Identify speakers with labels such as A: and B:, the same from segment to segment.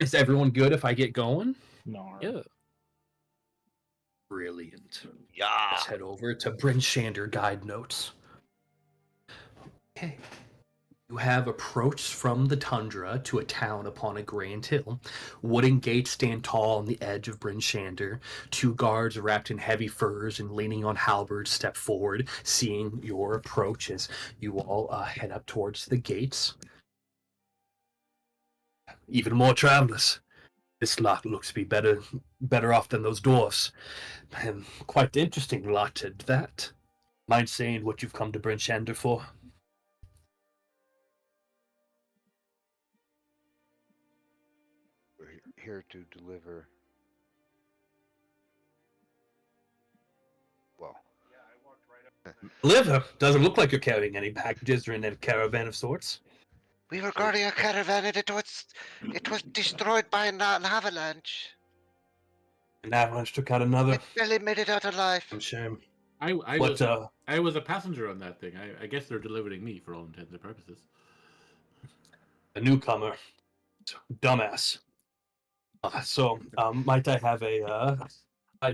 A: Is everyone good if I get going?
B: No.
C: Yeah.
A: Brilliant.
D: Yeah.
A: Let's head over to Bryn Shander guide notes. Okay. You have approached from the tundra to a town upon a grand hill. Wooden gates stand tall on the edge of Bryn Shander. Two guards wrapped in heavy furs and leaning on halberds step forward, seeing your approach as you all head up towards the gates. Even more travelers. This lot looks to be better off than those dwarfs. Quite interesting lot at that. Mind saying what you've come to Bryn Shander for?
D: We're here to deliver. Well,
A: Liver, doesn't look like you're carrying any packages or in a caravan of sorts.
E: We were guarding a caravan and it was destroyed by an avalanche.
A: An avalanche took out another.
E: We barely made it out alive.
A: I'm shame.
B: I
A: What,
B: was a passenger on that thing. I guess they're delivering me for all intents and purposes.
A: a newcomer. Dumbass. Might I have a,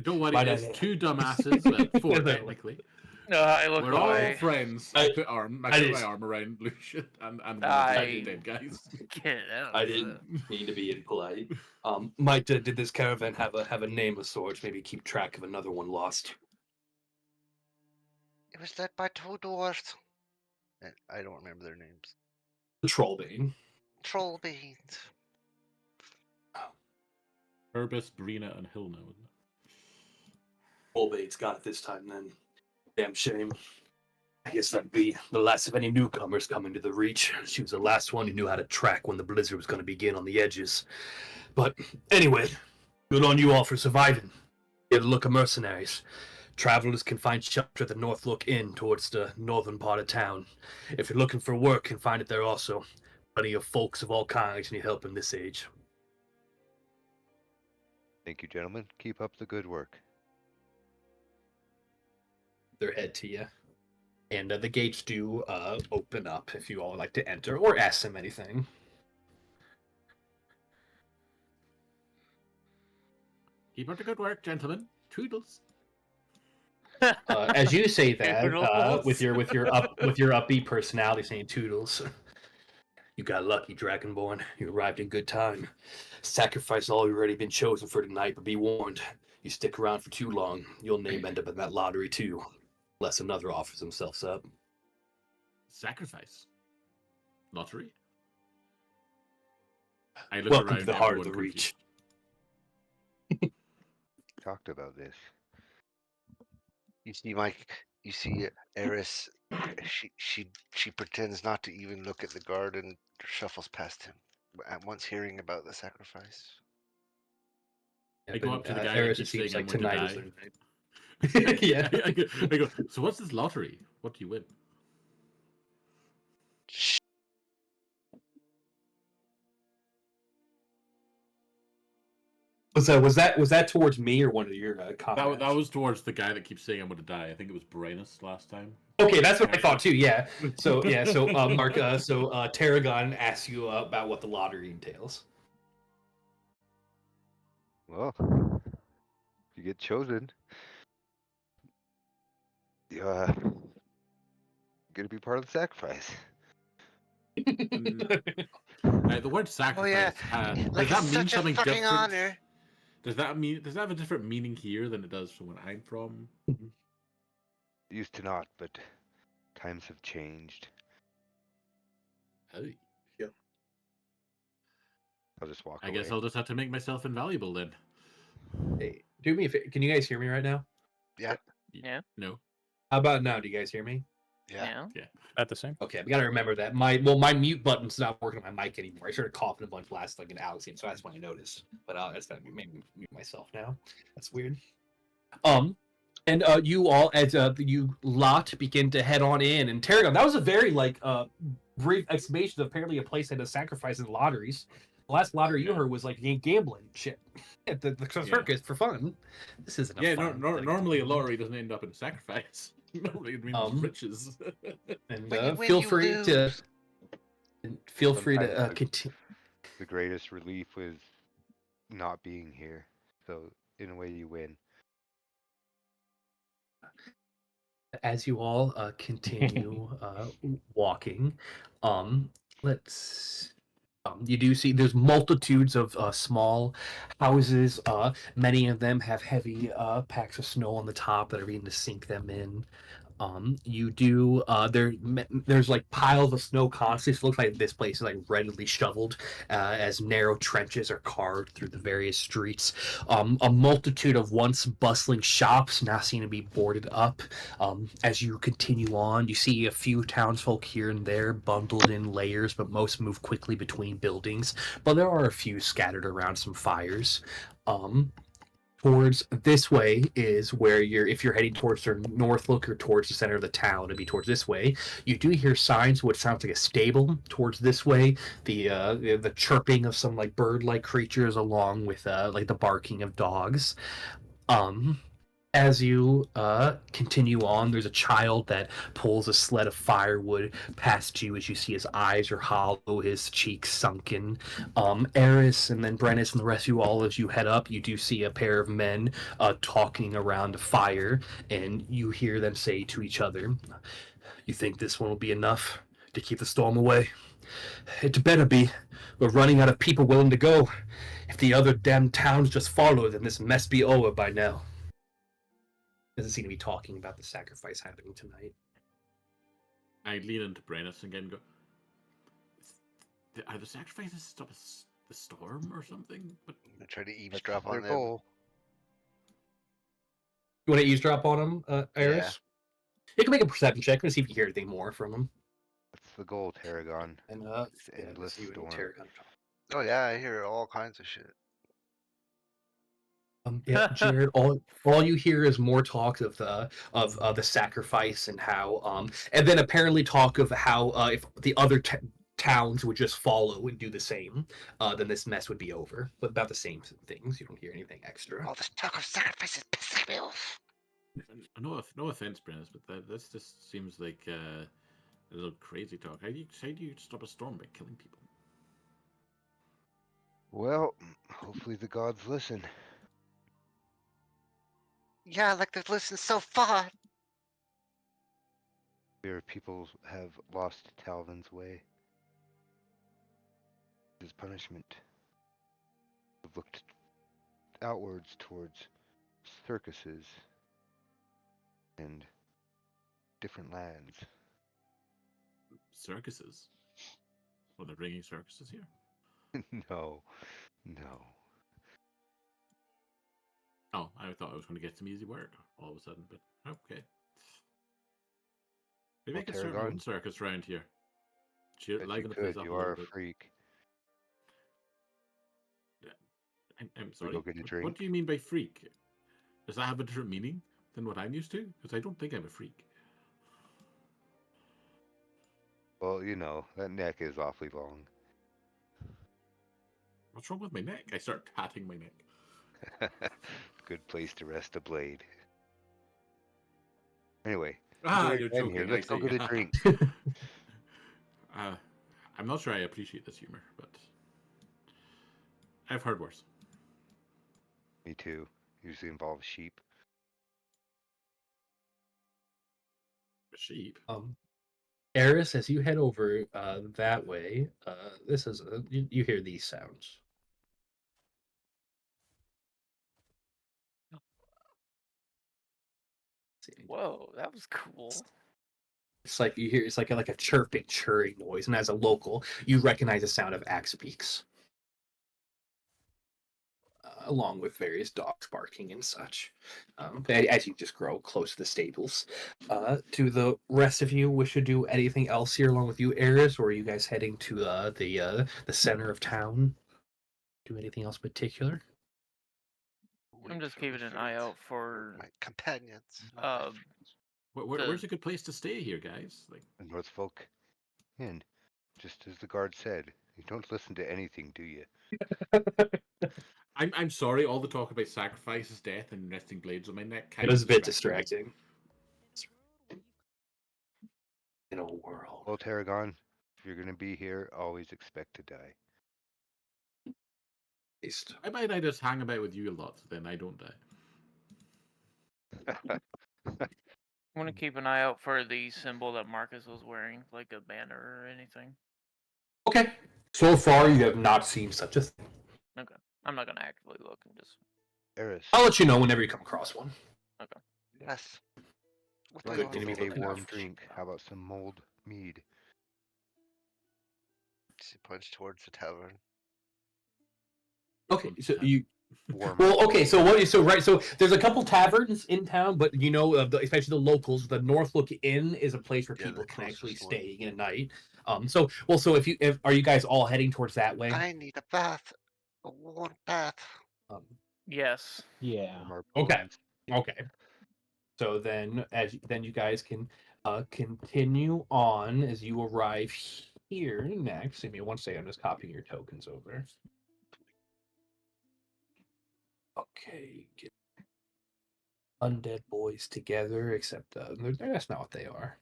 B: Don't worry,
A: might I-
B: it's two dumbasses, well, four technically.
C: I look
B: We're all
C: away.
B: friends.
A: I
B: I put my arm around Lucian and
C: I-
B: dead guys.
C: Get out.
A: I didn't mean to be impolite. Did this caravan have a name of sorts? Maybe keep track of another one lost.
E: It was led by two dwarfs. I don't remember their names.
A: The Trollbane.
E: Troll beans.
B: Urbis, Brina, and Hilna, wasn't it?
A: Trollbane's got it this time then. Damn shame. I guess that'd be the last of any newcomers coming to the Reach. She was the last one who knew how to track when the blizzard was going to begin on the edges. But anyway, good on you all for surviving. Get a look of mercenaries. Travelers can find shelter at the North Look Inn towards the northern part of town. If you're looking for work, you can find it there also. Plenty of folks of all kinds need help in this age.
D: thank you, gentlemen. Keep up the good work.
A: Their head to you. And the gates do open up if you all would like to enter or ask them anything.
B: Keep up the good work, gentlemen. Toodles.
A: As you say that,
C: Toodles.
A: with your upbeat personality, saying "Toodles," you got lucky, Dragonborn. You arrived in good time. Sacrifice has already been chosen for tonight, but be warned: you stick around for too long, your name end up in that lottery too, unless another offers themselves up.
B: Sacrifice. Lottery. I look
A: Welcome
B: around,
A: to the heart of the
B: everyone
A: Reach.
D: Talked about this.
E: You see, Mike. You see, Eris. She pretends not to even look at the guard and shuffles past him. At once hearing about the sacrifice.
B: I go up to the guy
A: Eris,
B: that
A: it
B: keeps
A: seems
B: saying
A: like
B: I'm going
A: tonight is
B: to
A: their night.
B: yeah.
A: Yeah.
B: I go, so what's this lottery? What do you win?
A: Was that towards me or one of your comments?
B: That was towards the guy that keeps saying I'm going to die. I think it was Brynus last time.
A: Okay, that's what I thought too. Yeah. So Mark, Tarragon asks you about what the lottery entails.
D: Well, if you get chosen, you're gonna be part of the sacrifice.
B: The word sacrifice.
E: Like
B: does that
E: it's
B: mean
E: such a
B: something
E: fucking
B: different?
E: honor.
B: Does that have a different meaning here than it does from where I'm from?
D: Used to not, but times have changed.
B: Hey.
D: I'll just walk
B: I
D: away.
B: guess I'll just have to make myself invaluable then.
A: Hey, do me a favor. Can you guys hear me right now?
E: Yeah.
C: Yeah.
B: No.
A: How about now? Do you guys hear me?
E: Yeah.
C: At the same.
A: Okay, we gotta remember that my mute button's not working on my mic anymore. I started coughing a bunch last like an Alex game, so that's when I noticed. But that's that made me mute myself now. That's weird. And you all as you lot begin to head on in, and Tarragon, that was a very brief explanation of apparently a place that does sacrifices and lotteries. The last lottery you heard was like gambling shit at the circus for fun. This isn't a fun.
B: Normally a lottery doesn't end up in sacrifice. Normally it means riches.
A: And
E: When you win,
A: feel
E: you
A: free
E: lose.
A: to continue.
D: The greatest relief was not being here. So in a way, you win.
A: As you all continue walking, um, let's you do see there's multitudes of small houses. Many of them have heavy packs of snow on the top that are beginning to sink them in. You do there's like piles of snow constantly. So it looks like this place is like readily shoveled as narrow trenches are carved through the various streets. A multitude of once bustling shops now seem to be boarded up. As you continue on, you see a few townsfolk here and there bundled in layers, but most move quickly between buildings. But there are a few scattered around some fires. Um, Towards this way is where if you're heading towards the north look or towards the center of the town, it'd be towards this way. You do hear signs what sounds like a stable towards this way. The chirping of some like bird like creatures along with like the barking of dogs. um as you continue on, there's a child that pulls a sled of firewood past you as you see his eyes are hollow, his cheeks sunken. Eris and then Brennus and the rest of you all, as you head up, you do see a pair of men talking around a fire, and you hear them say to each other, "You think this one will be enough to keep the storm away? It better be. We're running out of people willing to go. If the other damn towns just follow, then this mess be over by now." Doesn't seem to be talking about the sacrifice happening tonight.
B: I lean into Brennus again and go, are the sacrifices to stop the storm or something? But
E: I try to
D: That's
E: eavesdrop
D: their
E: on them.
D: goal.
A: You want to eavesdrop on him,
E: Yeah.
A: Iris? You can make a perception check and see if you hear anything more from him.
D: That's the goal, Tarragon.
A: And
D: This
A: yeah,
D: endless
A: see you and
D: storm.
A: Tarragon talk.
E: Oh yeah, I hear all kinds of shit.
A: Yeah, Jared. All you hear is more talk of the sacrifice and how and then apparently talk of how if the other towns would just follow and do the same, then this mess would be over. But about the same things. You don't hear anything extra.
E: All this talk of sacrifices pisses me off.
B: no offense, Brennus, but this just seems like a little crazy talk. How do you stop a storm by killing people?
D: Well, hopefully the gods listen.
E: Yeah, like they've listened so far.
D: Your people have lost Talvin's way. His punishment. Have looked outwards towards circuses and different lands.
B: Circuses? Well, they're bringing circuses here.
D: No, no.
B: Oh, I thought I was going to get some easy work all of a sudden, but okay. Maybe I
D: Well,
B: could start my
D: Tarragon,
B: own circus around here. Cheer,
D: bet you
B: liven the place
D: could.
B: up
D: You
B: a
D: are
B: little
D: a
B: bit.
D: freak.
B: I'm
D: We
B: sorry.
D: go get a
B: What
D: drink.
B: do you mean by freak? Does that have a different meaning than what I'm used to? Because I don't think I'm a freak.
D: Well, you know, that neck is awfully long.
B: What's wrong with my neck? I start patting my neck.
D: Good place to rest a blade. Anyway,
B: Ah,
D: we're
B: you're
D: done here.
B: joking. I
D: Let's go
B: see.
D: get a drink.
B: I'm not sure I appreciate this humor, but I've heard worse.
D: Me too. Usually involves sheep.
B: Sheep.
A: Eris, as you head over that way, this is you hear these sounds.
C: Whoa, that was cool.
A: It's like you hear it's like a chirping, churring noise, and as a local, you recognize the sound of axe beaks, along with various dogs barking and such. As you just grow close to the stables, do the rest of you wish to do anything else here along with you, Eris, or are you guys heading to the center of town? Do anything else particular?
C: I'm
E: Wait
C: just
E: for
C: keeping an eye out for
E: my companions. not my
C: uh
E: friends.
B: Where's a good place to stay here, guys? Like,
D: The North Folk Inn. Just as the guard said, you don't listen to anything, do you?
B: I'm sorry. All the talk about sacrifices, death, and resting blades on my neck kind
A: It was
B: of
A: a bit
B: distracted me.
A: distracting. In a world.
D: Well, Tarragon, if you're going to be here, always expect to die.
A: Based.
B: I might I just hang about with you a lot, then I don't die.
C: I'm gonna keep an eye out for the symbol that Marcus was wearing, like a banner or anything.
A: Okay. So far, you have not seen such a thing.
C: Okay. I'm not gonna actively look. I'm just
D: Eris,
A: I'll let you know whenever you come across one.
E: Yes. What
D: if
E: do
D: you
E: you
A: Good
D: want
A: to
E: want?
A: be
D: a
A: looking
D: warm
A: out.
D: drink, how about some mulled mead?
E: She points towards the tavern.
A: Okay, so you.
D: Warm.
A: Well, okay, so what? So there's a couple taverns in town, but you know, especially the locals, the Northlook Inn is a place where
E: Yeah, the
A: people can actually
E: closest one.
A: stay at night. So are you guys all heading towards that way?
E: I need a bath. A warm bath.
A: Um,
C: yes.
F: Yeah.
D: Warm our
A: okay,
D: bones.
A: okay. So then, you guys can continue on as you arrive here next. Give me one second. I'm just copying your tokens over. Okay, get undead boys together, except that's not what they are.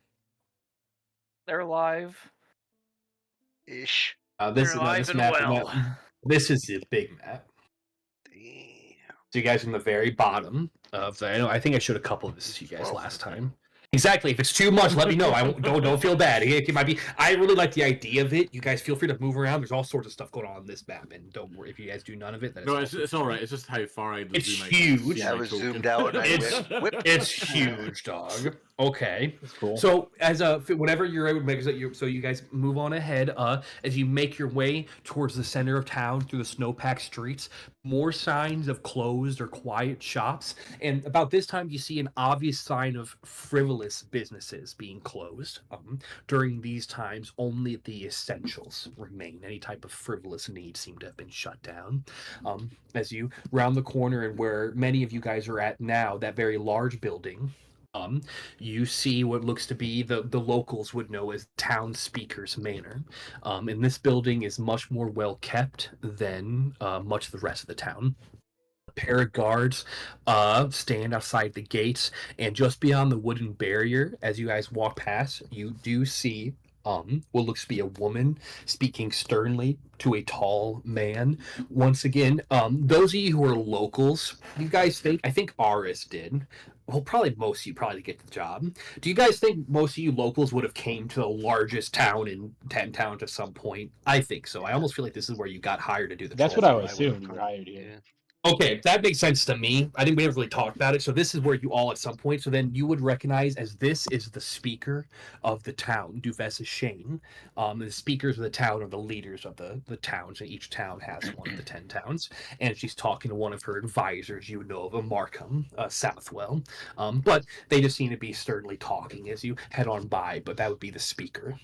C: They're alive.
E: Ish.
A: This
C: They're
A: is
C: alive
A: this
C: and
A: map.
C: well.
A: This is the big map.
E: Damn.
A: So you guys are in the very bottom of the. I think I showed a couple of this to you guys
E: 12.
A: last time. Exactly. If it's too much, let me know. I won't, don't feel bad. It might be. I really like the idea of it. You guys feel free to move around. There's all sorts of stuff going on this map, and don't worry if you guys do none of it. That is
B: No,
A: also
B: it's all right. It's just how far I
A: It's
B: zoom out.
A: huge.
B: See
E: I
B: my
E: was
B: token.
E: zoomed out and I
A: It's-
E: went, whip.
A: It's huge, dog. Okay.
F: That's cool.
A: So whenever you're able to make it, so you guys move on ahead. As you make your way towards the center of town through the snow-packed streets, more signs of closed or quiet shops, and about this time you see an obvious sign of frivolous businesses being closed. During these times, only the essentials remain. Any type of frivolous needs seem to have been shut down. As you round the corner and where many of you guys are at now, that very large building. You see what looks to be the locals would know as Town Speaker's Manor. And this building is much more well kept than much of the rest of the town. A pair of guards stand outside the gates, and just beyond the wooden barrier, as you guys walk past, you do see what looks to be a woman speaking sternly to a tall man. Once again, those of you who are locals, you guys I think Aris did. Well, probably most of you probably get the job. Do you guys think most of you locals would have came to the largest town in 10 towns at some point? I think so. I almost feel like this is where you got hired to do the
F: That's
A: troll.
F: what I would
E: would've
F: assume. You
E: come.
F: were hired here.
E: Yeah.
A: Okay, that makes sense to me. I think we haven't really talked about it. So this is where you all at some point. So then you would recognize as this is the speaker of the town, Duvessa Shane. The speakers of the town are the leaders of the towns, and each town has one of the 10 towns. And she's talking to one of her advisors, you would know of, a Markham, Southwell. But they just seem to be sternly talking as you head on by. But that would be the speaker.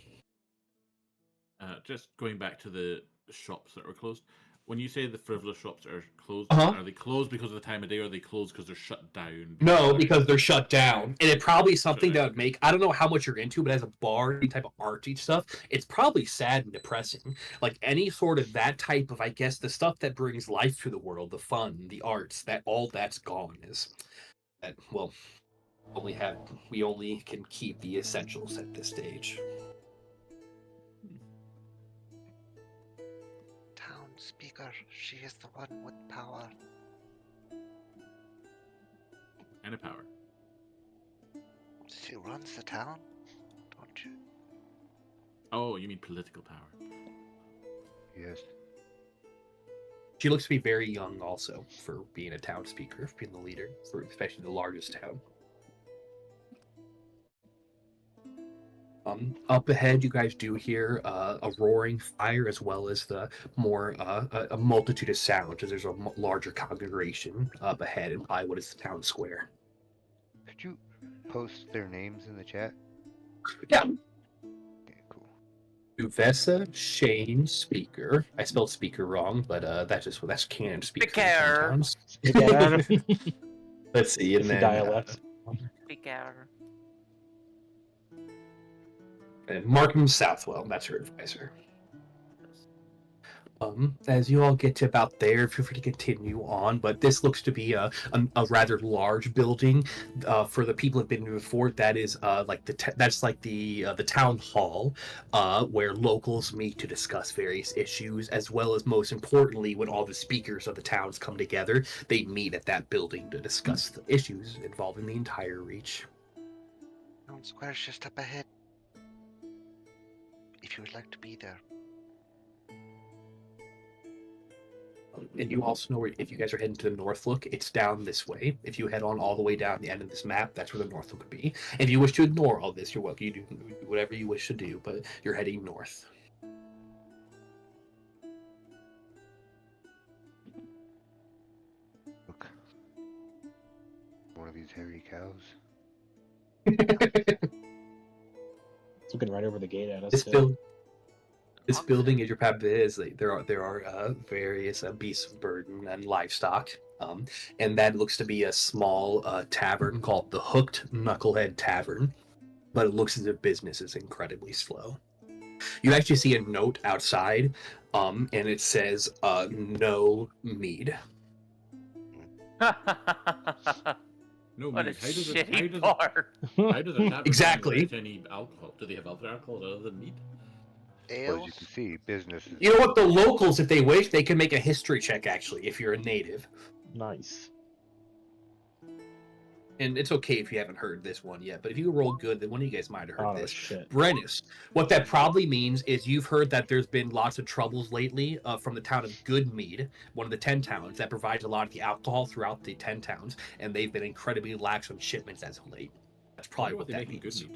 B: Just going back to the shops that were closed. When you say the frivolous shops are closed,
A: Uh-huh.
B: are they closed because of the time of day, or are they closed because they're shut down?
A: No, because they're shut down. And it probably something
B: down.
A: that would make, I don't know how much you're into, but as a bar, any type of artsy stuff, it's probably sad and depressing. Like any sort of that type of, I guess, the stuff that brings life to the world, the fun, the arts, that all that's gone is that, well, we only can keep the essentials at this stage.
E: Town speaker. She is the one with power.
B: And a power.
E: She runs the town, don't you?
B: Oh, you mean political power?
D: Yes.
A: She looks to be very young also for being a town speaker, for being the leader, for especially the largest town. Up ahead, you guys do hear a roaring fire as well as the more a multitude of sounds as there's a larger congregation up ahead in probably what is the town square.
D: Could you post their names in the chat?
A: Yeah.
D: Okay, cool.
A: Duvessa Shane Speaker. I spelled speaker wrong, but that's canon speaker.
C: Speaker.
A: sometimes.
F: Yeah.
A: Let's see, and
F: It's a
A: then
F: dialect.
C: Speaker.
A: And Markham Southwell, that's her advisor. As you all get to about there, feel free to continue on. But this looks to be a rather large building. For the people who've been before, that is like that's like the town hall, where locals meet to discuss various issues, as well as most importantly, when all the speakers of the towns come together, they meet at that building to discuss the issues involving the entire Reach.
E: Town Square's just up ahead. If you would like to be there.
A: And you also know where, if you guys are heading to the Northlook, it's down this way. If you head on all the way down the end of this map, that's where the Northlook would be. If you wish to ignore all this, you're welcome. You do whatever you wish to do, but you're heading north.
D: Look. One of these hairy cows.
F: It's looking right over the gate at us.
A: This
F: too.
A: build, this building, as your path is, there are various beasts of burden and livestock, and that looks to be a small tavern called the Hooked Knucklehead Tavern, but it looks as if business is incredibly slow. You actually see a note outside, and it says "No mead."
B: No,
C: What a
B: meat. How does it?
C: shitty bar.
B: How does a tavern
A: Exactly.
B: have any alcohol? Do they have other alcohol other than meat?
D: Well, as
E: Ales?
D: you can see, business is...
A: You know what? The locals, if they wish, they can make a history check. Actually, if you're a native,
F: Nice.
A: and it's okay if you haven't heard this one yet. But if you roll good, then one of you guys might have heard
F: Oh
A: this.
F: shit.
A: Brennus, what that probably means is you've heard that there's been lots of troubles lately from the town of Goodmead, one of the 10 towns that provides a lot of the alcohol throughout the 10 towns, and they've been incredibly lax on shipments as of late. That's probably what
B: they
A: that
B: making
A: means.
B: good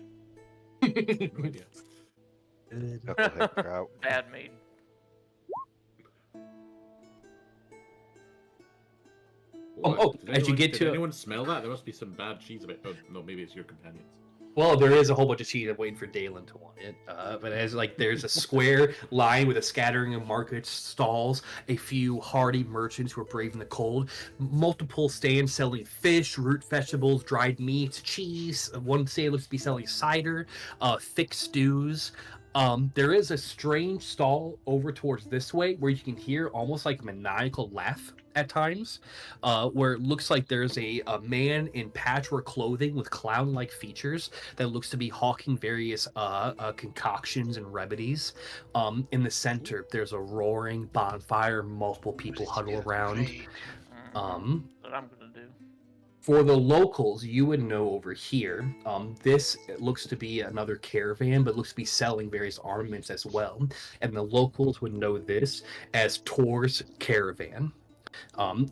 B: meat? No idea.
D: knucklehead trout.
C: Bad made.
A: As you get
B: did
A: to-
B: anyone smell that? There must be some bad cheese about. Oh no, maybe it's your companions.
A: Well, there is a whole bunch of cheese. I'm waiting for Dalen to want it. But as there's a square line with a scattering of markets, stalls, a few hardy merchants who are braving the cold, multiple stands selling fish, root vegetables, dried meats, cheese. One stand looks to be selling cider, thick stews. There is a strange stall over towards this way where you can hear almost like a maniacal laugh at times, where it looks like there's a man in patchwork clothing with clown-like features that looks to be hawking various concoctions and remedies. In the center, there's a roaring bonfire, multiple people huddle around.
C: What I'm gonna do.
A: For the locals, you would know over here, this looks to be another caravan, but looks to be selling various armaments as well. And the locals would know this as Tor's Caravan.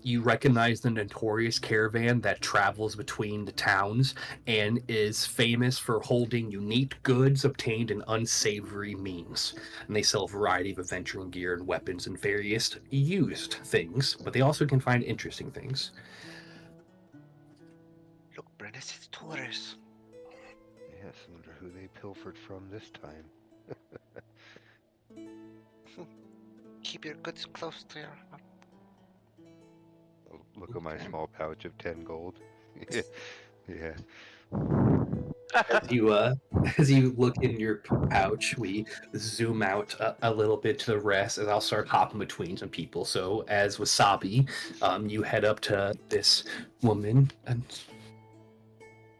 A: You recognize the notorious caravan that travels between the towns and is famous for holding unique goods obtained in unsavory means. And they sell a variety of adventuring gear and weapons and various used things, but they also can find interesting things.
E: Look, Brennus, it's Taurus.
D: Yes, I wonder who they pilfered from this time.
E: Keep your goods close to your...
D: Oh, look at my
A: Okay.
D: small pouch of 10 gold. Yeah.
A: As you look in your pouch, we zoom out a little bit to the rest, and I'll start hopping between some people. So, as Wasabi, you head up to this woman and.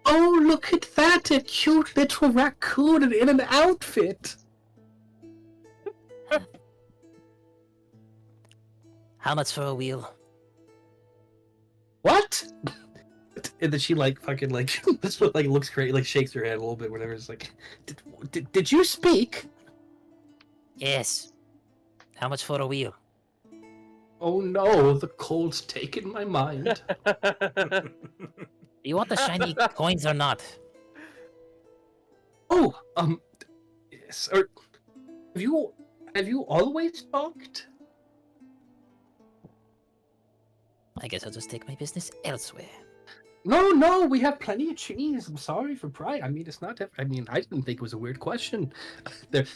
A: Oh, look at that! A cute little raccoon in an outfit.
G: How much for a wheel?
A: What? And then she fucking looks great, shakes her head a little bit. Whenever it's like, did you speak?
G: Yes. How much for a wheel?
A: Oh no, the cold's taken my mind.
G: Do you want the shiny coins or not?
A: Oh, yes. Or have you always talked?
G: I guess I'll just take my business elsewhere.
A: No, we have plenty of cheese. I'm sorry for prying. I mean, it's not. I didn't think it was a weird question.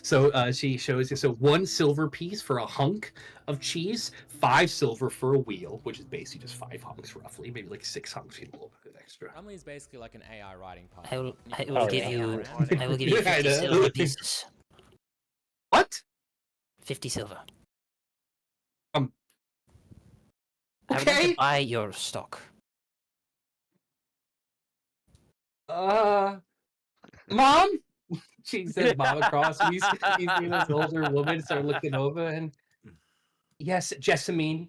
A: So she shows you. So 1 silver piece for a hunk of cheese, 5 silver for a wheel, which is basically just 5 hunks roughly, maybe like 6 hunks, you get a little bit extra.
H: Rumley is basically like an AI writing part.
G: I will
F: Oh,
G: give
F: yeah.
G: you I will give you
A: Yeah, I
G: 50
A: know.
G: silver pieces.
A: What?
G: 50 silver. I would like
I: Okay.
G: to buy your stock.
I: Mom. She says, "Mom," across. And you see this older woman start looking over, and yes, Jessamine,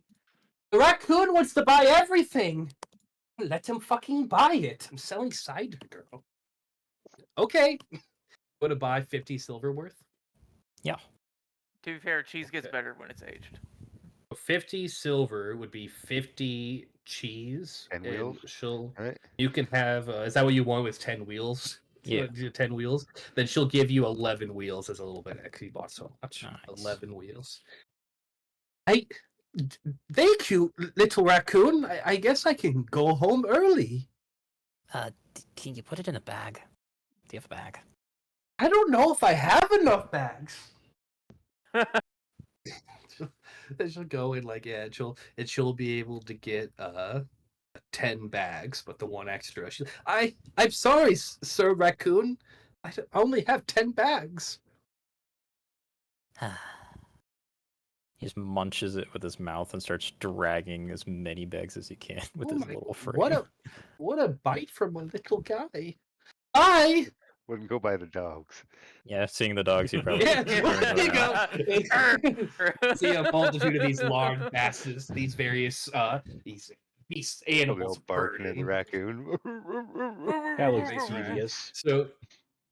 I: the raccoon wants to buy everything. Let him fucking buy it. I'm selling cider, girl. Okay. Going to buy 50 silver worth.
G: Yeah.
C: To be fair, cheese gets
I: Okay.
C: better when it's aged.
I: 50 silver would be 50 cheese.
D: And wheels,
I: She'll.
D: right?
I: You can have. Is that what you want with 10 wheels?
G: Yeah.
I: 10 wheels. Then she'll give you 11 wheels as a little bit extra. You bought so much.
G: Nice.
I: 11 wheels. Thank you, little raccoon. I guess I can go home early.
G: Can you put it in a bag? Do you have a bag?
I: I don't know if I have enough bags. She'll go and she'll be able to get 10 bags, but the one extra. I'm sorry, Sir Raccoon. I only have 10 bags.
G: He just munches it with his mouth and starts dragging as many bags as he can with
I: Oh
G: his
I: my-
G: little frame.
I: What a bite from a little guy. Bye.
D: Wouldn't go by the dogs.
G: Yeah, seeing the dogs, he probably
I: Yeah,
G: turns
I: there you
G: around.
I: go. See a multitude of these large masses, these various these beast
D: They'll be all
I: animals
D: barking at the
I: burning.
D: raccoon.
F: That looks
I: Basically.
F: devious.
I: So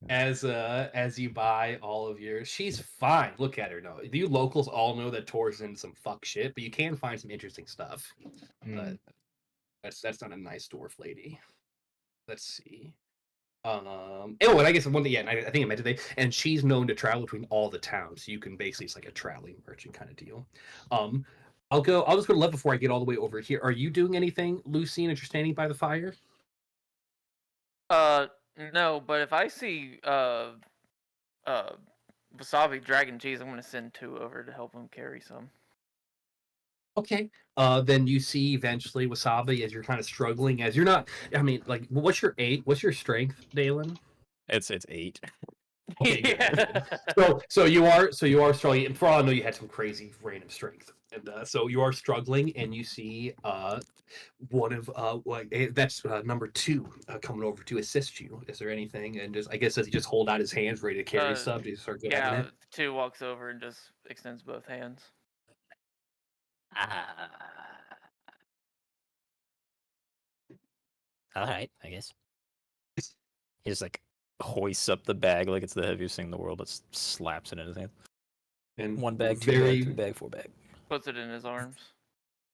I: as you buy all of your, she's fine. Look at her now. You locals all know that Tor's in some fuck shit, but you can find some interesting stuff. But that's not a nice dwarf lady. Let's see. Oh, and I guess one thing, yeah, I think I mentioned today, and she's known to travel between all the towns. So you can basically, it's like a traveling merchant kind of deal. I'll just go to left before I get all the way over here. Are you doing anything, Lucine, as you're standing by the fire?
C: No, but if I see wasabi dragon cheese, I'm gonna send 2 over to help him carry some.
I: Okay. Then you see eventually Wasabi as you're kind of struggling, as you're not. I mean, like, what's your strength, Dalen?
G: It's 8.
I: Okay, good. So you are struggling. And for all I know, you had some crazy random strength, and so you are struggling, and you see one of that's number 2 coming over to assist you. Is there anything? And just I guess does he just hold out his hands ready to carry stuff? Do you start grabbing
C: Yeah,
I: it?
C: 2 walks over and just extends both hands.
G: All right, I guess. He just like hoists up the bag like it's the heaviest thing in the world. Just slaps it in his hand.
I: And
G: 1 bag, 2
I: very,
G: bag, 3 bag, 4 bag.
C: Puts it in his arms.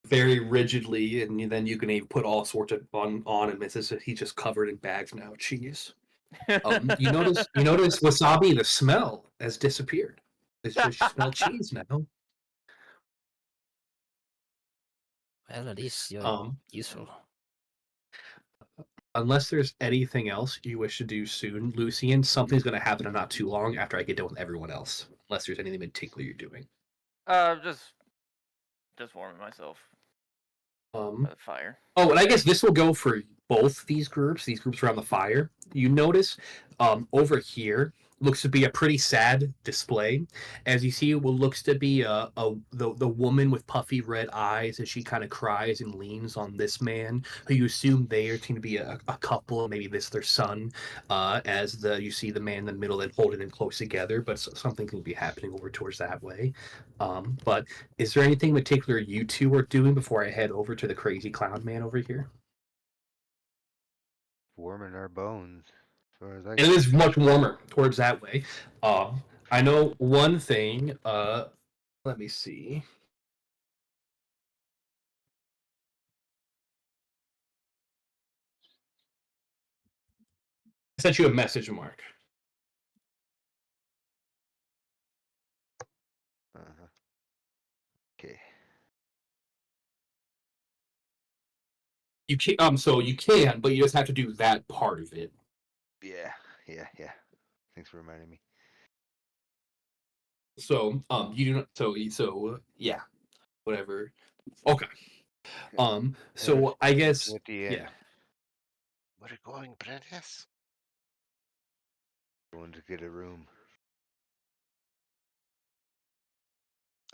I: very rigidly, and then you can even put all sorts of on and he's just covered in bags now. Cheese. You notice Wasabi, the smell has disappeared. It's just you smell cheese now.
G: Well, at least you're useful.
I: Unless there's anything else you wish to do soon, Lucian, something's going to happen in not too long after I get done with everyone else. Unless there's anything in particular you're doing.
C: Just warming myself
I: Um,
C: by the fire.
I: Oh, and I guess this will go for both these groups around the fire. You notice over here looks to be a pretty sad display. As you see, what looks to be the woman with puffy red eyes as she kind of cries and leans on this man, who you assume they are going to be a couple, maybe this their son. You see the man in the middle and holding them close together, but something can be happening over towards that way. But is there anything in particular you two are doing before I head over to the crazy clown man over here?
D: Warming our bones. As far as I
I: It is much warmer towards that way. I know one thing. Let me see. I sent you a message, Mark.
D: Okay.
I: You can so you can, but you just have to do that part of it.
D: Yeah. Thanks for reminding me.
I: So you do not. So yeah, whatever. Okay. So I guess
D: At the end.
I: yeah.
E: Where are you going, Apprentice?
D: Going to get a room.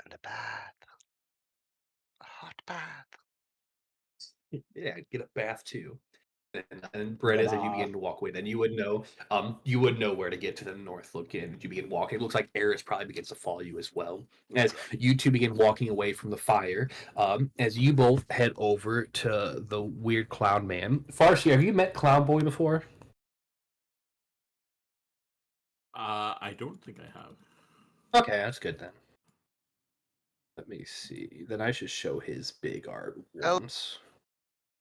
E: And a bath. A hot bath.
I: Yeah, get a bath too. And Brett, as you begin to walk away, then you would know where to get to the north. Look in, you begin walking. It looks like Eris probably begins to follow you as well. As you two begin walking away from the fire, as you both head over to the weird clown man. Farsi, have you met Clown Boy before?
B: I don't think I have.
I: Okay, that's good then. Let me see. Then I should show his big art
E: Oh.
I: once.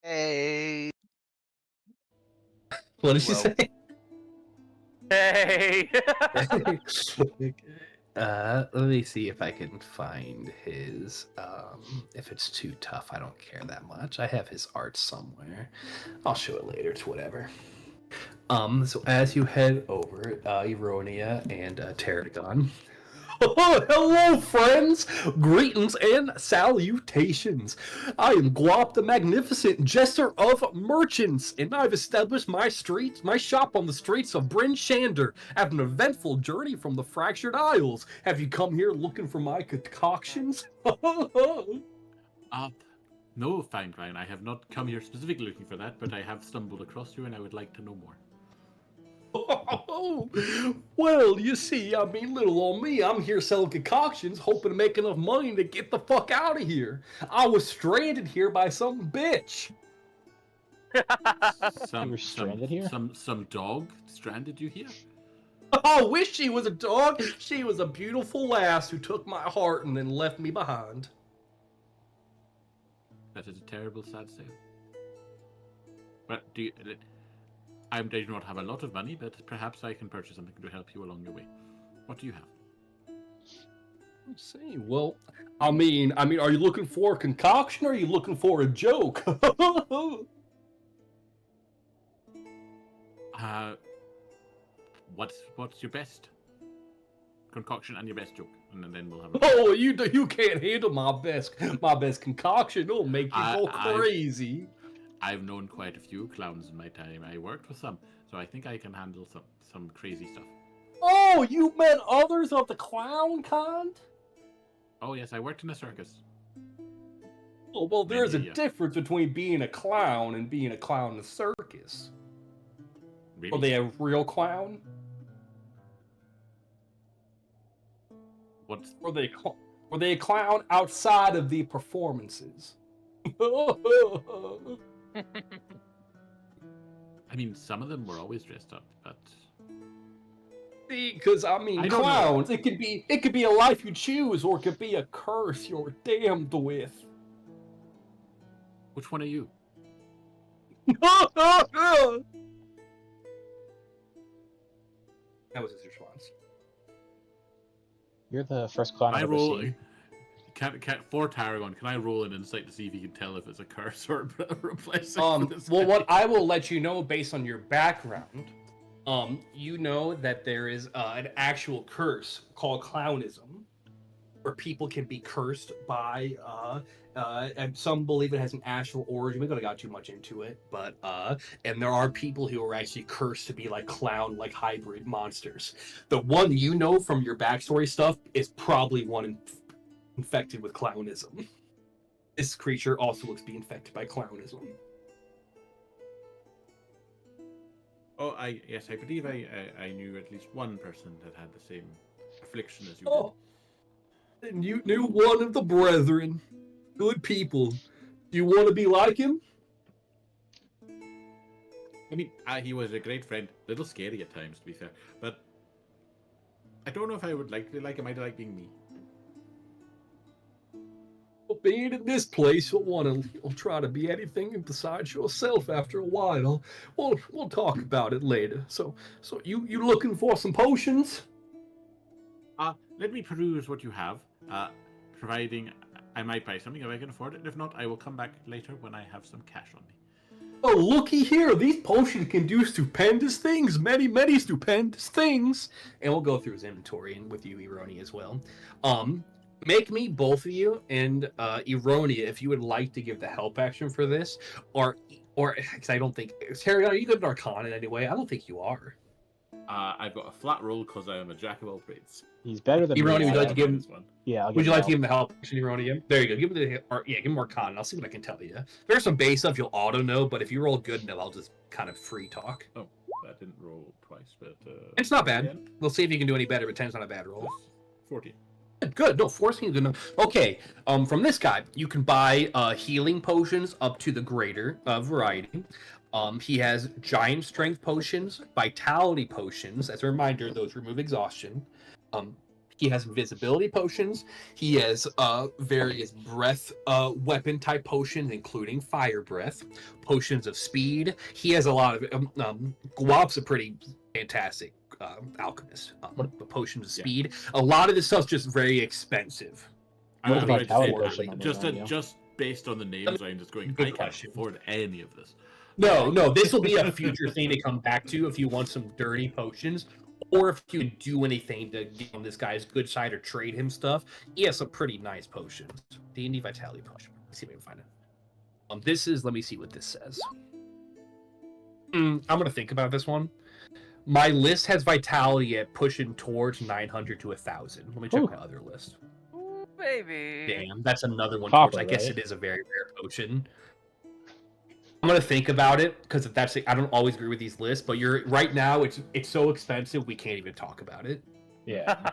E: Hey.
I: What did you
E: Well.
I: say?
C: Hey.
I: Let me see if I can find his. If it's too tough, I don't care that much. I have his art somewhere. I'll show it later. It's whatever. So as you head over, Eronia and Tarragon. Hello, friends! Greetings and salutations! I am Guap the Magnificent, Jester of Merchants, and I've established my shop on the streets of Bryn Shander after an eventful journey from the Fractured Isles. Have you come here looking for my concoctions?
B: No, fine. I have not come here specifically looking for that, but I have stumbled across you and I would like to know more.
I: Oh, well, you see, I mean, little old me, I'm here selling concoctions, hoping to make enough money to get the fuck out of here. I was stranded here by some bitch.
F: You were stranded here?
B: Some dog stranded you here?
I: I wish she was a dog. She was a beautiful lass who took my heart and then left me behind.
B: That is a terrible, sad sale. But I do not have a lot of money, but perhaps I can purchase something to help you along your way. What do you have?
I: Let's see. Well, I mean, are you looking for a concoction or are you looking for a joke?
B: What's your best concoction and your best joke, and then we'll have.
I: Oh, you can't handle my best concoction. It'll make you go crazy.
B: I've known quite a few clowns in my time. I worked with some, so I think I can handle some crazy stuff.
I: Oh, you met others of the clown kind?
B: Oh yes, I worked in a circus.
I: Oh, well, there's a difference between being a clown and being a clown in a circus.
B: Really?
I: Are they a real clown?
B: What's...
I: Were they a clown outside of the performances?
B: I mean, some of them were always dressed up, but
I: because I mean, clowns. It could be a life you choose, or it could be a curse you're damned with.
B: Which one are you?
I: That was his response.
F: You're the first clown I've ever seen.
B: For Tarragon, can I roll an insight to see if you can tell if it's a curse or a replacement?
I: Well, what I will let you know based on your background, you know that there is an actual curse called clownism, where people can be cursed by, and some believe it has an astral origin. We don't got too much into it, but and there are people who are actually cursed to be like clown, like hybrid monsters. The one you know from your backstory stuff is probably one infected with clownism. This creature also looks to be infected by clownism.
B: Oh, I believe I knew at least one person that had the same affliction as you did.
I: And you knew one of the brethren. Good people. Do you want to be like him?
B: I mean, he was a great friend. A little scary at times, to be fair. But I don't know if I would like to be like him. I'd like being me.
I: Well, being in this place, you'll try to be anything besides yourself after a while. We'll talk about it later. So you looking for some potions?
B: Let me peruse what you have. Providing I might buy something if I can afford it. If not, I will come back later when I have some cash on me.
I: Oh, looky here. These potions can do stupendous things. Many, many stupendous things. And we'll go through his inventory and with you, Ironi, as well. Make me, both of you, and Ironia, if you would like to give the help action for this, or because I don't think... Terry, are you good at Arcana in any way? I don't think you are.
B: I've got a flat roll because I am a jack of all trades.
F: He's better than
I: Ironi,
F: me.
I: would you like to give him?
B: This one.
F: Yeah, I'll give
I: Would you
F: him
I: like to give
F: help.
I: him the help action, Ironi? There you go. Give him give him more con. I'll see what I can tell you. There's some base stuff you'll auto know, but if you roll good enough, I'll just kind of free talk.
B: Oh, that didn't roll twice, but
I: It's not bad.
B: 10?
I: We'll see if you can do any better, but 10's not a bad roll.
B: 14.
I: Good. No, 14 is good enough. Okay. From this guy, you can buy healing potions up to the greater variety. He has giant strength potions, vitality potions. As a reminder, those remove exhaustion. He has invisibility potions. He has various breath weapon type potions, including fire breath, potions of speed. He has a lot of Guap's a pretty fantastic alchemist. Potions of speed. A lot of this stuff's just very expensive.
F: What is
B: I'm going to
F: vitality
B: say,
F: potion on
B: just
F: the
B: just based on the names, I'm just going.
I: Good
B: I can't
I: question.
B: afford any of this.
I: No, this will be a future thing to come back to if you want some dirty potions, or if you can do anything to get on this guy's good side or trade him stuff. He has some pretty nice potions. D&D Vitality Potion. Let's see if I can find it. This is. Let me see what this says. I'm gonna think about this one. My list has Vitality at pushing towards 900 to 1,000. Let me check my other list.
C: Ooh, baby.
I: Damn, that's another one.
F: Copper,
I: I guess
F: right?
I: it is a very rare potion. I'm gonna think about it because I don't always agree with these lists, but you're right now. It's so expensive we can't even talk about it.
F: Yeah.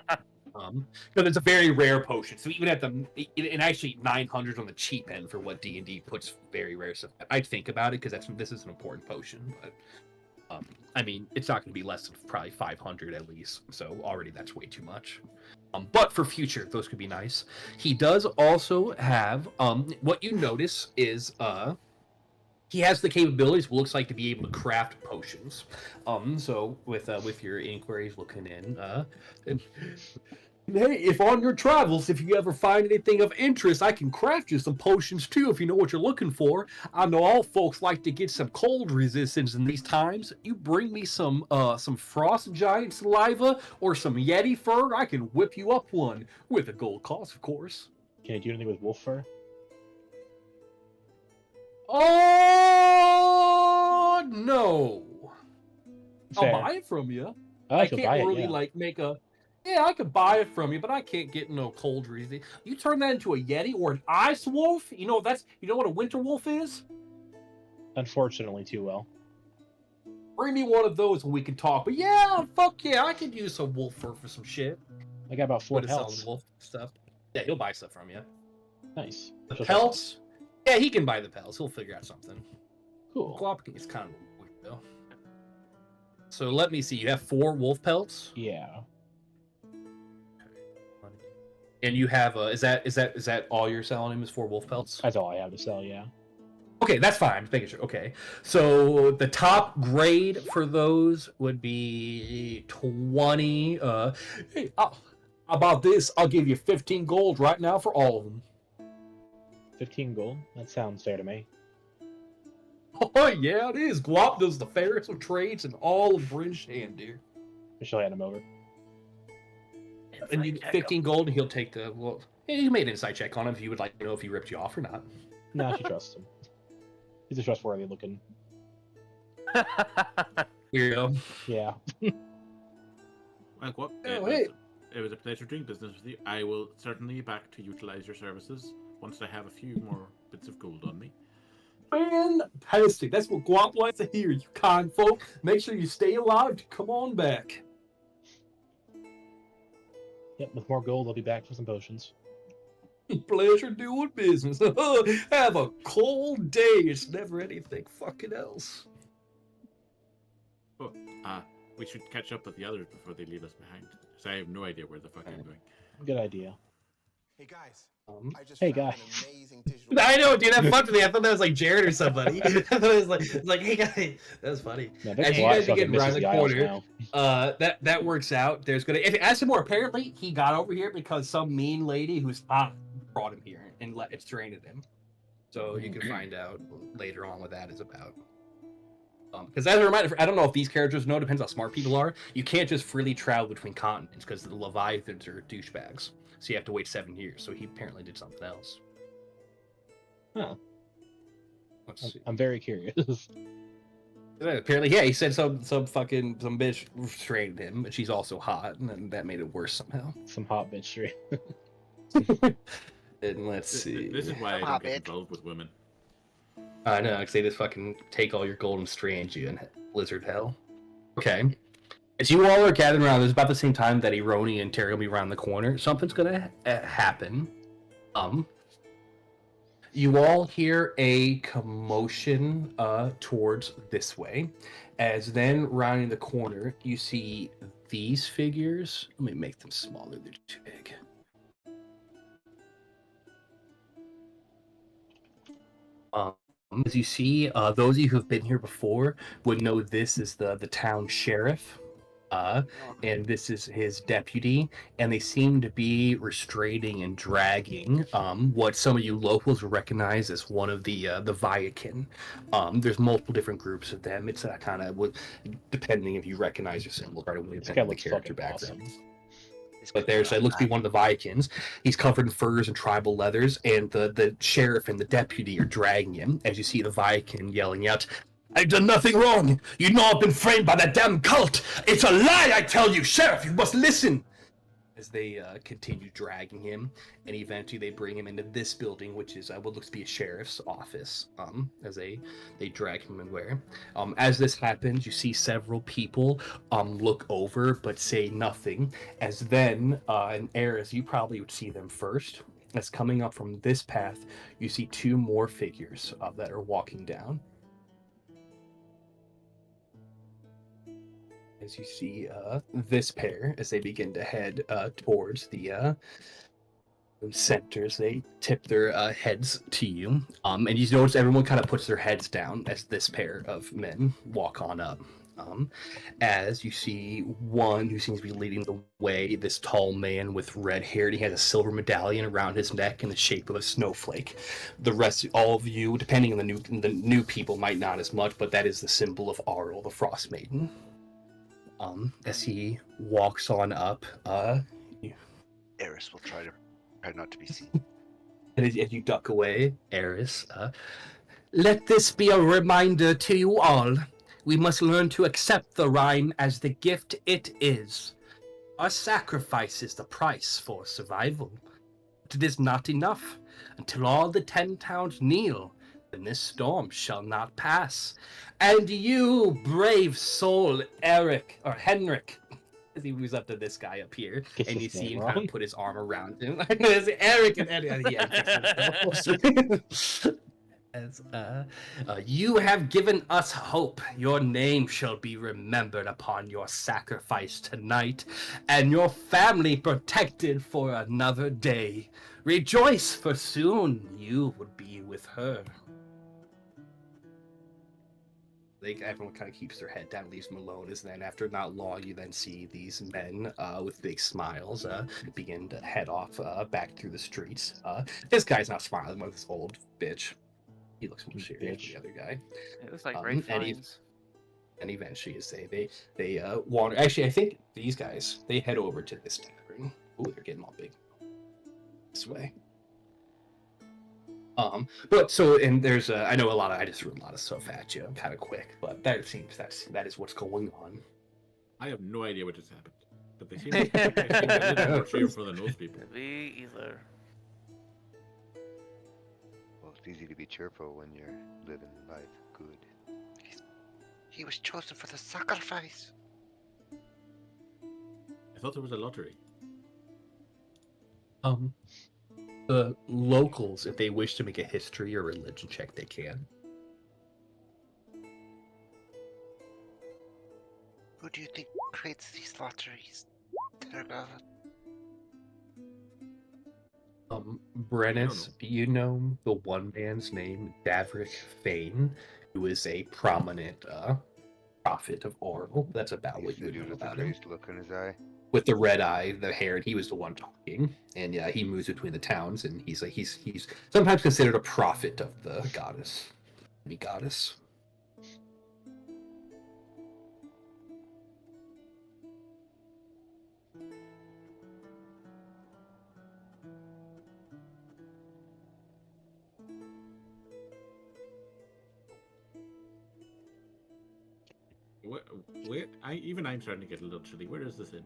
I: Because it's a very rare potion. So even at and actually 900 on the cheap end for what D&D puts very rare stuff. I'd think about it because this is an important potion, but I mean it's not going to be less than probably 500 at least. So already that's way too much. But for future, those could be nice. He does also have what you notice is he has the capabilities, what looks like, to be able to craft potions. So with your inquiries looking in, hey, if on your travels, if you ever find anything of interest, I can craft you some potions too. If you know what you're looking for, I know all folks like to get some cold resistance in these times. You bring me some frost giant saliva or some yeti fur, I can whip you up one with a gold cost, of course.
F: Can you do anything with wolf fur?
I: Oh no!
F: Fair.
I: I'll buy it from you.
F: Oh,
I: I
F: you'll
I: can't
F: buy
I: really
F: it, yeah.
I: make a. Yeah, I could buy it from you, but I can't get no cold resistance. You turn that into a yeti or an ice wolf. You know what a winter wolf is.
F: Unfortunately, too well.
I: Bring me one of those and we can talk. But yeah, fuck yeah, I could use some wolf fur for some shit.
F: I got about 4
I: Good at selling
F: pelts.
I: wolf stuff. Yeah, he'll buy stuff from you.
F: Nice.
I: The
F: Just
I: pelts. Yeah, he can buy the pelts. He'll figure out something.
F: Cool.
I: Guap is kind of weird though. So let me see. You have 4 wolf pelts.
F: Yeah.
I: And you have is that all you're selling him is 4 wolf pelts?
F: That's all I have to sell, yeah.
I: Okay, that's fine. Just making sure. Okay, so the top grade for those would be 20. Hey, how about this? I'll give you 15 gold right now for all of them.
F: 15 gold? That sounds fair to me.
I: Oh yeah, it is. Guap does the fairest of trades in all of British Deer.
F: I shall hand him over.
I: And you get 15 gold, and he'll take the. Well, you made an insight check on him if you would like to know if he ripped you off or not.
F: No, she trusts him. He's a trustworthy looking.
I: Weirdo.
F: Yeah.
B: Well, what?
I: Oh, hey.
B: It was a pleasure doing business with you. I will certainly be back to utilize your services once I have a few more bits of gold on me.
I: Fantastic. That's what Guap likes to hear, you kind folk. Make sure you stay alive to come on back.
F: Yep, with more gold, I'll be back for some potions.
I: Pleasure doing business. Have a cold day. It's never anything fucking else.
B: Oh, we should catch up with the others before they leave us behind. Because I have no idea where the fuck I'm going.
F: Good idea.
J: Hey guys. I just
F: Hey,
J: found
F: guys.
J: an amazing digital
I: I know, dude. Have fun with me. I thought that was like Jared or somebody. I thought it was like, hey guys, that was funny.
F: No,
I: As you guys are getting around the corner,
F: now.
I: that works out. There's gonna. If you ask him more, apparently he got over here because some mean lady who's brought him here and it's trained him. So you can find out later on what that is about. Because as a reminder, I don't know if these characters know. Depends how smart people are. You can't just freely travel between continents because the Leviathans are douchebags. So you have to wait 7 years. So he apparently did something else.
F: Huh.
I: Let's see.
F: I'm very curious.
I: Apparently, yeah, he said some bitch restrained him, but she's also hot, and then that made it worse somehow.
F: Some hot bitch tree.
I: And let's see.
B: This is why I
E: Come
B: don't
E: on,
B: get
E: bitch.
B: involved with women.
I: I know, because they just fucking take all your golden strands, you in blizzard hell. Okay. As you all are gathering around, it's about the same time that Ironi and Terry will be around the corner. Something's gonna happen. You all hear a commotion towards this way. As then rounding the corner, you see these figures. Let me make them smaller, they're too big. As you see, those of you who have been here before would know this is the town sheriff. And this is his deputy, and they seem to be restraining and dragging what some of you locals recognize as one of the Viakin. There's multiple different groups of them. It's kind of depending if you recognize your symbol right away,
F: This guy
I: depending on the
F: looks
I: character
F: fucking
I: background.
F: awesome.
I: But there's it looks to be one of the Vikings. He's covered in furs and tribal leathers, and the sheriff and the deputy are dragging him. As you see the Viking yelling out, "I've done nothing wrong. You know I've been framed by that damn cult. It's a lie, I tell you, sheriff. You must listen." As they continue dragging him, and eventually they bring him into this building, which is what looks to be a sheriff's office. As they drag him in where, as this happens, you see several people look over but say nothing. As then, and Eris, you probably would see them first. As coming up from this path, you see two more figures that are walking down. As you see this pair, as they begin to head towards the centers, they tip their heads to you. And you notice everyone kind of puts their heads down as this pair of men walk on up. As you see one who seems to be leading the way, this tall man with red hair. He has a silver medallion around his neck in the shape of a snowflake. The rest, all of you, depending on the new people, might not as much, but that is the symbol of Arl, the Frost Maiden. As he walks on up,
E: Eris will try not to be seen.
I: and as you duck away, Eris, let this be a reminder to you all. We must learn to accept the rime as the gift it is. Our sacrifice is the price for survival. But it is not enough. Until all the 10 towns kneel, then this storm shall not pass. And you, brave soul, Henrik, as he moves up to this guy up here,
F: Gets
I: and you
F: his
I: see
F: name
I: him kind
F: wrong.
I: of put his arm around him. It's Eric and Eddie. As you have given us hope, your name shall be remembered upon your sacrifice tonight, and your family protected for another day. Rejoice, for soon you would be with her. Everyone kind of keeps their head down, leaves them alone. As then, after not long, you then see these men with big smiles begin to head off back through the streets. This guy's not smiling, but this old bitch. He looks more serious than the other guy.
C: It looks like Ray
I: and
C: Fiennes.
I: And eventually, as they wander. Actually, I think these guys they head over to this tavern. Ooh, they're getting all big. This way. But so and there's I know I just threw a lot of stuff at you kind of quick, but that is what's going on.
B: I have no idea what just happened, but they seem a little more cheerful than most people.
C: Me either.
D: Well, it's easy to be cheerful when you're living life good.
E: He was chosen for the sacrifice.
B: I thought there was a lottery.
I: The locals, if they wish to make a history or religion check, they can.
E: Who do you think creates these lotteries? Tergava?
I: Brennus, you know the one man's name, Davrick Fane, who is a prominent prophet of Oracle. That's about what you know about him.
D: Look in his eye.
I: With the red eye, the hair, and he was the one talking. And yeah, he moves between the towns, and he's sometimes considered a prophet of the goddess. The goddess.
B: I'm starting to get a little chilly. Where is this inn?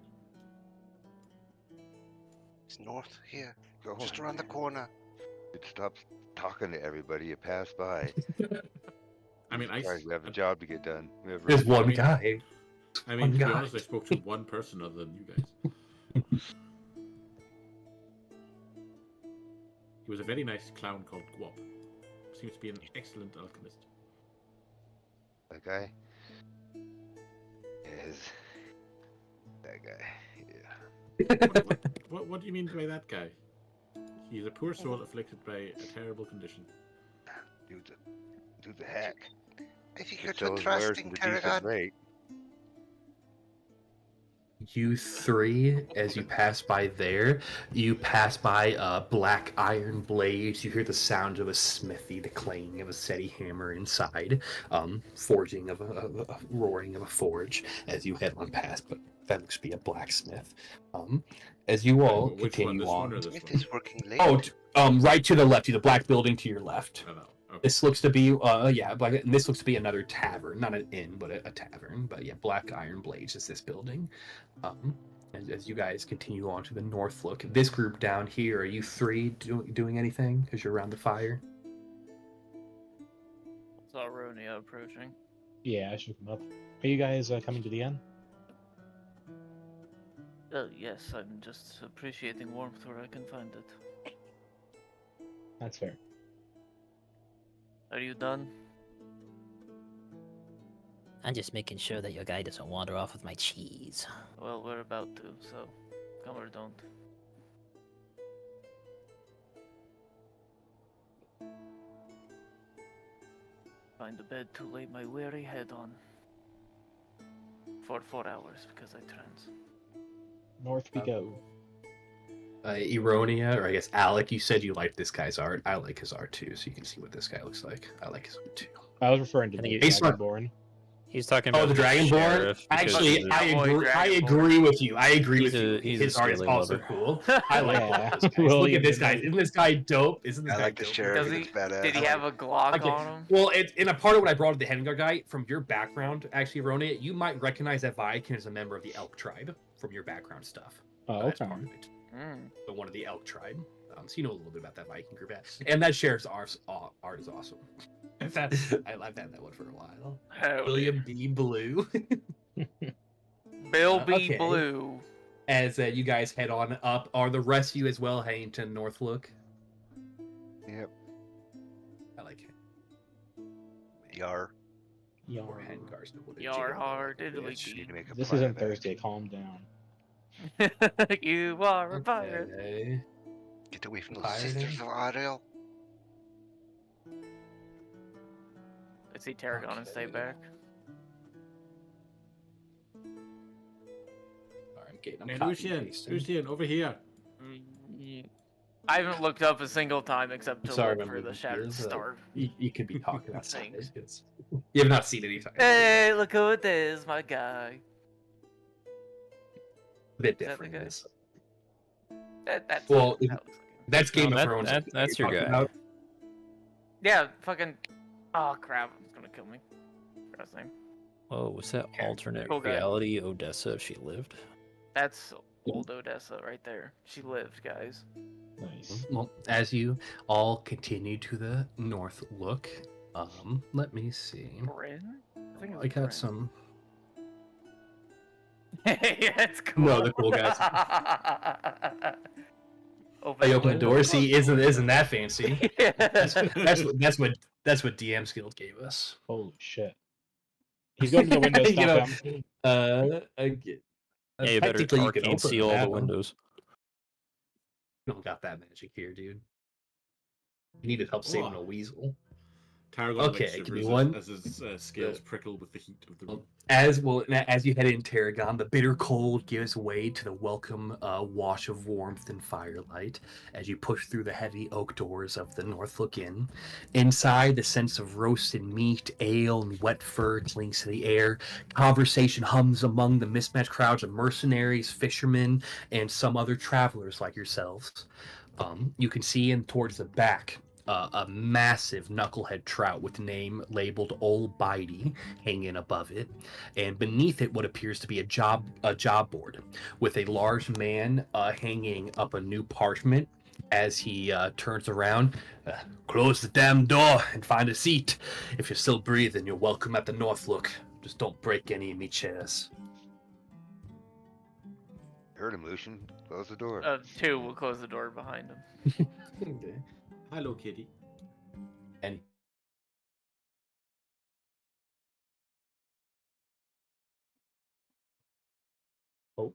E: It's north here,
D: Go
E: just
D: on,
E: around the
D: man.
E: corner.
D: It stops talking to everybody you pass by.
B: I mean,
D: Surprised we have a
B: I'm-
D: job to get done. We have
I: There's one
B: mean-
I: guy.
B: I mean,
I: One
B: to be
I: guy.
B: honest, I spoke to one person other than you guys. He was a very nice clown called Guap. Seems to be an excellent alchemist.
D: That guy? Yes. That guy. Yeah.
B: What do you mean by that guy? He's a poor soul afflicted by a terrible condition.
D: Do the hack.
E: I think
D: He
E: you're
D: sells
E: too
D: wares
E: trusting,
D: at a decent
E: Tarragon.
D: rate.
I: You three, as you pass by there, you pass by black iron blades. You hear the sound of a smithy, the clanging of a steady hammer inside, forging of a roaring of a forge as you head on past. But that looks to be a blacksmith. As you all
B: Which
I: continue
B: one? This
I: on.
B: one or this
E: Smith
B: one?
E: is working late.
I: Right to the left, the black building to your left.
B: Oh, no. Okay.
I: This looks to be, black. And this looks to be another tavern, not an inn, but a tavern. But yeah, Black Iron Blades is this building. As you guys continue on to the north look, this group down here, are you three doing anything? Because you're around the fire.
C: Saw Ronia approaching.
F: Yeah, I should come up. Are you guys coming to the end?
C: Yes, I'm just appreciating warmth where I can find it.
F: That's fair.
C: Are you done?
G: I'm just making sure that your guy doesn't wander off with my cheese.
C: Well, we're about to, so come or don't. Find a bed to lay my weary head on. For 4 hours, because I trance.
F: North we go.
I: Eronia, or I guess Alec, you said you liked this guy's art. I like his art too, so you can see what this guy looks like. I like his art too.
F: I was referring to the
I: Based on-
F: Dragonborn.
G: He's talking about
I: Oh, the Dragonborn?
G: sheriff because
I: Actually,
G: he's a-
I: I
C: Dragonborn.
I: agree with you. I agree
G: He's
I: with you.
G: he's a
I: His art is
G: scaly
I: also
G: lover.
I: cool. I like
F: Yeah.
I: both those guys. Look
F: William
I: at this guy.
F: Midnight.
I: Isn't this guy dope? Isn't this
E: I
I: guy
E: like the
I: dope?
E: sheriff.
C: Does
E: He
C: he?
E: looks badass.
C: Did he have a Glock
I: Okay.
C: on him?
I: Well, in a part of what I brought up the Hengar guy, from your background, actually, Ronia, you might recognize that Viking as a member of the Elk tribe from your background stuff.
F: Oh,
I: That's
F: okay.
I: part of it.
C: Mm.
I: So one of the Elk tribe. So you know a little bit about that Viking group. And that sheriff's art is awesome. I like that one for a while.
C: Howdy.
I: William B. Blue.
C: Bill B.
I: okay.
C: Blue.
I: As you guys head on up, are the rest of you as well heading to Northlook?
D: Yep.
I: I like it.
E: Yar.
I: Or Hengar's know what a
C: Yar
I: jiggle
C: hard
I: is.
C: diddly
D: Need to make a
F: This
D: plan
F: isn't
D: of that.
F: Thursday. Calm down.
C: You are a pirate.
I: Okay.
E: Get away from those
I: Pirating?
E: sisters of Ariel.
C: I see Tarragon and stay
I: Okay.
C: back.
I: Alright, I'm
B: Hey,
I: copy
B: Lucian,
I: pasting.
B: Lucian, over here.
C: I haven't looked up a single time except to
I: Sorry,
C: look
I: I'm
C: for the
I: moving
C: shattered
I: gears,
C: star.
I: You could be talking outside.
C: Thanks.
I: You have not seen any time.
C: Hey, look who it is, my guy.
I: A bit
C: that the
I: different.
C: guy?
I: This.
C: That's
I: Well,
C: that looks like him.
I: That's Game
G: No,
I: of
G: that-
I: Thrones.
G: that- that's your
I: Talking
G: guy.
I: about.
C: Yeah, fucking. Oh crap! It's gonna kill me. What's his name?
G: Oh, was that alternate
C: Cool guy.
G: reality Odessa if she lived?
C: That's old Odessa right there. She lived, guys.
F: Nice.
I: Well, as you all continue to the north look, let me see.
C: Bryn? I think
I: I got some.
C: Hey, that's cool.
I: No, the cool guys.
C: Open
I: I opened the door. See, isn't that fancy? That's
C: Yes.
I: what DM's Guild gave us.
F: Holy shit. He's going to the window.
I: You know,
F: Stop him.
G: Yeah, you better
I: technically you can
G: arcane
I: open
G: seal all
I: that
G: the
I: one.
G: windows.
I: You don't got that magic here, dude. You needed help saving a weasel.
B: Tarragon
I: Okay,
B: like
I: give me
B: shivers
I: one.
B: as his scales prickle with the heat of the room.
I: As you head in Tarragon, the bitter cold gives way to the welcome wash of warmth and firelight as you push through the heavy oak doors of the Northlook Inn. Inside, the sense of roasted meat, ale, and wet fur clings to the air. Conversation hums among the mismatched crowds of mercenaries, fishermen, and some other travelers like yourselves. You can see in towards the back a massive knucklehead trout with name labeled Old Bitey hanging above it, and beneath it what appears to be a job board with a large man hanging up a new parchment. As he turns around, close the damn door and find a seat. If you're still breathing, you're welcome at the Northlook. Just don't break any of me chairs.
D: Heard him, Lucian. Close the door.
C: Two will close the door behind him.
I: Okay.
B: Hello, kitty.
I: And oh,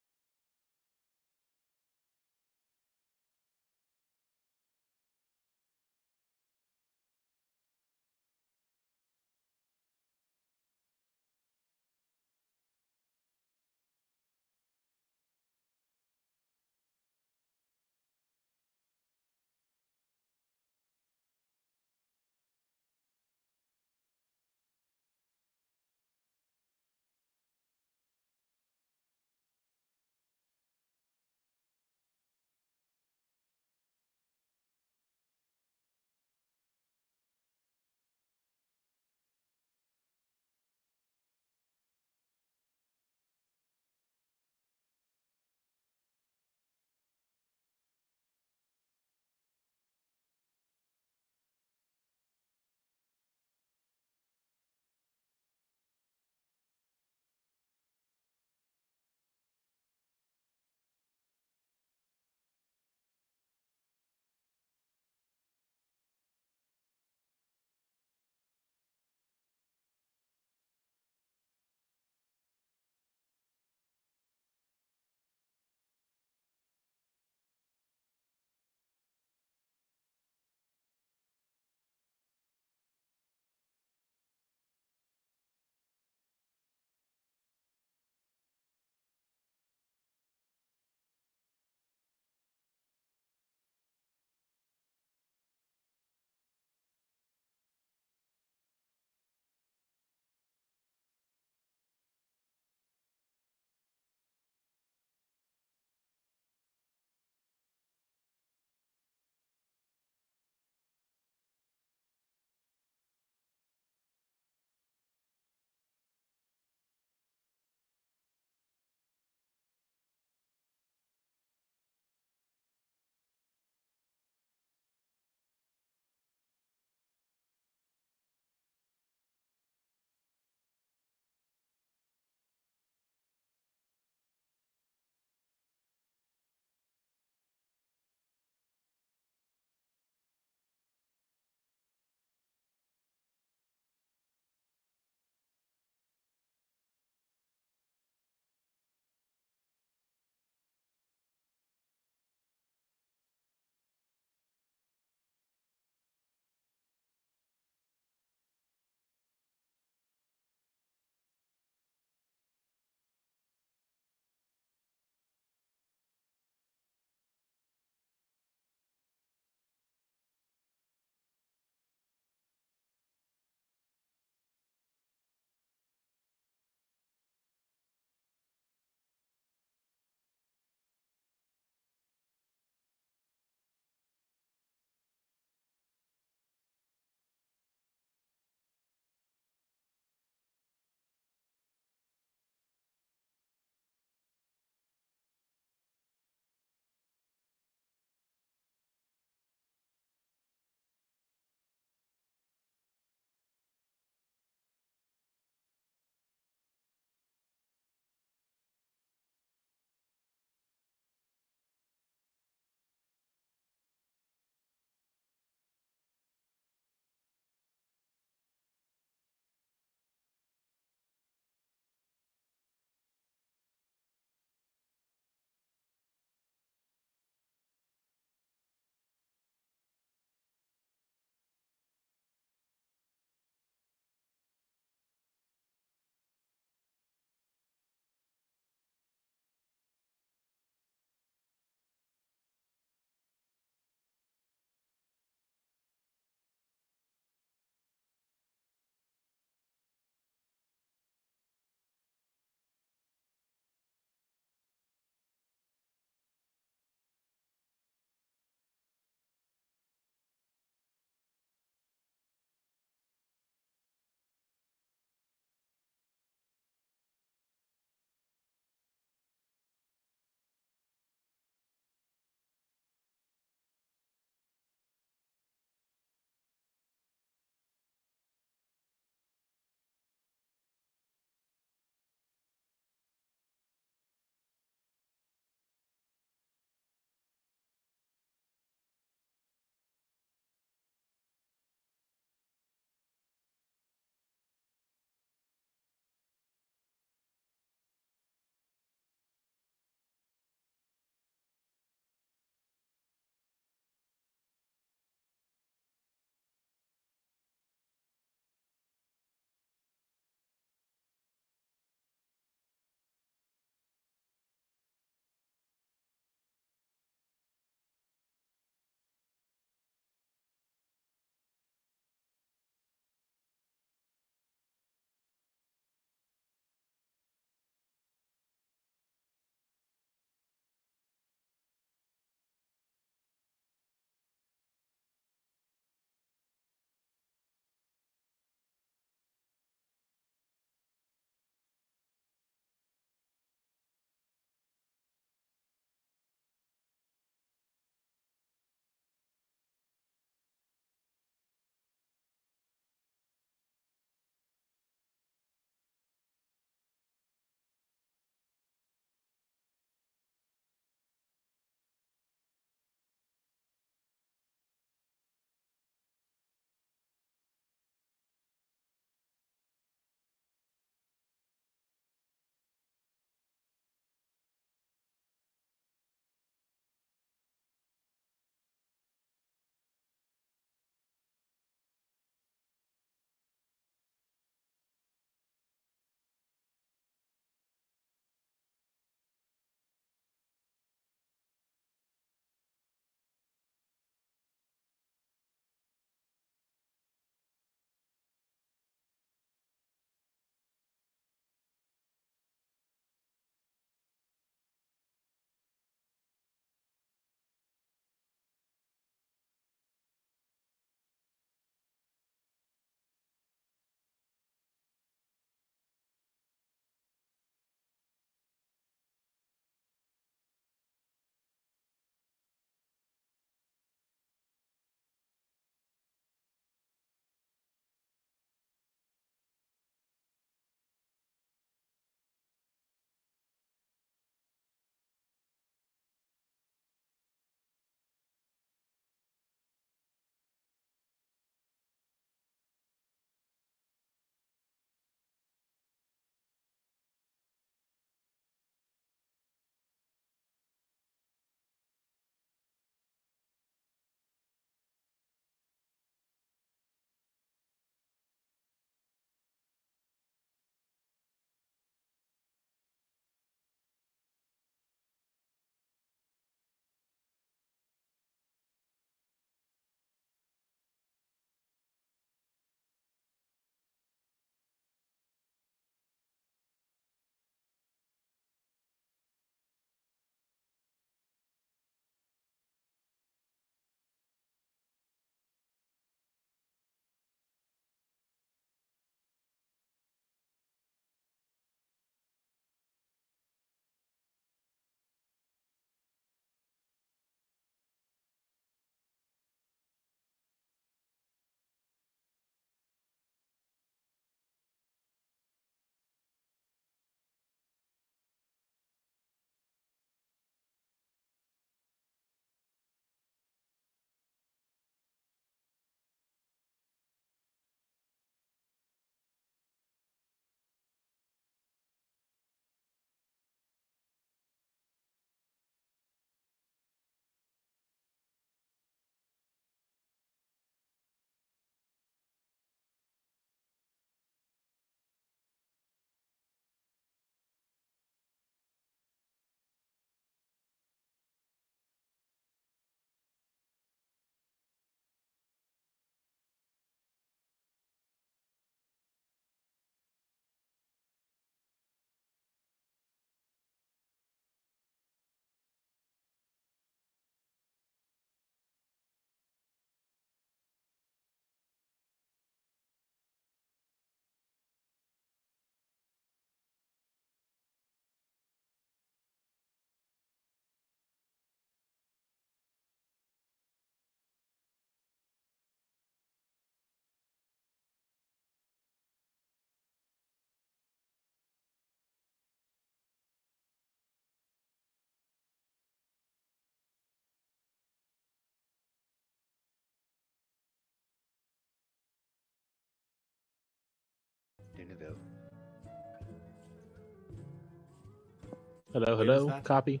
F: Hello,
B: Where was
F: hello.
B: that?
F: Copy.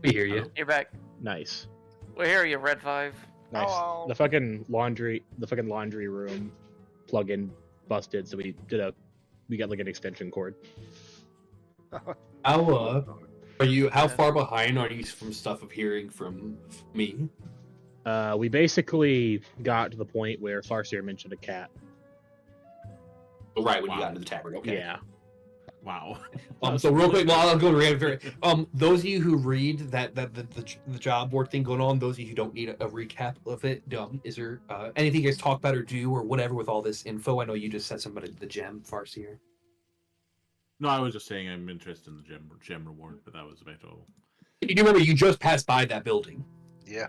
I: We hear you.
B: Hello?
C: You're back.
F: Nice.
C: We hear you, Red 5.
F: Nice.
J: Hello.
F: The fucking laundry room plug-in busted, so we got like an extension cord.
I: How are you? How far behind are you from stuff of hearing from me?
F: We basically got to the point where Farseer mentioned a cat.
I: Right when you
B: Wow.
I: got into the tavern. Okay.
F: Yeah.
B: Wow.
I: So real quick, while I'll go to those of you who read the job board thing going on, those of you who don't need a recap of it, is there anything you guys talk about or do or whatever with all this info? I know you just said something about the gem, Farseer.
B: No, I was just saying I'm interested in the gem reward, but that was about all.
I: You do remember you just passed by that building.
E: Yeah.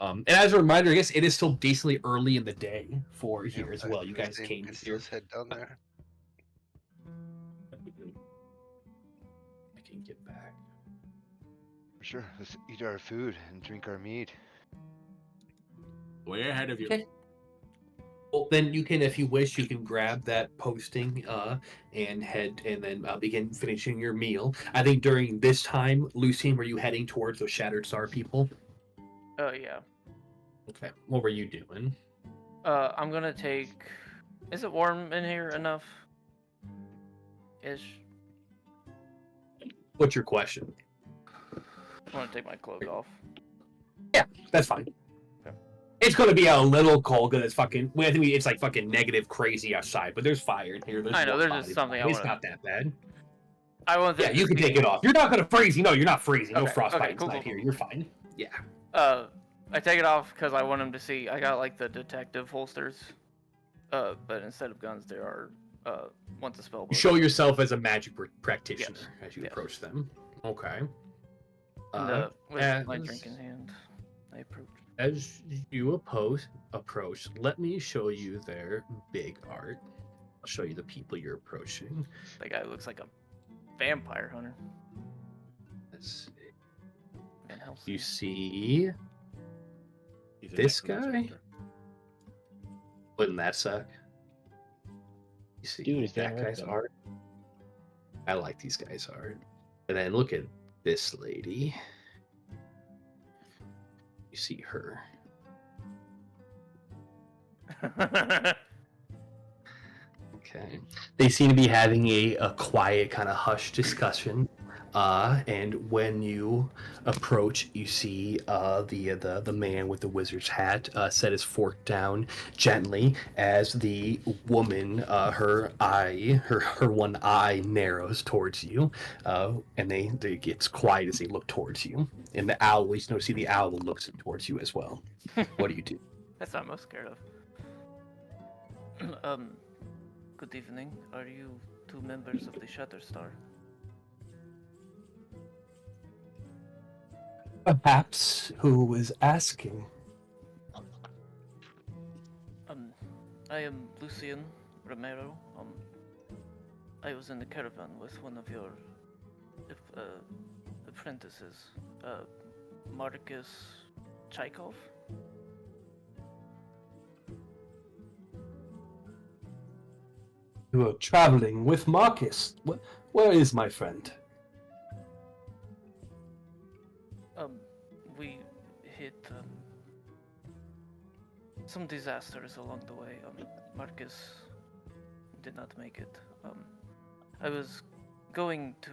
I: And as a reminder, I guess it is still decently early in the day for here as
E: I-
I: well. You
E: I
I: guys
E: think
I: came
E: let's
I: here.
E: head down there.
I: I can get back.
D: Sure, let's eat our food and drink our mead.
B: Way ahead of you.
I: Okay. Well, then you can, if you wish, you can grab that posting and head and then begin finishing your meal. I think during this time, Lucien, were you heading towards those Shattered Star people?
C: Oh, yeah.
I: Okay. What were you doing?
C: I'm gonna take... Is it warm in here enough? Ish.
I: What's your question?
C: I want to take my clothes off.
I: Yeah, that's fine.
C: Okay.
I: It's going to be a little cold because it's fucking... Well, I think it's like fucking negative crazy outside, but there's fire in here.
C: I know,
I: warm
C: there's
I: body
C: just something
I: fire.
C: I
I: It's
C: wanna-
I: not that bad.
C: I want
I: Yeah, you can take it off. You're not going to freeze. No, you're not freezing. No
C: Okay,
I: frostbite
C: okay, cool,
I: tonight
C: cool,
I: here.
C: cool.
I: You're fine. Yeah.
C: I take it off because I want him to see. I got like the detective holsters. But instead of guns, there are once a spell book.
I: You show yourself as a magic practitioner as you
C: Yes.
I: approach them. Okay.
C: And, with my
I: as-
C: drink in hand, I approach.
I: As you approach, let me show you their big art. I'll show you the people you're approaching.
C: That guy looks like a vampire hunter.
I: Let's see.
C: Van Helsing.
I: You see
B: He's a
I: this
B: necromancer.
I: guy? Wouldn't that suck? You see
F: Dude, it's
I: that
F: Van
I: guy's
F: Helsing.
I: art? I like these guys' art. And then look at this lady. You see her. Okay. They seem to be having a quiet, kind of hushed discussion. And when you approach, you see the man with the wizard's hat set his fork down gently as the woman, her one eye narrows towards you, and they gets quiet as they look towards you. And the owl, you see the owl looks towards you as well. What do you do?
C: That's what I'm most scared of. Good evening. Are you two members of the Shatterstar?
I: Perhaps who is asking?
C: I am Lucien Romero. I was in the caravan with one of your apprentices, Marcus Chaikov.
I: You are traveling with Marcus. Where is my friend?
C: We hit some disasters along the way. Marcus did not make it. I was going to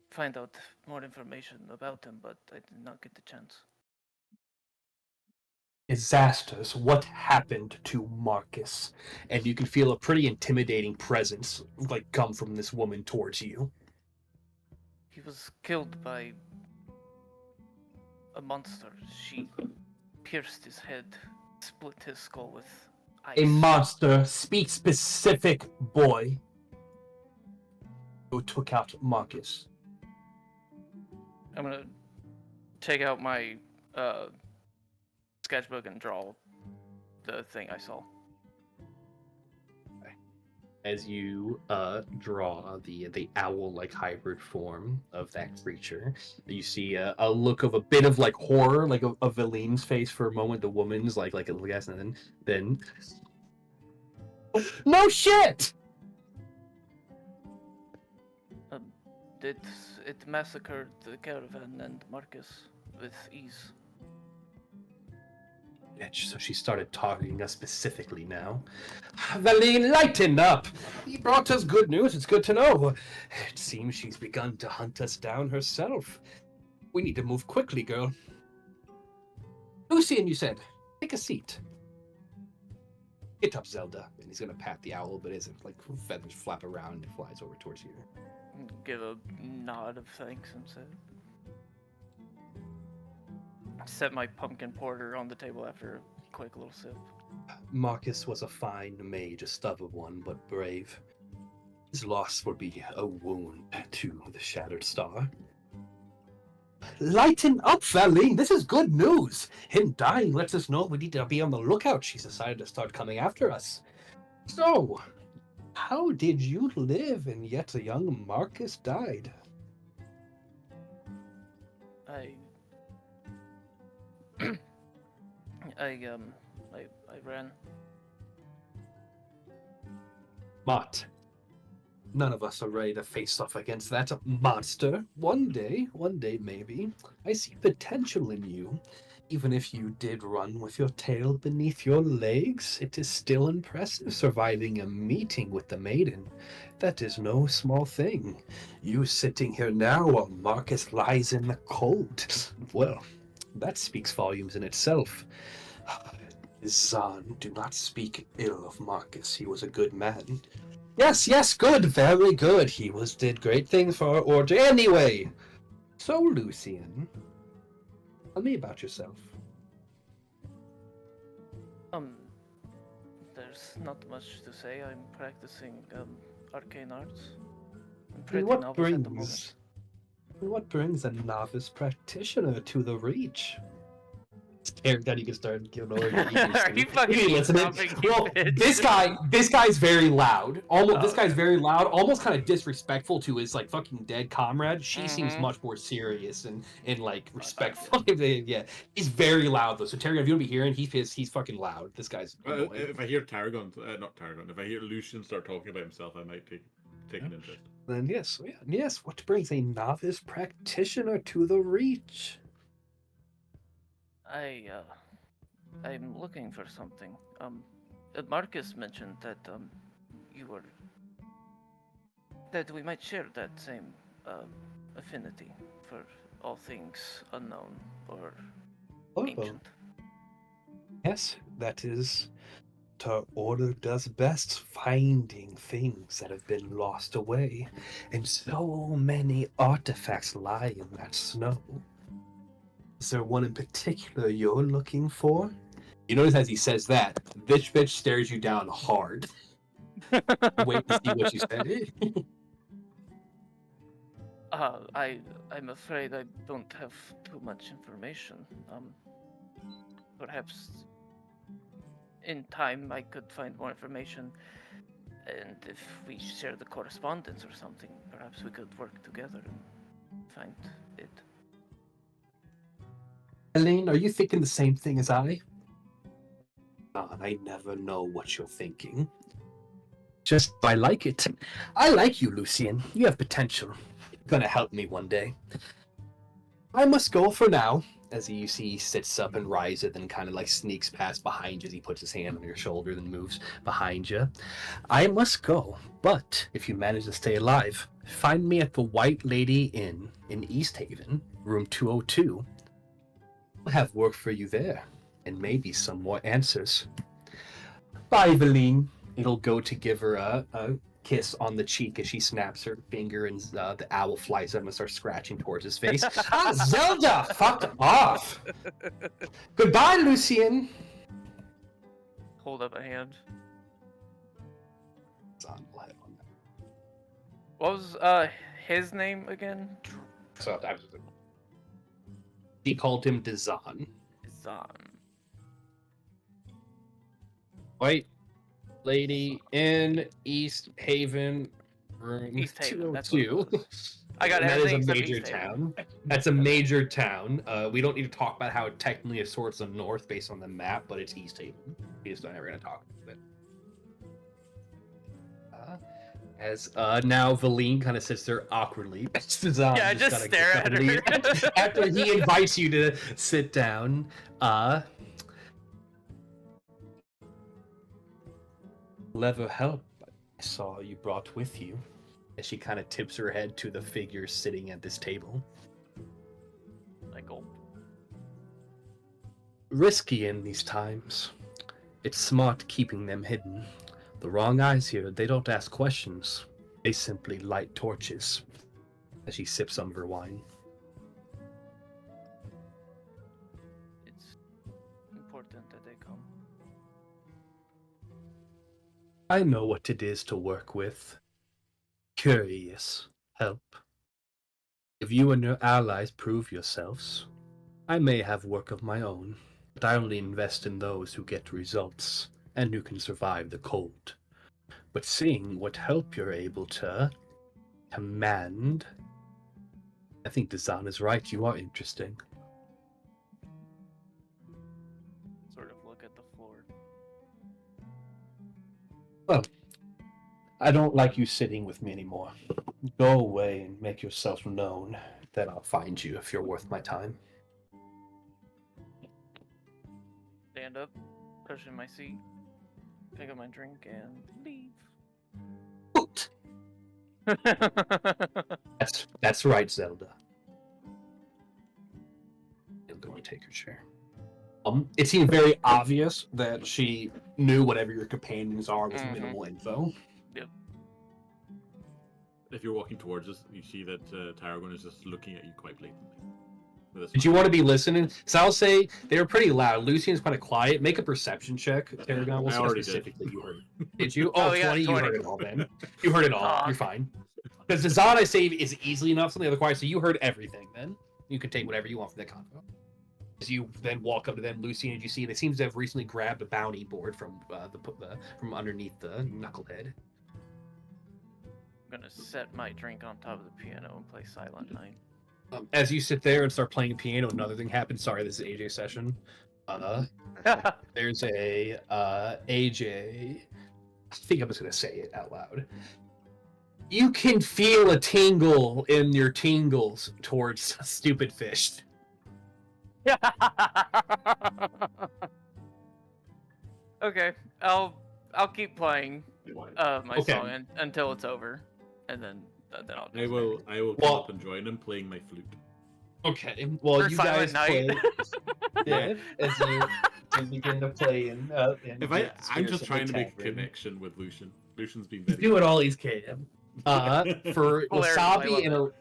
C: find out more information about him, but I did not get the chance.
I: Disasters. What happened to Marcus? And you can feel a pretty intimidating presence, like, come from this woman towards you.
C: He was killed by a monster. She pierced his head, split his skull with ice.
I: A monster. Speak specific, boy. Who took out Marcus?
C: I'm gonna take out my sketchbook and draw the thing I saw.
I: As you draw the owl-like hybrid form of that creature, you see a look of a bit of like horror, like of Valine's face for a moment. The woman's like a guess, and then no shit.
C: it massacred the caravan and Marcus with ease.
I: Bitch, so she started targeting us specifically now. Valine, lighten up! You brought us good news, it's good to know. It seems she's begun to hunt us down herself. We need to move quickly, girl. Lucian, you said. Take a seat. Get up, Zelda. And he's gonna pat the owl, but isn't like feathers flap around and it flies over towards you.
C: Give a nod of thanks and say, set my pumpkin porter on the table after a quick little sip.
I: Marcus was a fine mage, a stubborn one, but brave. His loss would be a wound to the Shattered Star. Lighten up, Valine! This is good news! Him dying lets us know we need to be on the lookout. She's decided to start coming after us. So, how did you live and yet a young Marcus died?
C: I ran.
I: Mott. None of us are ready to face off against that monster. One day maybe. I see potential in you. Even if you did run with your tail beneath your legs, it is still impressive surviving a meeting with the Maiden. That is no small thing. You sitting here now while Marcus lies in the cold. Well, that speaks volumes in itself. Zahn, do not speak ill of Marcus. He was a good man. Yes, good, very good. He did great things for our order. Anyway, so Lucian, tell me about yourself.
C: There's not much to say. I'm practicing arcane arts. I'm
I: And
C: pretty
I: what
C: novice at the moment.
I: brings a novice practitioner to the Reach? Eric, that you can start giving over.
C: Are you fucking
I: listening?
C: stopping,
I: Well,
C: bitch?
I: this guy's very loud. This
C: Oh,
I: guy's
C: yeah.
I: very loud, almost kind of disrespectful to his like fucking dead comrade. She seems
C: Mhm.
I: much more serious and like respectful. Yeah, he's very loud though. So Terry, if you want to be hearing, he's fucking loud. This guy's annoying.
B: If I hear Tarragon, not Tarragon, if I hear Lucian start talking about himself, I might take an interest.
I: Then yes. What brings a novice practitioner to the Reach?
C: I'm looking for something. Marcus mentioned that that we might share that same affinity for all things unknown or ancient.
I: Yes, that is what our order does best, finding things that have been lost away. And so many artifacts lie in that snow. Is there one in particular you're looking for? You notice as he says that, this bitch stares you down hard. Wait to see what you said.
C: I'm afraid I don't have too much information. Perhaps in time I could find more information, and if we share the correspondence or something, perhaps we could work together and find it.
I: Elaine, are you thinking the same thing as I? I never know what you're thinking. Just, I like it. I like you, Lucian. You have potential. You're gonna help me one day. I must go for now. As you see, he sits up and rises, and kind of like sneaks past behind you as he puts his hand on your shoulder and moves behind you. I must go, but if you manage to stay alive, find me at the White Lady Inn in East Haven, room 202. I'll have work for you there, and maybe some more answers. Bye, Valine. It'll go to give her a kiss on the cheek as she snaps her finger, and the owl flies up and starts scratching towards his face. Zelda! Fuck off! Goodbye, Lucian!
C: Hold up a hand.
I: Zahn will have on that.
C: What was his name again?
I: So he called him Dazan.
C: Zahn.
I: White Lady in East Haven, room
C: East Haven, that's what it
I: 202.
C: was. I got
I: That is a
C: everything except
I: major
C: East Haven.
I: town. That's a major town. We don't need to talk about how it technically is towards the north based on the map, but it's East Haven. We just don't ever gonna talk about it. As now Valine kind of sits there awkwardly. Zan
C: Yeah, just
I: kinda
C: stare
I: gets
C: at
I: up and
C: her.
I: after he invites you to sit down. Lever help I saw you brought with you. As she kind of tips her head to the figure sitting at this table.
C: I gulp.
I: Risky in these times. It's smart keeping them hidden. The wrong eyes here, they don't ask questions. They simply light torches. As she sips some of her wine.
C: It's important that they come.
I: I know what it is to work with. Curious help. If you and your allies prove yourselves, I may have work of my own, but I only invest in those who get results and who can survive the cold. But seeing what help you're able to command, I think Dazan is right. You are interesting.
C: Sort of look at the floor.
I: Well, I don't like you sitting with me anymore. Go away and make yourself known. Then I'll find you if you're worth my time.
C: Stand up, cushion my seat, pick up my drink, and leave.
I: Hoot! That's right, Zelda. I'm going to take her chair. It seemed very obvious that she knew whatever your companions are with minimal info.
C: Yep.
B: If you're walking towards us, you see that Tarragon is just looking at you quite blatantly.
I: Did you want to be listening? So I'll say they were pretty loud. Lucian's kind of quiet. Make a perception check, Tarragon. We'll
B: I
I: see
B: already
I: specifically
B: did.
I: you heard. Did you? Oh,
C: yeah,
I: 20?
C: 20.
I: You heard it all, then. You heard it all.
C: Fuck.
I: You're fine. Because the Zod I save is easily enough from the other quiet, so you heard everything then. You can take whatever you want from that convo. As you then walk up to them, Lucian, as you see, they seem to have recently grabbed a bounty board from from underneath the knucklehead.
C: I'm gonna set my drink on top of the piano and play Silent Night.
I: As you sit there and start playing piano, another thing happens. Sorry, this is AJ's session. There's a AJ. I think I'm just gonna say it out loud. You can feel a tingle in your tingles towards stupid fish.
C: Okay, I'll keep playing my
I: Okay.
C: song until it's over, and then I'll.
B: I will come
I: Well-
B: up and join him playing my flute.
I: Okay, well,
C: For
I: you
C: Silent
I: guys play.
C: Night.
I: Yeah, as you begin to play in.
B: I'm just trying to make a connection with Lucian. Lucian's been very
I: Do it all he's can. For
C: Hilarious, I love
I: Wasabi and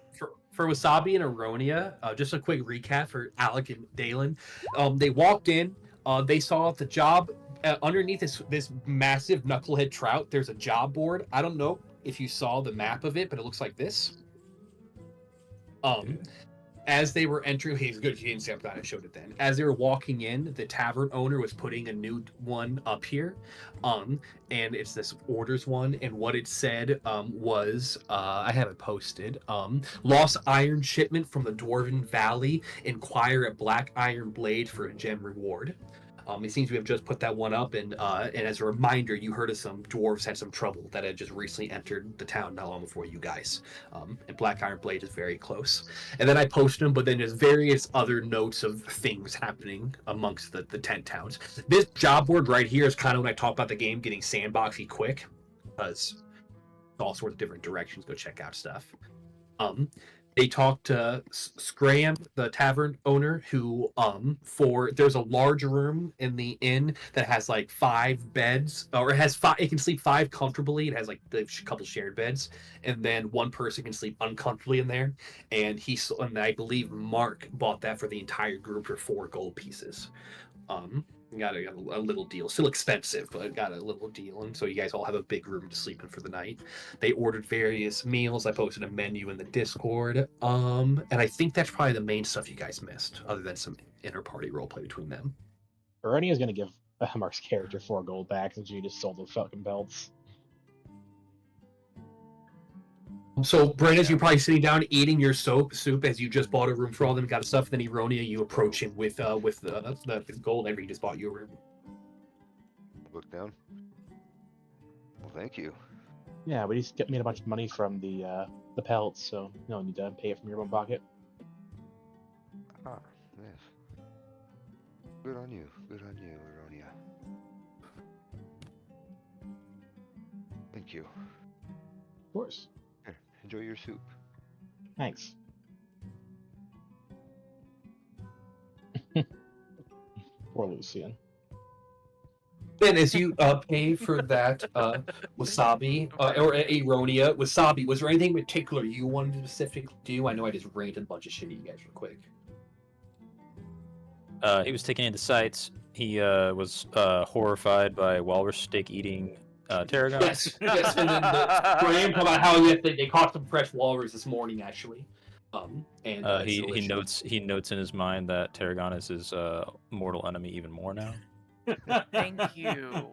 I: for Wasabi and Aronia, just a quick recap for Alec and Dalen. They walked in. They saw the job underneath this massive knucklehead trout. There's a job board. I don't know if you saw the map of it, but it looks like this. As they were entering, he's good. He didn't see. I'm glad I showed it then. As they were walking in, the tavern owner was putting a new one up here, and it's this orders one. And what it said was, I have it posted. Lost iron shipment from the Dwarven Valley. Inquire at Black Iron Blade for a gem reward. It seems we have just put that one up, and as a reminder, you heard of some dwarves had some trouble that had just recently entered the town not long before you guys. And Black Iron Blade is very close. And then I posted them, but then there's various other notes of things happening amongst the 10 towns. This job board right here is kind of when I talk about the game getting sandboxy quick, because all sorts of different directions. Go check out stuff. They talked to Scram, the tavern owner, who there's a large room in the inn that has like 5 beds, or it has 5. It can sleep 5 comfortably. It has like a couple shared beds, and then one person can sleep uncomfortably in there. And I believe Mark bought that for the entire group for 4 gold pieces. Got a little deal. Still expensive, but got a little deal. And so you guys all have a big room to sleep in for the night. They ordered various meals. I posted a menu in the Discord. And I think that's probably the main stuff you guys missed, other than some inter-party roleplay between them.
F: Ernie is going to give Mark's character 4 gold back since you just sold the fucking belts.
I: So, Brandon, you're probably sitting down eating your soup as you just bought a room for all them got stuff. Then Eronia, you approach him with the gold every he just bought you a room.
D: Look down. Well, thank you.
F: Yeah, we just made a bunch of money from the pelts, so you don't need to pay it from your own pocket.
D: Ah, yes. Good on you. Good on you, Aronia. Thank you.
F: Of course.
D: Here, enjoy your soup.
F: Thanks. Poor Lucian.
I: Then, as you pay for that wasabi or aronia wasabi, was there anything particular you wanted to specifically do? I know I just ranted a bunch of shit at you guys real quick.
G: He was taking in the sights. He was horrified by walrus steak eating tarragon.
I: Yes, yes, and then Graham talked about how they caught some fresh walrus this morning, actually. And it's
G: He
I: delicious.
G: notes in his mind that Tarragon is his mortal enemy even more now.
C: Thank you.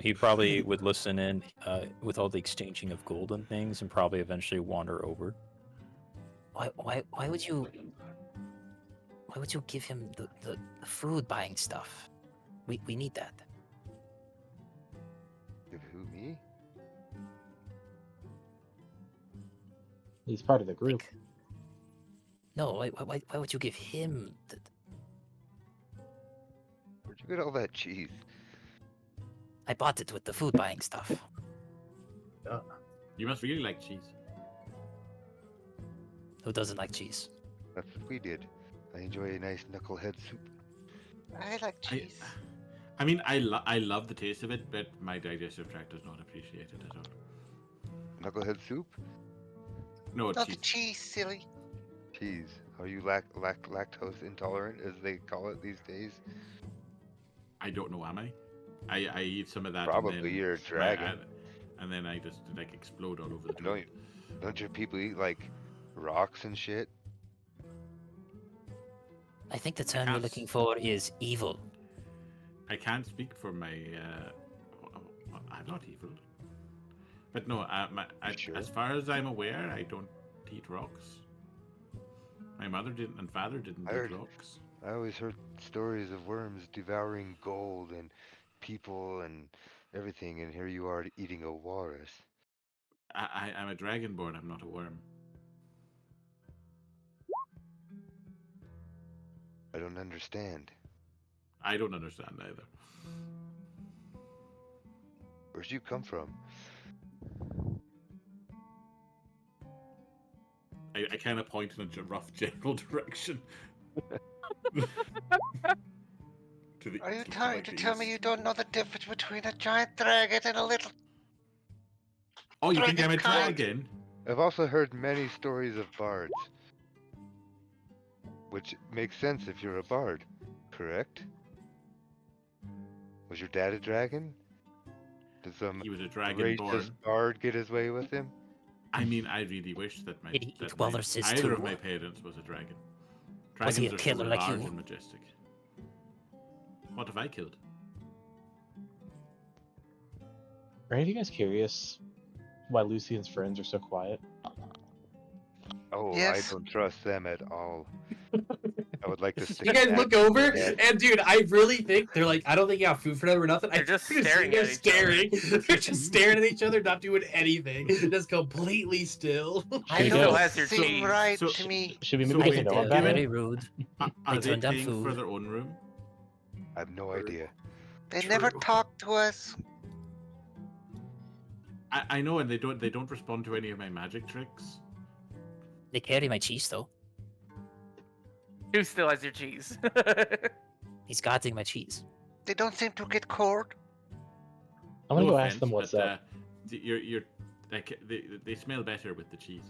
G: He probably would listen in with all the exchanging of gold and things, and probably eventually wander over.
K: Why would you give him the food buying stuff? We need that.
D: Give who, me?
F: He's part of the group.
K: No, why would you give him the...
D: Where'd you get all that cheese?
K: I bought it with the food buying stuff.
B: You must really like cheese.
K: Who doesn't like cheese?
D: That's what we did. I enjoy a nice knucklehead soup.
E: I like cheese.
B: I mean, I love the taste of it, but my digestive tract does not appreciate it at all.
D: Knucklehead soup?
B: No,
E: Not
B: cheese.
E: the cheese, silly.
D: Cheese. Are you lactose intolerant, as they call it these days?
B: I don't know, am I? I eat some of that.
D: Probably
B: and then
D: you're a dragon.
B: and then I just like explode all over the place.
D: Don't your people eat like rocks and shit?
K: I think the term you're looking for is evil.
B: I can't speak for my. I'm not evil. But no, as far as I'm aware, I don't eat rocks. My mother didn't, and father didn't eat rocks.
D: I always heard stories of worms devouring gold and people and everything, and here you are eating a walrus.
B: I'm a dragonborn. I'm not a worm.
D: I don't understand.
B: I don't understand either.
D: Where'd you come from?
B: I kind of point in a rough general direction.
E: Are you trying to tell me you don't know the difference between a giant dragon and a little...
B: Oh, you think I'm a
E: dragon?
B: dragon?
D: I've also heard many stories of bards. Which makes sense if you're a bard, correct? Was your dad a dragon? Did some
B: He was a dragon
D: racist
B: born.
D: bard get his way with him?
B: I mean, I really wish that
K: Did he eat walruses
B: either
K: too?
B: of my parents was a dragon.
K: Was he a
B: Dragons are
K: killer
B: so
K: like
B: large
K: you?
B: and majestic. What have I killed?
F: Are any of you guys curious why Lucian's friends are so quiet?
D: Oh,
E: Yes.
D: I don't trust them at all. I would like to stick
I: You guys
D: an
I: look
D: axe in
I: over,
D: their head.
I: and dude, I really think they're like, I don't think you have food for them or nothing.
C: They're just
I: think
C: staring
I: they're
C: at each other.
I: staring. They're just staring at each other, not doing anything, just completely still.
C: I
F: go.
C: know has your
E: Seem
C: cheese.
E: right
B: So-
E: to me.
F: Should we
B: So
F: maybe
B: wait,
F: get to know him
B: they're
F: better?
K: Very rude.
B: Are
K: They
B: they
K: turned down
B: paying for
K: food.
B: their own room?
D: I have no idea.
E: They never
I: True.
E: talk to us.
B: I know, and they don't respond to any of my magic tricks.
K: They carry my cheese though.
C: Who still has your cheese?
K: He's guarding my cheese.
E: They don't seem to get cold.
F: I'm gonna
B: No
F: go
B: offense,
F: ask them what's
B: but,
F: up.
B: You're like they smell better with the cheese.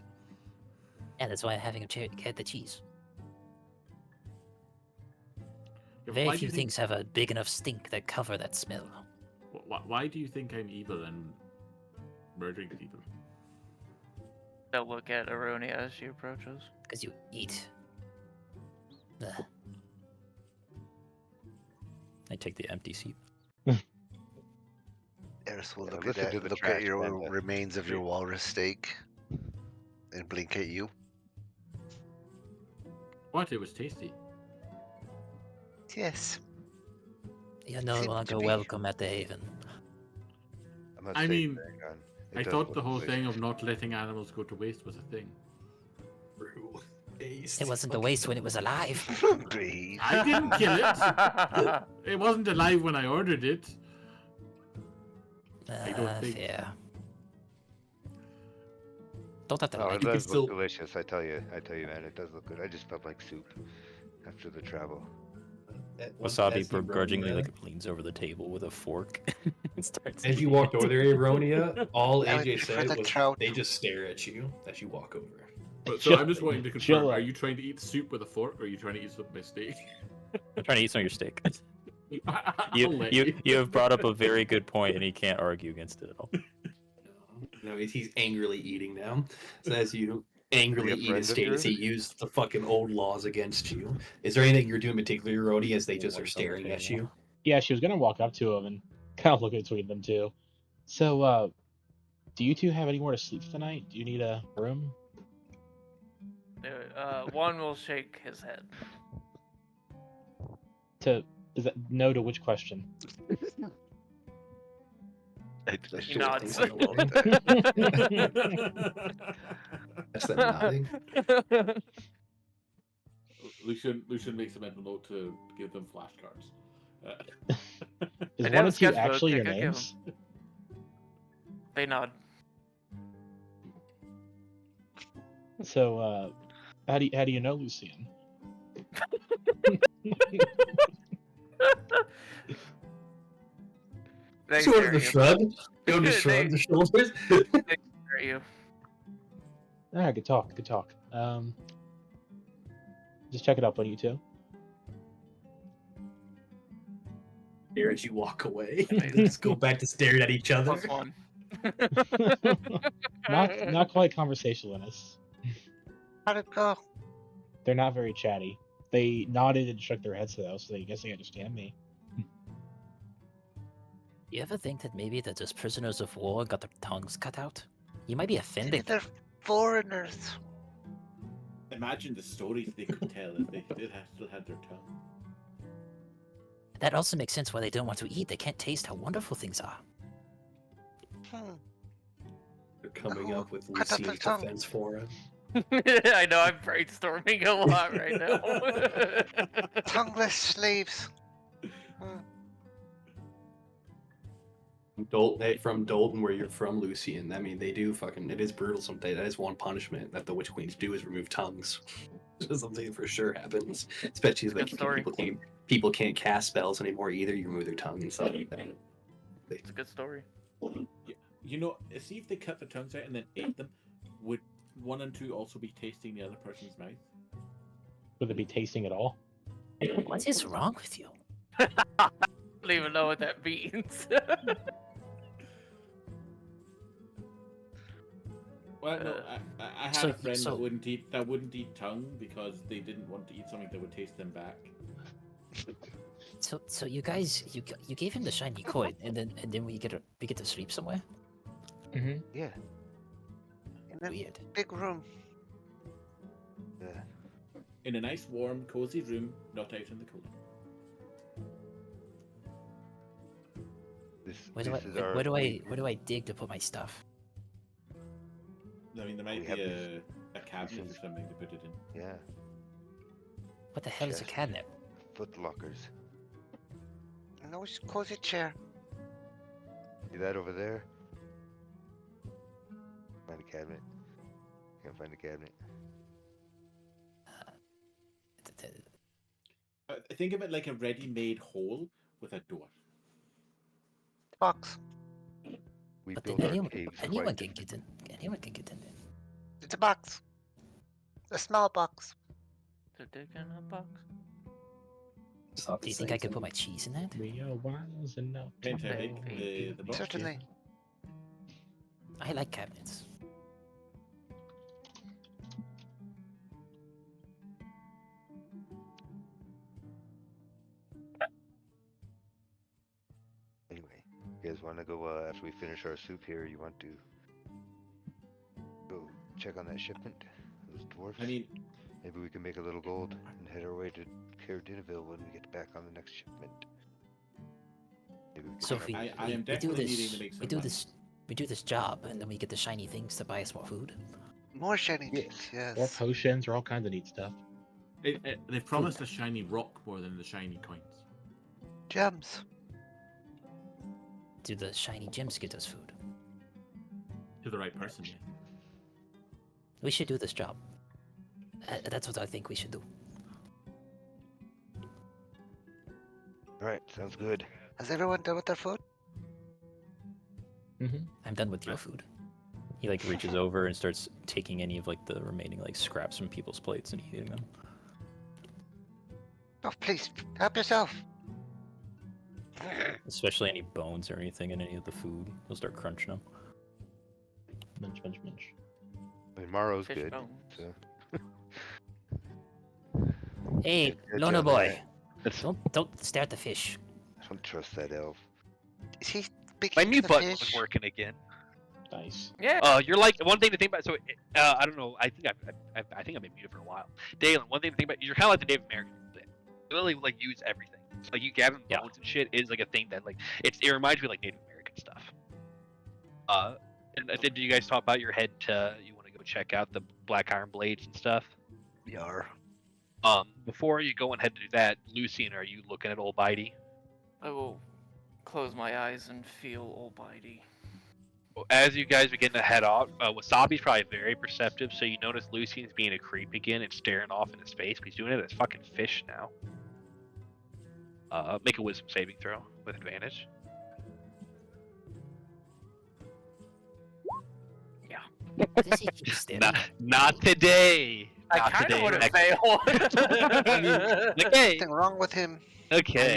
K: Yeah, that's why I'm having him get the cheese.
B: Yeah,
K: Very
B: why do
K: few
B: you think-
K: things have a big enough stink that cover that smell.
B: Why do you think I'm evil and murdering people?
C: They'll look at Aronia as she approaches.
K: Because you eat. Ugh.
G: I take the empty seat.
E: Eris will
D: Yeah,
E: look
D: listen
E: at
D: to the
E: look
D: trash
E: at your
D: man.
E: remains of your walrus steak and blink at you.
B: What? It was tasty.
E: Yes.
K: You're no
E: Seems to
K: longer
E: be.
K: welcome at the Haven.
D: I'm not
B: I
D: saying
B: mean-
D: Dragon.
B: I
D: does
B: thought
D: look
B: the whole thing
D: delicious.
B: of not letting animals go to waste was a thing.
K: It wasn't a waste when it was alive.
D: Breathe.
B: I didn't kill it. It wasn't alive when I ordered it. I don't think.
K: Yeah. Don't have to
D: Oh,
K: lie.
D: it
I: You can
D: does look
I: still-
D: delicious. I tell you, man, it does look good. I just felt like soup after the travel.
G: Wasabi
I: As you run
G: begrudgingly
I: there-
G: like leans over the table with a fork and starts.
I: As you
G: eating
I: walked
G: it.
I: over there, Aronia, all
E: I would
I: AJ
E: prefer
I: said
E: the
I: was
E: trout.
I: they just stare at you as you walk over.
B: But, so I'm just wanting to confirm:
F: Chill
B: are
F: out.
B: you trying to eat soup with a fork, or are you trying to eat soup with a steak?
G: I'm trying to eat some of your steak.
B: I'll let
G: You have brought up a very good point, and he can't argue against it at all.
I: No, he's angrily eating now. So as you angrily
D: Is he a
I: eat
D: friend
I: his
D: of
I: steak,
D: yours?
I: he used the fucking old laws against you. Is there anything you're doing particularly, Rody, as they just are staring at you?
F: Yeah, she was gonna walk up to him and kind of look between them two. So, do you two have anywhere to sleep tonight? Do you need a room?
C: One will shake his head.
F: Is that no to which question?
C: He nods.
I: That's them nodding.
B: Lucian makes a mental note to give them flashcards.
F: Is
C: I
F: one
C: have a
F: and two
C: sketchbook,
F: actually
C: I
F: your
C: could give
F: names?
C: They nod.
F: So, how do you know Lucian?
C: They
I: Sort
C: stare
I: of the
C: at you.
I: shrug. They'll just shrug their shoulders.
C: They stare at you.
F: Ah, good talk. Good talk. Just check it up on you two.
I: Here as you walk away.
C: Amazing.
I: Just go back to staring at each other.
C: Plus one.
F: Not quite conversationalists.
E: How'd it go?
F: They're not very chatty. They nodded and shook their heads though, so I guess they understand me.
K: You ever think that maybe they're just prisoners of war and got their tongues cut out? You might be offending
E: They're
K: them.
E: foreigners.
B: Imagine the stories they could tell if they still had their tongue.
K: That also makes sense why they don't want to eat. They can't taste how wonderful things are.
I: They're coming up with
E: Cut out their
I: Lucian's
E: tongue.
I: defense for him.
C: I know, I'm brainstorming a lot right now.
E: Tongueless slaves.
I: From Dalton, where you're from, Lucian. I mean, they do fucking. It is brutal. Something that is one punishment that the Witch Queens do is remove tongues. Something for sure happens, especially like
C: Good story.
I: people can't cast spells anymore either. You remove their tongue and stuff like that.
C: It's a good story.
B: You know, see if they cut their tongues out and then ate them. Would 1 and 2 also be tasting the other person's mouth?
F: Would they be tasting at all?
K: What is wrong with you?
C: I don't even know what that means.
B: Well, no, I had
K: so-
B: a friend
K: so-
B: that wouldn't eat tongue because they didn't want to eat something that would taste them back.
K: So you guys, you gave him the shiny coin, and then we get to sleep somewhere.
F: Mm-hmm.
D: Yeah.
E: In a
K: Weird.
E: big room.
D: Yeah.
B: In a nice, warm, cozy room, not out in the cold.
K: Where do I dig to put my stuff?
B: I mean, there might
D: We
B: be
D: have
B: a cabinet or something to put it in.
D: Yeah.
K: What the hell is a
D: Chest.
K: cabinet?
D: Foot lockers.
E: A nice cozy chair.
D: See that over there? Find a cabinet. Can't find a cabinet.
B: Think of it like a ready-made hole with a door.
E: Box.
D: We
K: But
D: built
K: then
D: our
K: anyone
D: caves
K: can
D: quite.
K: get in. Anyone can get in there.
E: It's a box. A small box.
C: To dig in a box.
K: Do you think I could put my cheese in that?
F: We are wise enough to
B: Can't I
F: know.
B: make the box?
E: Certainly.
K: I like cabinets.
D: Anyway, you guys want to go after we finish our soup here? You want to go check on that shipment? Those dwarfs.
B: I mean,
D: maybe we can make a little gold and head our way to Caradinaville when we get back on the next shipment. Maybe we can
K: So
D: try
K: if we,
B: I am
K: we do
B: definitely needing
K: this,
B: to make
K: we
B: some
K: do
B: money.
K: this, We do this job, and then we get the shiny things to buy us more food.
E: More shiny
D: Yeah.
E: things, yes.
F: Or potions, or all kinds of neat stuff.
B: They've promised a shiny rock more than the shiny coins.
E: Gems.
K: Do the shiny gems get us food?
B: To the right person, yeah.
K: We should do this job. That's what I think we should do.
D: Alright, sounds good.
E: Has everyone done with their food?
K: I'm done with your food.
G: He like reaches over and starts taking any of like the remaining like scraps from people's plates and eating them.
E: Oh, please, help yourself.
G: Especially any bones or anything in any of the food. He'll start crunching them.
F: Munch, munch, munch.
D: I mean, Maro's
C: Fish
D: good.
C: bones.
D: So.
K: Hey,
D: Good
K: Loner
D: job,
K: boy.
D: man.
K: Don't stare at the fish.
D: I don't trust that elf.
E: Is he speaking
L: My
E: to
L: mute
E: the
L: button
E: fish?
L: was working again.
F: Nice.
C: Yeah.
L: You're like one thing to think about. So I don't know. I think I've been muted for a while. Dalen, one thing to think about. You're kind of like the Native American thing. You literally like use everything. So, like you gathering bones and shit is like a thing that like it reminds me of like Native American stuff. And I think did you guys talk about your head to you want to go check out the black iron blades and stuff?
E: Yar.
L: Before you go and head to do that, Lucian, are you looking at old Bitey?
C: I will close my eyes and feel all bitey.
L: Well, as you guys begin to head off, Wasabi's probably very perceptive, so you notice Lucian's being a creep again and staring off into space, but he's doing it as fucking fish now. Make a wisdom saving throw with advantage.
C: Yeah.
K: What is he keep staring?
L: Not today.
C: I
L: Not
C: kind of
L: today.
C: would have failed.
L: Okay.
E: Something wrong with him.
L: Okay.
B: I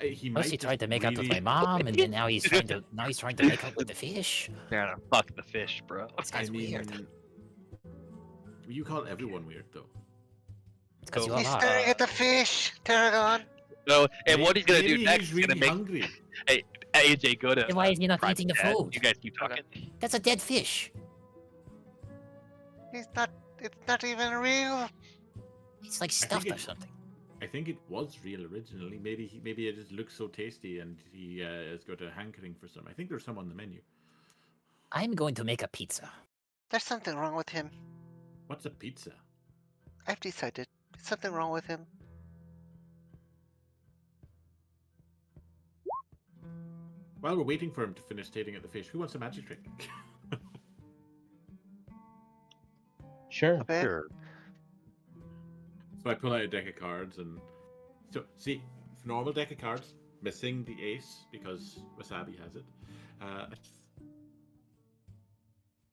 B: mean, he might
K: First he tried to make out with
B: really...
K: my mom, and then now he's trying to make out with the fish.
L: Yeah, fuck the fish, bro.
K: This guy's weird.
B: You call everyone weird, though.
K: It's because you
E: He's
K: all
E: staring
K: are.
E: at the fish, Tarragon.
L: So, and what he's gonna do
B: Maybe
L: next
B: he's
L: is gonna
B: really
L: make
B: hungry.
L: Hey, AJ, go to.
K: Then why is he not
L: private
K: eating the
L: chat.
K: food?
L: You guys keep talking.
K: That's a dead fish.
E: He's not. It's not even real.
K: It's like
B: I
K: stuffed
B: think
K: or something.
B: I think it was real originally. Maybe it just looks so tasty, and he has got a hankering for some. I think there's some on the menu.
K: I'm going to make a pizza.
E: There's something wrong with him.
B: What's a pizza?
E: I've decided. There's something wrong with him.
B: While we're waiting for him to finish staring at the fish, who wants a magic trick?
F: Sure.
E: A bit.
D: Sure.
B: So I pull out a deck of cards, and so see, normal deck of cards, missing the ace because Wasabi has it.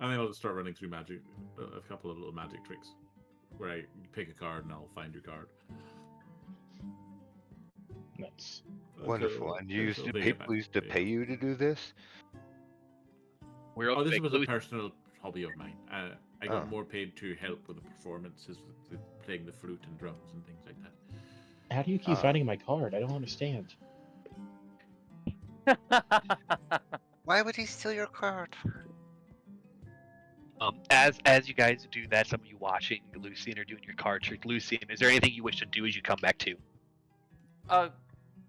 B: And then I'll just start running through magic, a couple of little magic tricks, where I pick a card and I'll find your card.
F: Nice.
D: Wonderful. And you used to
B: Until they
D: people
B: get
D: used to
B: back.
D: pay you to do this?
L: We're
B: Oh, this
L: like,
B: was a personal hobby of mine. I got
D: Oh.
B: more paid to help with the performances, with playing the flute and drums and things like that.
F: How do you keep finding my card? I don't understand.
E: Why would he steal your card?
L: As you guys do that, some of you watching Lucian or doing your card trick. Lucian, is there anything you wish to do as you come back to?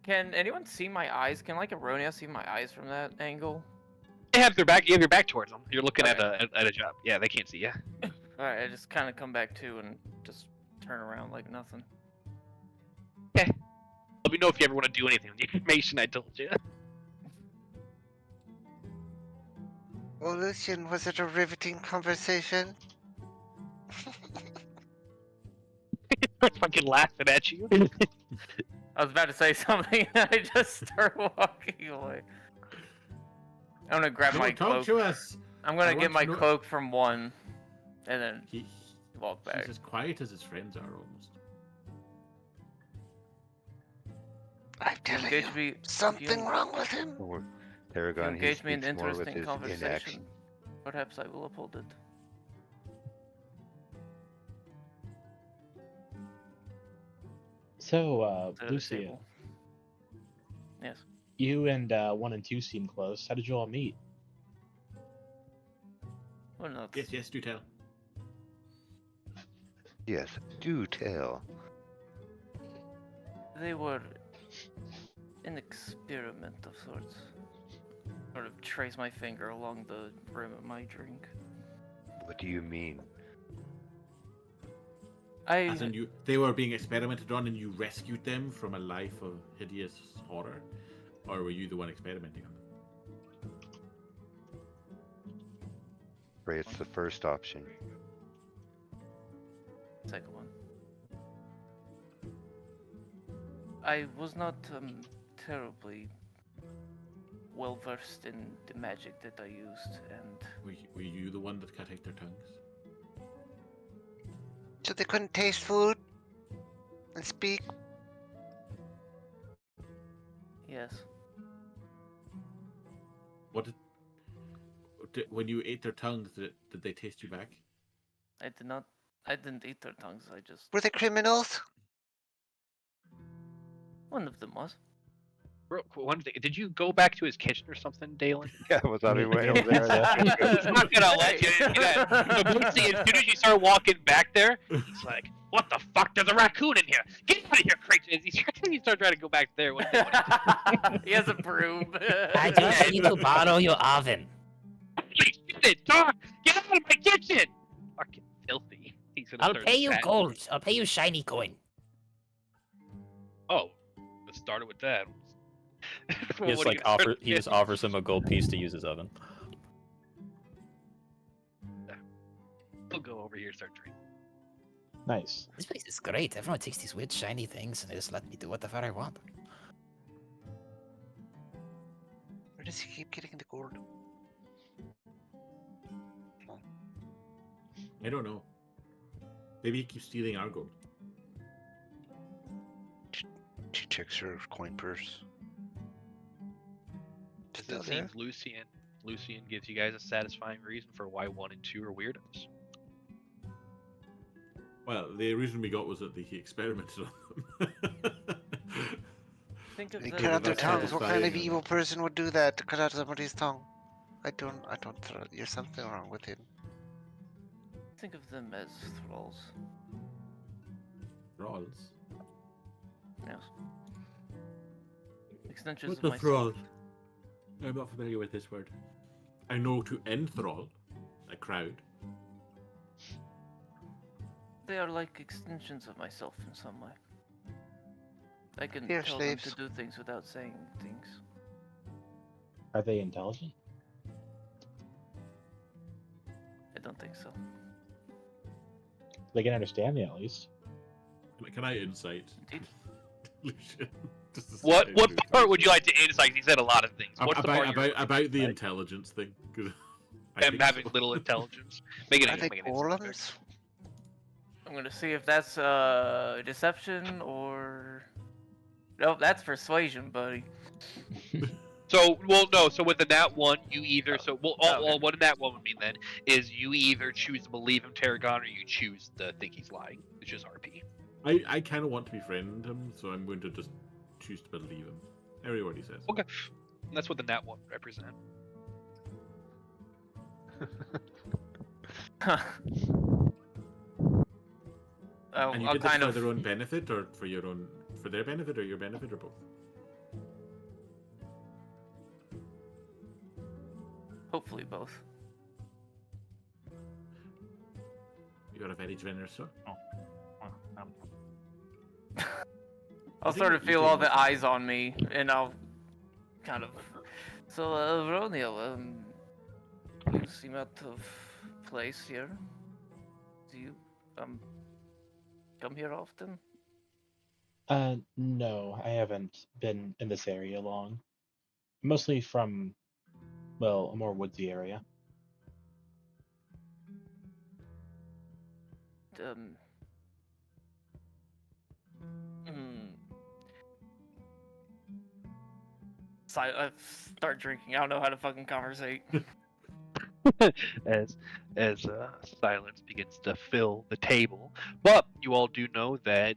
C: Can anyone see my eyes? Can like Aronia see my eyes from that angle?
L: They have their back. You have your back towards them. You're looking
C: Okay.
L: at a job. Yeah, they can't see you.
C: Alright, I just kind of come back to and just turn around like nothing.
L: Let me know if you ever want to do anything with the information I told you.
E: Oh, Lucian, was it a riveting conversation?
L: I'm fucking laughing at you.
C: I was about to say something and I just start walking away. I'm gonna grab
B: Come
C: my
B: on, talk
C: cloak.
B: to us.
C: I'm gonna
B: I
C: get
B: want
C: my
B: to know-
C: cloak from one and then
B: He,
C: walk back.
B: he's as quiet as his friends are almost.
E: I'm telling
C: Engage
E: you,
C: me. if
E: something
C: you,
E: wrong with him.
D: Or
C: if you
D: Tarragon, he
C: engage me in
D: speaks more with
C: interesting
D: his
C: conversation,
D: inaction.
C: perhaps I will uphold it.
F: So,
C: To the
F: Lucia,
C: table. Yes.
F: you and 1 and 2 seem close. How did you all meet?
C: Well, no,
B: Yes, do tell.
D: Yes, do tell.
C: they were an experiment of sorts. Sort of trace my finger along the rim of my drink.
D: What do you mean?
B: As in they were being experimented on and you rescued them from a life of hideous horror? Or were you the one experimenting on them?
D: Ray, it's the first option.
C: Second one. I was not terribly well versed in the magic that I used, and
B: Were you the one that cut out their tongues?
E: So they couldn't taste food and speak?
C: yes,
B: What when you ate their tongues, did they taste you back?
C: I did not. I didn't eat their tongues. I just.
E: Were they criminals?
C: One of them was.
L: Bro, one thing, did you go back to his kitchen or something, Dalen?
D: Yeah, was on his way over there.
L: He's not gonna let you do that. So basically, as soon as you start walking back there, he's like, "What the fuck? There's a raccoon in here! Get out of here, crazy!" You start trying to go back there. What
C: He has a broom.
K: I just need to borrow your oven.
L: Holy shit, dog! Get out of my kitchen! Fucking filthy. He's gonna
K: I'll
L: start
K: pay you
L: chatting.
K: gold. I'll pay you shiny coin.
L: Oh, let's start it with that.
G: He just like he just offers him a gold piece to use his oven.
L: We'll go over here and start drinking.
F: Nice.
K: This place is great. Everyone takes these weird shiny things and they just let me do whatever I want.
E: Where does he keep getting the gold?
B: I don't know. Maybe he keeps stealing our gold.
E: She checks her coin purse.
L: It seems Lucian gives you guys a satisfying reason for why 1 and 2 are weirdos.
B: Well, the reason we got was that he experimented on them.
C: Think of
E: They
C: them
E: cut out their
C: as,
E: tongues. What kind of
B: satisfying.
E: evil person would do that to cut out somebody's tongue? I don't. There's something wrong with him.
C: Think of them as thralls.
B: Thralls?
C: Yes. Extensions
B: What
C: of
B: the
C: myself.
B: thrall? I'm not familiar with this word. I know to enthrall a crowd.
C: They are like extensions of myself in some way. I can
E: They're
C: tell
E: slaves.
C: them to do things without saying things.
F: Are they intelligent?
C: I don't think so.
F: They can understand me at least.
B: Can I insight?
C: Indeed.
B: Lucian.
L: What part would you like to insight? He said a lot of things. What's the part
B: About the intelligence thing? 'Cause I
L: him
B: think
L: having
B: so.
L: little intelligence? Make it
E: Are they
L: make an insight check.
E: golems?
C: I'm gonna see if that's deception or. Nope, that's persuasion, buddy.
L: So, well, no. So with the nat 1, you either
C: okay.
L: what a nat 1 would mean then is you either choose to believe him, Tarragon, or you choose to think he's lying, which is RP.
B: I kind of want to befriend him, so I'm going to just choose to believe him. Everybody says.
L: Okay, and that's what the nat 1 represent.
B: And you
C: I'll
B: did this
C: kind
B: for
C: of.
B: their own benefit, or for their benefit, or your benefit, or both?
C: Hopefully both.
B: You are a very generous soul.
C: I'll
B: think
C: sort of
B: you
C: feel
B: take
C: all the
B: most of
C: eyes on me, and I'll kind of. So, Roniel, you seem out of place here. Do you come here often?
F: No, I haven't been in this area long. Mostly from, well, a more woodsy area.
C: I start drinking. I don't know how to fucking conversate.
L: as silence begins to fill the table. But you all do know that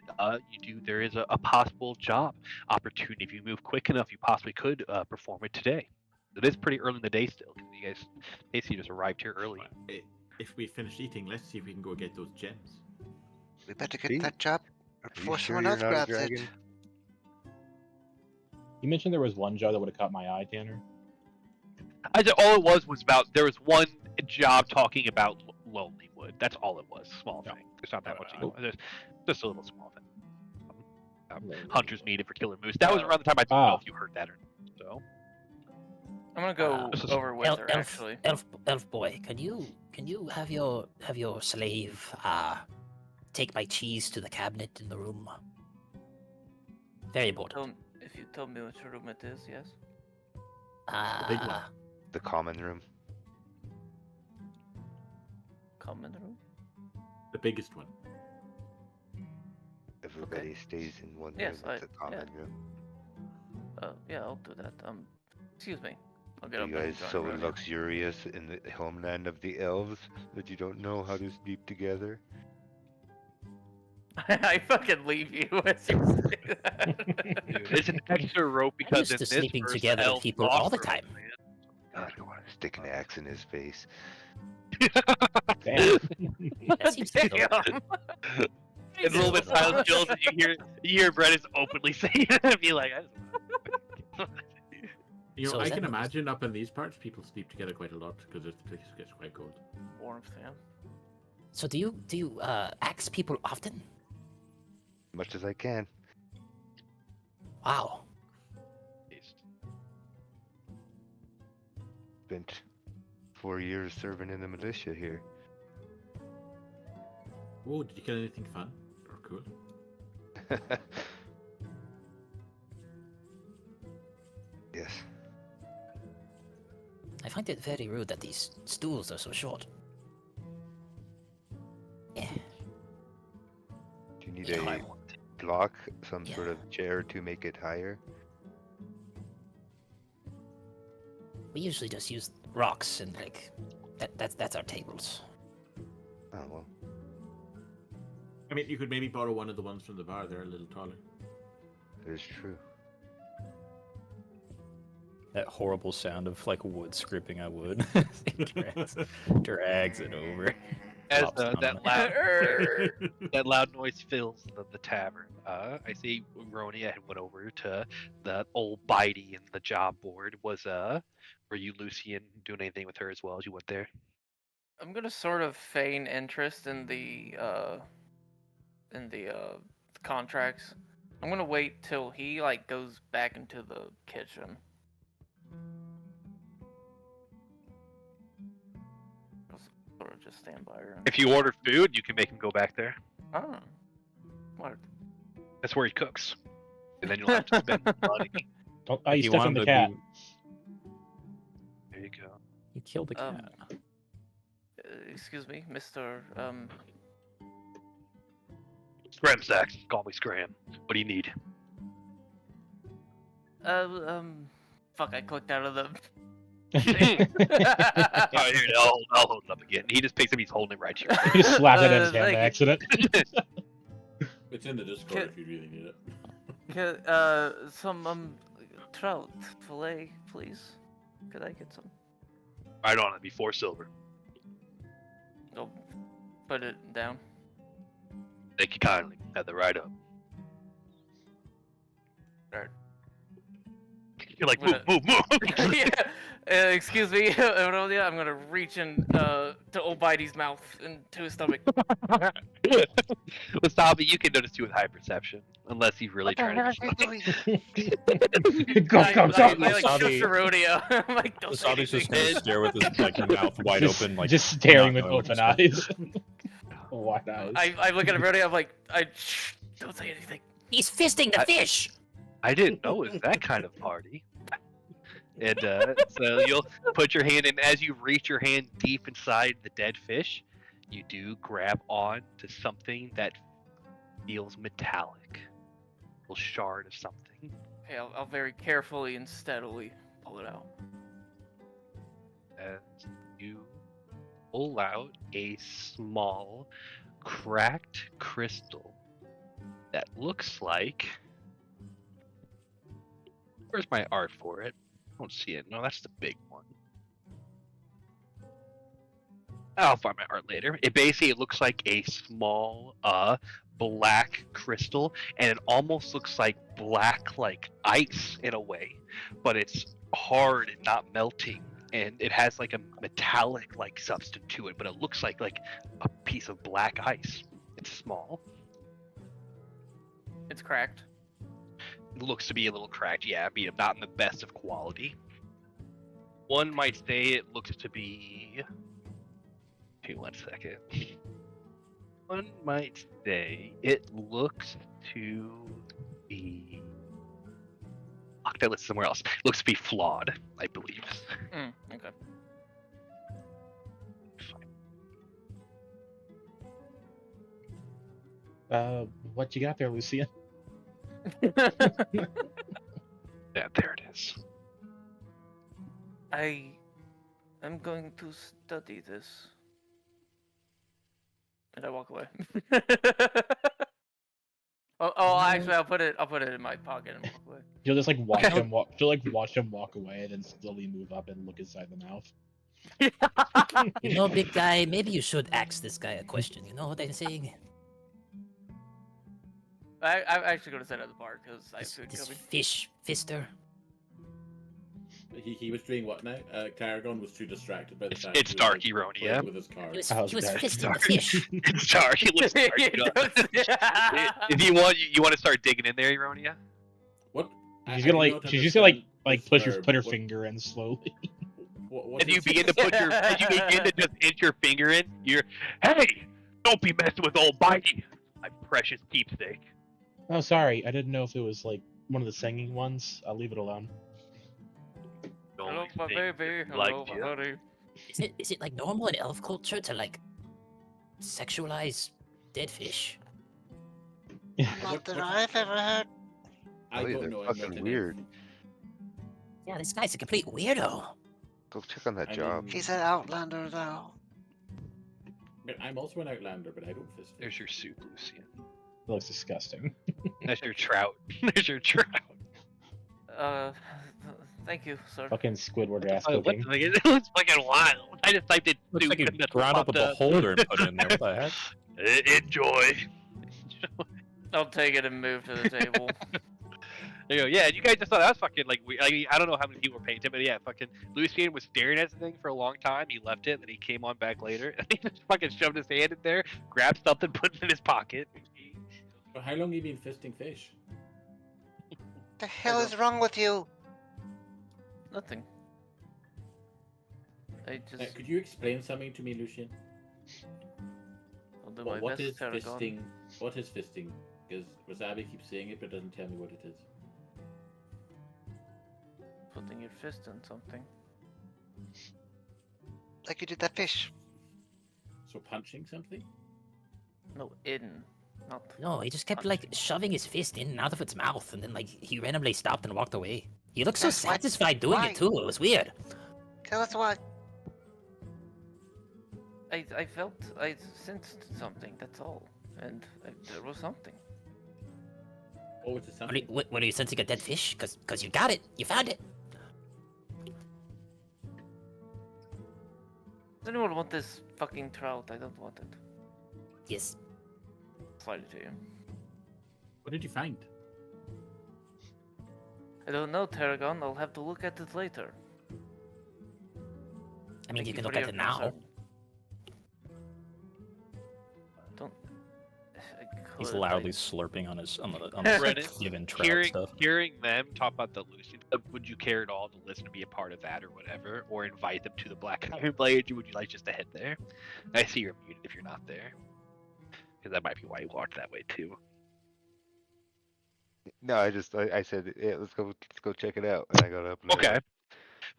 L: there is a possible job opportunity. If you move quick enough, you possibly could perform it today. It is pretty early in the day still, because you guys basically just arrived here early.
B: If we finish eating, let's see if we can go get those gems.
E: We better get
D: Pete,
E: that job
D: Are you
E: before
D: sure
E: someone
D: you're
E: else
D: not a
E: grabs it.
D: dragon?
F: You mentioned there was one jar that would have caught my eye, Tanner.
L: I said all it was about there was one job talking about lonely wood. That's all it was. Small thing. There's not that much. There's just a little small thing. Hunters needed for killer moose. That was around the time I didn't know if you heard that or not. So
C: I'm gonna go over with her actually.
K: Elf boy, can you have your slave take my cheese to the cabinet in the room? Very important.
C: If you tell me which room it is, yes.
B: The big one.
D: The common room.
C: Common room.
B: The biggest one.
D: Everybody stays in one
C: Yes,
D: room. It's a common room.
C: Yeah, I'll do that. Excuse me. I'll get
D: Are
C: up
D: you
C: and
D: guys
C: join
D: so
C: Romeo.
D: luxurious in the homeland of the elves that you don't know how to sleep together?
C: I fucking leave you as you say that.
L: dude, it's an extra rope
K: I'm
L: because
K: used
L: in
K: to
L: this
K: sleeping
L: verse,
K: together with
L: elves
K: people all the
L: offer
K: time.
L: it, man.
D: God, I want to stick an axe in his face.
F: Damn.
K: That seems like
C: Damn.
L: It's a little bit silent kills, and you hear Brett is openly saying it. Be like,
B: You know,
K: So
B: I
K: is
B: can
K: that-
B: imagine up in these parts, people sleep together quite a lot because the place gets quite cold.
C: Warmth, yeah.
K: So do you axe people often?
D: Much as I can.
K: Wow.
D: Spent 4 years serving in the militia here.
B: Oh, did you get anything fun or cool?
D: Yes.
K: I find it very rude that these stools are so short. Yeah.
D: Do you need
K: Yeah.
D: a block, some sort of chair to make it higher?
K: We usually just use rocks and like that's our tables.
D: Oh well.
B: I mean, you could maybe borrow one of the ones from the bar. They're a little taller.
D: That is true.
G: That horrible sound of like wood scraping on wood. drags it over.
L: as
G: Flops down
L: that
G: on it.
L: loud that loud noise fills the tavern, I see Ronia had went over to the old Bitey and the job board. Were you Lucian doing anything with her as well as you went there?
C: I'm gonna sort of feign interest in the contracts. I'm gonna wait till he like goes back into the kitchen. I'll sort of just stand by her.
L: If you order food, you can make him go back there.
C: Oh, what?
L: That's where he cooks, and then you'll have to spend money.
F: Oh,
G: If
F: you
G: you
F: stuck
G: want
F: in the
G: to
F: cat.
G: be-
L: There you go.
G: You killed the cat.
C: Excuse me, Mr.
L: Scram Sacks, call me Scram. What do you need?
C: Fuck, I clicked out of the.
L: Oh, here, I'll hold it up again. He just picks up. He's holding it right here.
F: You just slapped it in his hand by
C: thank you.
F: accident.
B: It's in the Discord if you really need it.
C: Some trout fillet, please. Could I get some?
L: Right on it. Before silver.
C: Oh, put it down.
L: Thank you kindly. Have the right up.
C: Alright.
L: You're like, move, move, move.
C: Yeah. Excuse me, Aurelia. I'm gonna reach in to old Bitey's mouth and to his stomach.
L: Wasabi, you can notice too with high perception, unless he's really trying to.
F: Go.
C: I like
G: Wasabi-
C: shush Aurelia. I'm like, don't say
G: Wasabi's just
C: anything.
G: gonna stare with his like mouth wide
F: Just-
G: open, like
F: just staring
G: not
F: with
G: knowing what
F: open
G: to say.
F: eyes. Wide eyes.
C: I look at Aurelia. I'm like, shh, don't say anything.
K: He's fisting the fish.
L: I didn't know it was that kind of party. And so you'll put your hand in as you reach your hand deep inside the dead fish. You do grab on to something that feels metallic, a little shard of something.
C: Okay, I'll very carefully and steadily pull it out.
L: And you pull out a small, cracked crystal that looks like. Where's my art for it? I don't see it. No, that's the big one. I'll find my art later. It looks like a small, black crystal, and it almost looks like black, like ice in a way, but it's hard and not melting, and it has like a metallic like substance to it, but it looks like a piece of black ice. It's small.
C: It's cracked.
L: It looks to be a little cracked, yeah, being not in the best of quality. One might say it looks to be. Wait 1 second. One might say it looks to be. Fuck, that list somewhere else. It looks to be flawed, I believe.
C: Okay.
F: What you got there, Lucia?
L: Yeah, there it is.
C: I am going to study this. And I walk away. Actually, I'll put it in my pocket and walk away.
F: You'll just like watch him walk. You'll like watch him walk away, and then slowly move up and look inside the mouth.
K: You know, big guy, maybe you should ask this guy a question. You know what I'm saying?
C: I'm actually going to sit at the bar because I have food
K: This
C: coming.
K: fish fister.
B: He was doing what now? Claragon was too distracted by the fact
L: It's
B: he was,
L: dark,
B: like,
L: Ironia.
B: playing with his card.
K: He was
F: How's
K: fisting
F: that?
K: the fish.
L: It's dark. He looks dark. If you want, you want to start digging in there, Ironia.
B: What?
F: She's
B: I
F: gonna
B: do
F: like.
B: not
F: She's just gonna
B: understand
F: like
B: this
F: put
B: verb.
F: her
B: What-
F: finger in slowly.
B: what
L: If you
B: is-
L: begin to put your, if you begin to just inch your finger in, you're, hey, don't be messing with old Bitey, my precious keepsake.
F: Oh, sorry. I didn't know if it was like one of the singing ones. I'll leave it alone.
L: The
C: Hello,
L: only
C: my
L: thing
C: baby.
L: that
C: Hello,
L: liked
C: my
L: you.
C: honey.
K: Is it like normal in elf culture to like sexualize dead fish?
E: Not that I've ever heard.
B: I
D: Oh, yeah,
B: don't
D: they're
B: know. I'm not
D: fucking
B: an
D: weird.
B: elf.
K: Yeah, this guy's a complete weirdo.
D: Go check on that
B: I
D: job.
B: mean,
E: He's an outlander, though.
B: I'm also an outlander, but I don't fist fish.
L: There's your soup, Lucian.
F: It looks disgusting.
L: There's your trout. There's your trout.
C: Thank you, sir.
F: Fucking Squidward ass
L: What
F: cooking.
L: the fuck? It looks fucking wild. I just typed in
G: Looks
L: soup
G: like you
L: and that's
G: ground up a
L: what popped
G: beholder and put it in there. What the heck?
L: Enjoy.
C: I'll take it and move to the table.
L: There you go. Yeah, you guys just thought that was fucking like weird. Like, I don't know how many people were paying attention, but yeah, fucking Lucian was staring at the thing for a long time. He left it, then he came on back later, and he just fucking shoved his hand in there, grabbed something, put it in his pocket.
B: So how long have you been fisting fish?
E: The hell is wrong with you?
C: Nothing. I just
B: Could you explain something to me, Lucian?
C: I'll do my
B: What
C: best.
B: is
C: Tarragon.
B: fisting? What is fisting? Because Wasabi keeps saying it, but doesn't tell me what it is.
C: Putting your fist in something.
E: Like you did that fish.
B: So punching something?
C: No, in. Not.
K: No, he just kept like shoving his fist in and out of its mouth, and then like he randomly stopped and walked away. He looked so
E: That's why-
K: satisfied doing
E: why?
K: it too. It was weird.
E: Tell us what.
C: I felt I sensed something. That's all, and there was something.
B: Oh, it's a something.
K: What are you sensing a dead fish? Cause you got it. You found it.
C: Does anyone want this fucking trout? I don't want it.
K: Yes.
C: Slide it to you.
B: What did you find?
C: I don't know, Tarragon. I'll have to look at it later.
K: I mean,
C: Thank
K: you can
C: for
K: look at
C: your
K: it now.
C: concern. Don't. I
G: He's
C: could,
G: loudly
C: I-
G: slurping on his
L: Brennan,
G: given trout
L: hearing
G: stuff.
L: hearing them talk about the Lucian stuff, would you care at all to listen to be a part of that or whatever, or invite them to the Black Iron Blade? Would you like just to head there? I see you're muted if you're not there, because that might be why you walked that way too.
D: No, I said, yeah, let's go check it out, and I got up. And I
L: Okay.
D: went.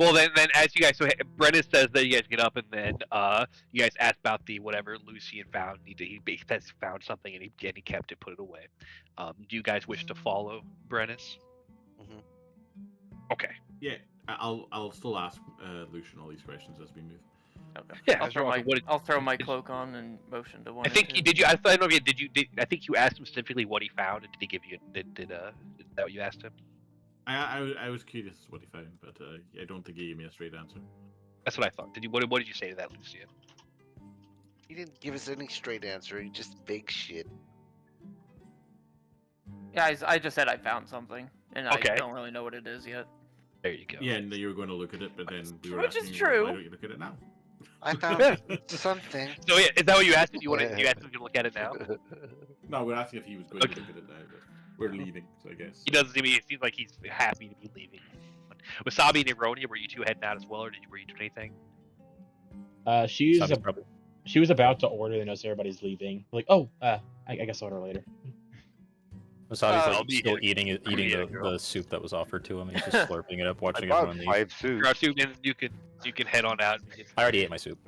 L: Well, then as you guys, so Brennan says that you guys get up, and then you guys ask about the whatever Lucian found. He has found something, and he kept it, put it away. Do you guys wish to follow Brennus?
E: Mhm.
L: Okay.
B: Yeah, I'll still ask Lucian all these questions as we move.
C: Okay.
L: Yeah,
C: I'll throw,
L: sure,
C: my,
L: what did-
C: I'll throw my cloak on and motion to one.
L: I think
C: and two.
L: did you? I don't know if you did. I think you asked him specifically what he found, and did he give you? Is that what you asked him?
B: I was curious what he found, but I don't think he gave me a straight answer.
L: That's what I thought. Did you? What did you say to that, Lucian?
E: He didn't give us any straight answer. He just big shit.
C: Yeah, I just said I found something, and
L: Okay.
C: I don't really know what it is yet.
L: There you go.
B: Yeah, and you were going to look at it, but then we were
C: Which is
B: asking,
C: true.
B: why don't you look at it now?
E: I found something.
L: So yeah, is that what you asked? You asked if you can look at it now?
B: No, we're asking if he was going to look at it now, but we're leaving, so I guess.
L: He doesn't seem. It seems like he's happy to be leaving. Wasabi and Ironia, were you two heading out as well, or were you doing anything?
F: She was about to order, and as everybody's leaving, like, oh, I guess I'll order later.
G: Wasabi's
L: I'll
G: like
L: be
G: still
L: here.
G: eating the soup that was offered to him. He's just slurping it up, watching
D: I
G: everyone
D: bought
G: leave.
D: 5 soup.
L: Grab soup, and you can head on out.
G: I already ate my soup.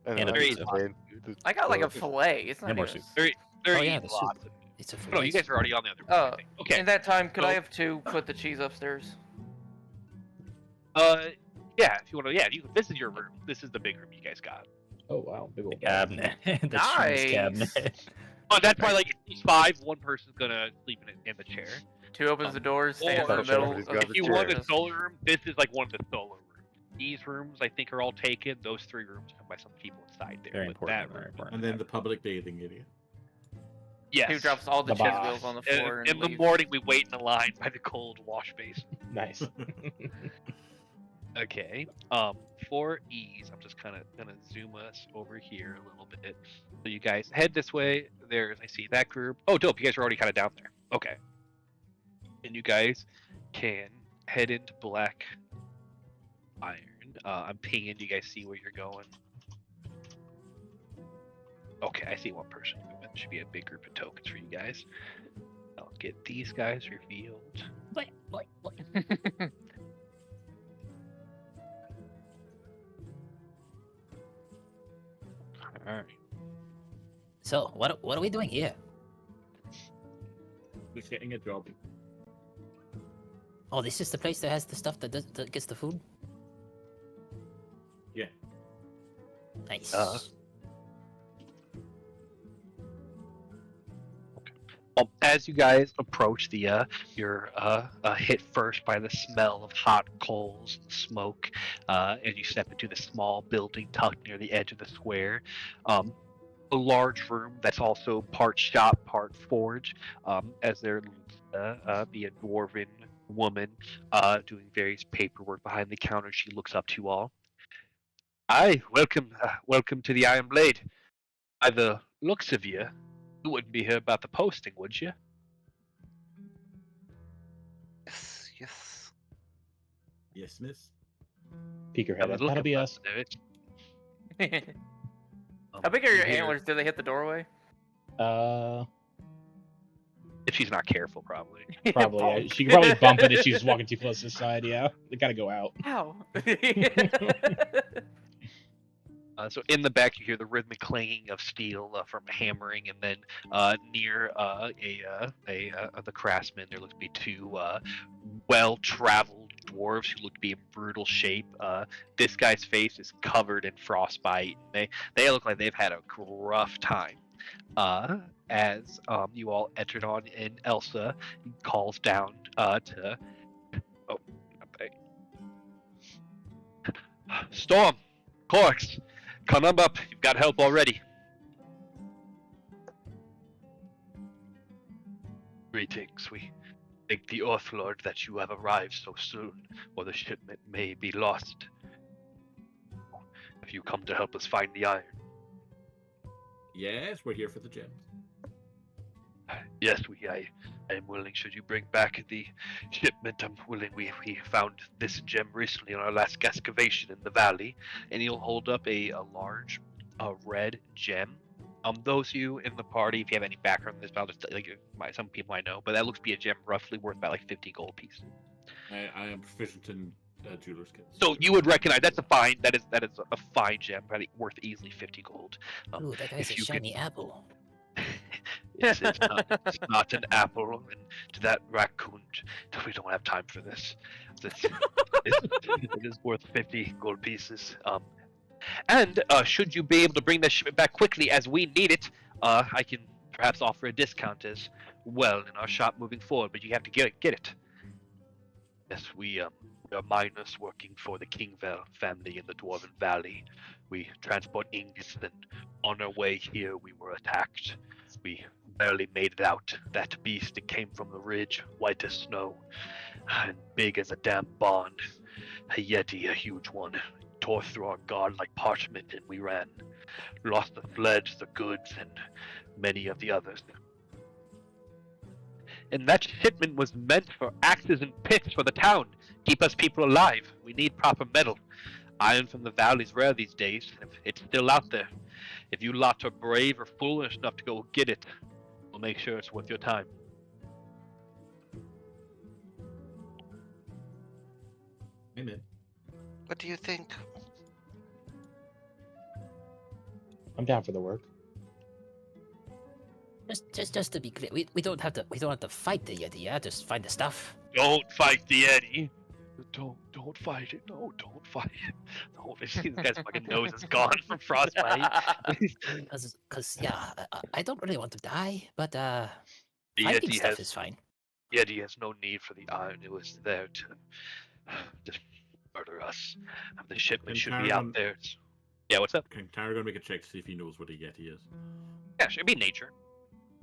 D: And
G: And a
L: Very
G: pizza.
C: I got like a fillet. It's not
G: And more
C: even-
G: soup.
L: They're
G: Oh, yeah,
L: eating
G: the soup.
L: lots of.
K: It's a
L: No, you guys are already on the other.
C: Oh,
L: I think. Okay.
C: In that time, could I
L: So-
C: have two put the cheese upstairs?
L: Yeah, if you want to. Yeah, this is your room. This is the big room you guys got.
F: Oh wow, big old
G: Cabinet. The
C: Nice.
G: cheese cabinet.
L: Oh, that's why like it's 5. One person's gonna sleep in the chair.
C: Two opens the doors, stands in
L: Or
C: the middle.
D: somebody's
C: Of
D: got
C: the
D: the
L: If you
D: chair.
L: want the
C: chairs.
L: solo room, this is like one of the solo rooms. These rooms, I think, are all taken. Those 3 rooms are by some people inside there.
G: Very
L: but
G: important.
L: that
G: Very
L: room,
G: important.
B: And then the public bathing area.
L: yes.
C: Who drops all the
F: The
C: cheese
F: boss.
C: wheels on the floor and
L: In the
C: leaves.
L: morning, we wait in the line by the cold wash basin.
F: Nice.
L: Okay. For ease, I'm just kind of gonna zoom us over here a little bit. So you guys head this way. I see that group. Oh, dope! You guys are already kind of down there. Okay. And you guys can head into Black Iron. I'm pinging. You guys see where you're going? Okay, I see one person. That should be a big group of tokens for you guys. I'll get these guys revealed. All right.
K: So, what are we doing here?
B: Just getting a job.
K: Oh, this is the place that has the stuff that gets the food?
B: Yeah.
K: Nice.
L: As you guys approach you're hit first by the smell of hot coals and smoke, and you step into the small building tucked near the edge of the square. A large room that's also part shop, part forge, as there be a dwarven woman doing various paperwork behind the counter. She looks up to you all. Aye, welcome to the Iron Blade. By the looks of you wouldn't be here about the posting, would you?
E: Yes, yes.
B: Yes, miss.
F: Peek your
L: I
F: head
L: was
F: up. That'll
L: looking
F: be
L: for
F: us.
L: it.
C: How big are your
L: Here.
C: antlers? Do they hit the doorway?
L: If she's not careful, probably.
F: Probably. Yeah.
C: Bonk.
F: She could probably bump it if she's walking too close to the side. Yeah, they gotta go out.
C: Ow.
L: So in the back, you hear the rhythmic clanging of steel from hammering, and then near the craftsman, there look to be 2 well-traveled dwarves who look to be in brutal shape. This guy's face is covered in frostbite. They look like they've had a rough time. As you all entered on, and Elsa calls down to Storm, Corks, come up. You've got help already. Greetings. We thank the Earthlord that you have arrived so soon, or the shipment may be lost. Have you come to help us find the iron?
B: Yes, we're here for the gems.
L: Yes, I am willing. Should you bring back the shipment, I'm willing. We found this gem recently on our last excavation in the valley, and he'll hold up a large red gem. Those of you in the party, if you have any background on this, I'll just some people I know, but that looks to be a gem roughly worth about like 50 gold pieces.
B: I am proficient in jeweler's kits.
L: So you would recognize that is a fine gem, probably worth easily 50 gold.
K: Ooh, that guy's a
L: if you
K: shiny apple.
L: It's not an apple, and to that raccoon, we don't have time for this. It is worth 50 gold pieces. And should you be able to bring that shipment back quickly as we need it, I can perhaps offer a discount as well in our shop moving forward, but you have to get it. Yes, we are miners working for the Kingvale family in the Dwarven Valley. We transport ingots, and on our way here we were attacked. We Barely made it out. That beast, it came from the ridge, white as snow, and big as a damn bond. A yeti, a huge one. Tore through our guard like parchment, and we ran. Lost the sledge, the goods, and many of the others. And that shipment was meant for axes and picks for the town. Keep us people alive. We need proper metal. Iron from the valley's rare these days. It's still out there. If you lot are brave or foolish enough to go get it, we'll make sure it's worth your time.
B: Amen.
E: What do you think?
F: I'm down for the work.
K: Just to be clear, we don't have to fight the Yeti, yeah? Just find the stuff.
L: Don't fight the Yeti. Don't fight it. No, don't fight it. No, this guy's fucking nose is gone from frostbite.
K: Cause yeah, I don't really want to die, but
L: The
K: fighting
L: Yeti
K: stuff is fine.
L: Yeti has no need for the iron. It was there to murder us. The shipment should be out there. Yeah, what's up?
B: Can Tarragon make a check to see if he knows what a Yeti is?
L: Yeah, should be nature.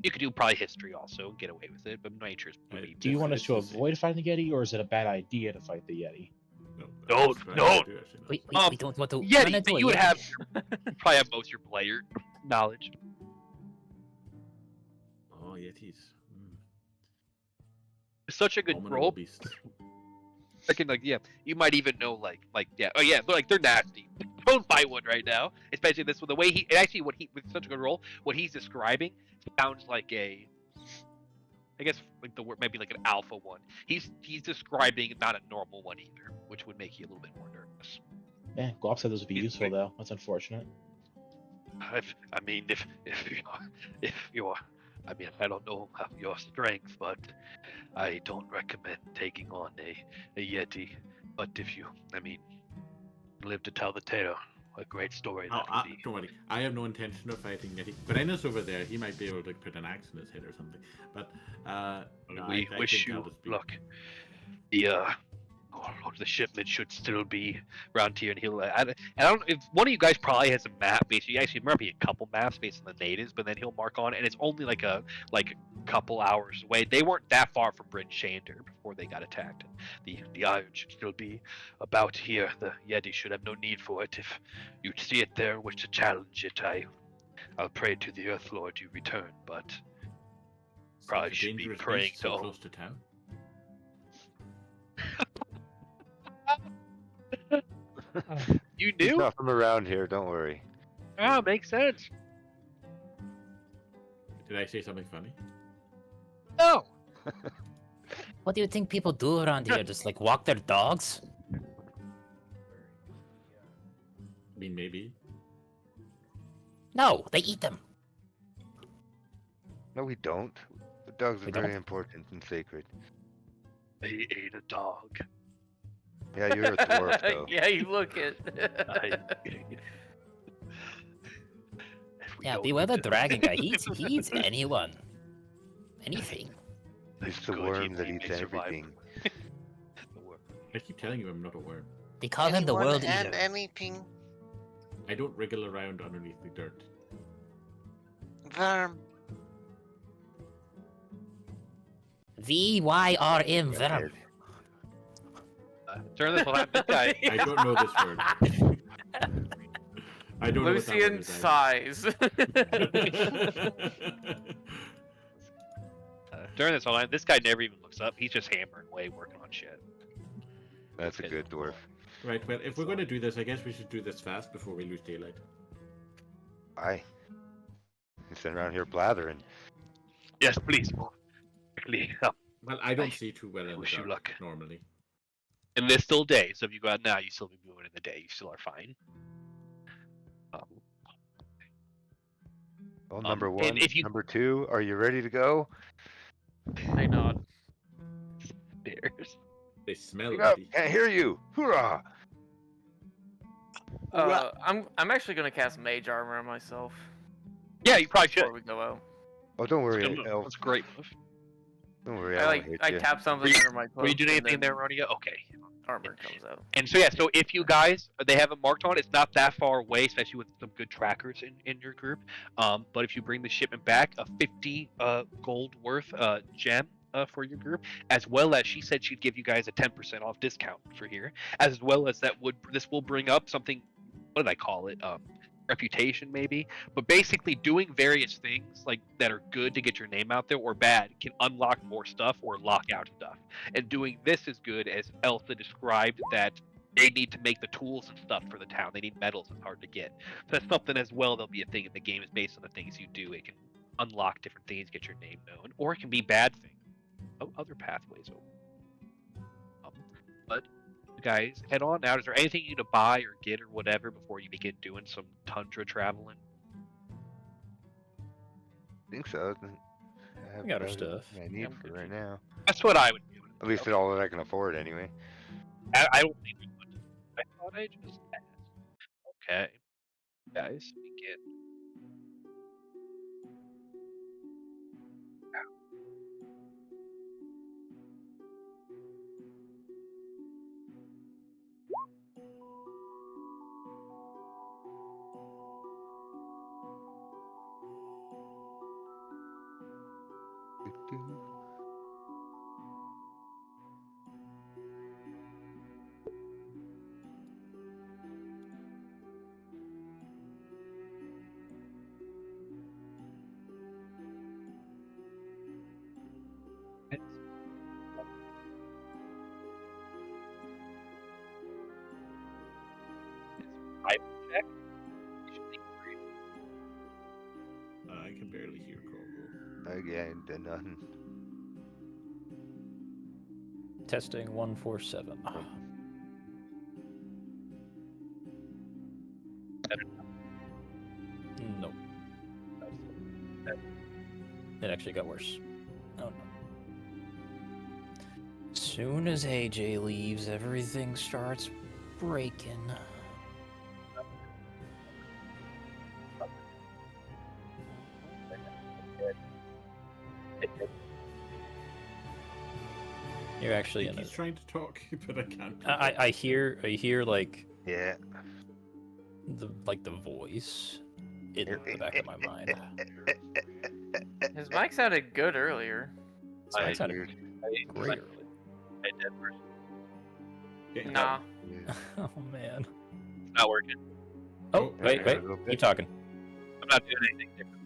L: You could do probably history also and get away with it, but nature's pretty.
F: Do you want us to avoid fighting the Yeti, or is it a bad idea to fight the Yeti?
L: No.
K: We don't want to.
L: Yeti, but you would have probably have most of your player knowledge.
B: Oh, Yetis.
L: It's such a good role. Freaking you might even know but they're nasty. Don't fight one right now, especially this one. The way with such a good role, what he's describing sounds like I guess like the word maybe like an alpha one. He's describing not a normal one either, which would make you a little bit more nervous.
F: Yeah, Glop said those would be useful though. That's unfortunate.
L: If you're, I don't know your strength, but I don't recommend taking on a Yeti. But if you, live to tell the tale, a great story that would be.
B: Don't worry, I have no intention of fighting Yeti. Brenna's over there. He might be able to put an axe in his head or something. But
L: we wish you luck. The shipment should still be around here, and he'll. I don't know if one of you guys probably has a map. Basically, actually, there might be a couple maps based on the natives, but then he'll mark on, and it's only like a couple hours away. They weren't that far from Bryn Shander before they got attacked. The iron should still be about here. The Yeti should have no need for it. If you see it there, wish to challenge it, I'll pray to the Earth Lord you return, but probably should be praying to
B: close to town.
L: You knew?
D: He's not from around here, don't worry.
L: Oh, makes sense.
B: Did I say something funny?
L: No.
K: What do you think people do around here? Just like walk their dogs?
B: Maybe.
K: No, they eat them.
D: No, we don't. The dogs are very important and sacred.
L: They ate a dog.
D: Yeah, you're a dwarf, though.
C: Yeah, you look it.
K: Yeah, beware the dragon guy. He eats anyone. Anything.
D: It's the worm that eats everything.
B: I keep telling you I'm not a worm.
K: They call him the world
E: and
K: eater.
E: anything.
B: I don't wriggle around underneath the dirt.
E: Worm.
K: VYRM Venom.
L: Turn this on. This guy.
B: I don't know this word. I don't know what that word
C: Lucian
B: is.
C: sighs.
L: During this whole time, this guy never even looks up. He's just hammering away, working on shit.
D: That's a good dwarf.
B: Right, well, if we're going to do this, I guess we should do this fast before we lose daylight.
D: Aye. He's sitting around here blathering.
L: Yes, please. Quickly.
B: Well, I don't see too well in
L: wish
B: the
L: you
B: dark,
L: luck.
B: normally.
L: And there's still day, so if you go out now, you still be moving in the day. You still are fine.
D: Well, number one,
L: and if you-
D: number two, are you ready to go?
C: I nod.
L: Stairs.
B: They smell
D: Pick up,
B: ready.
D: can't hear you. Hoorah!
C: I'm actually gonna cast Mage Armor on myself
L: Yeah, you probably should.
C: before we go out.
D: Oh, don't worry,
L: That's
D: Elf.
L: a great move.
D: Don't worry,
C: I
D: I won't hit
C: I
D: you.
C: tap something
L: Were you-
C: under my cloak.
L: Were you doing
C: and
L: anything
C: then-
L: there, Ronia? Okay.
C: armor comes out.
L: And so yeah, so if you guys they have it marked on, it's not that far away, especially with some good trackers in your group. But if you bring the shipment back, a 50 gold worth gem for your group, as well as she said she'd give you guys a 10% off discount for here, as well as this will bring up something. What did I call it? Reputation maybe, but basically doing various things like that are good to get your name out there or bad can unlock more stuff or lock out stuff. And doing this is good, as Elsa described, that they need to make the tools and stuff for the town. They need metals. It's hard to get. So that's something as well. There'll be a thing in the game is based on the things you do. It can unlock different things, get your name known, or it can be bad things. Other pathways open. But guys, head on out. Is there anything you need to buy or get or whatever before you begin doing some tundra traveling?
D: I think so.
G: We got our stuff.
D: I need for right now.
L: That's what I would do.
D: At least all that I can afford, anyway.
L: I don't need much. I thought I just asked. Okay, guys, begin. Check.
B: I can barely hear Corvo.
D: Again, done nothing.
G: Testing 147. Nope. It actually got worse. Oh no. Soon as AJ leaves, everything starts breaking. You're actually in
B: He's
G: it.
B: trying to talk, but I can't.
G: I hear like
D: Yeah.
G: the voice in the back of my mind.
C: His mic sounded good earlier.
G: His mic sounded great earlier.
C: Nah.
G: Oh man.
L: It's not working.
G: Oh wait, keep talking.
L: I'm not doing anything different.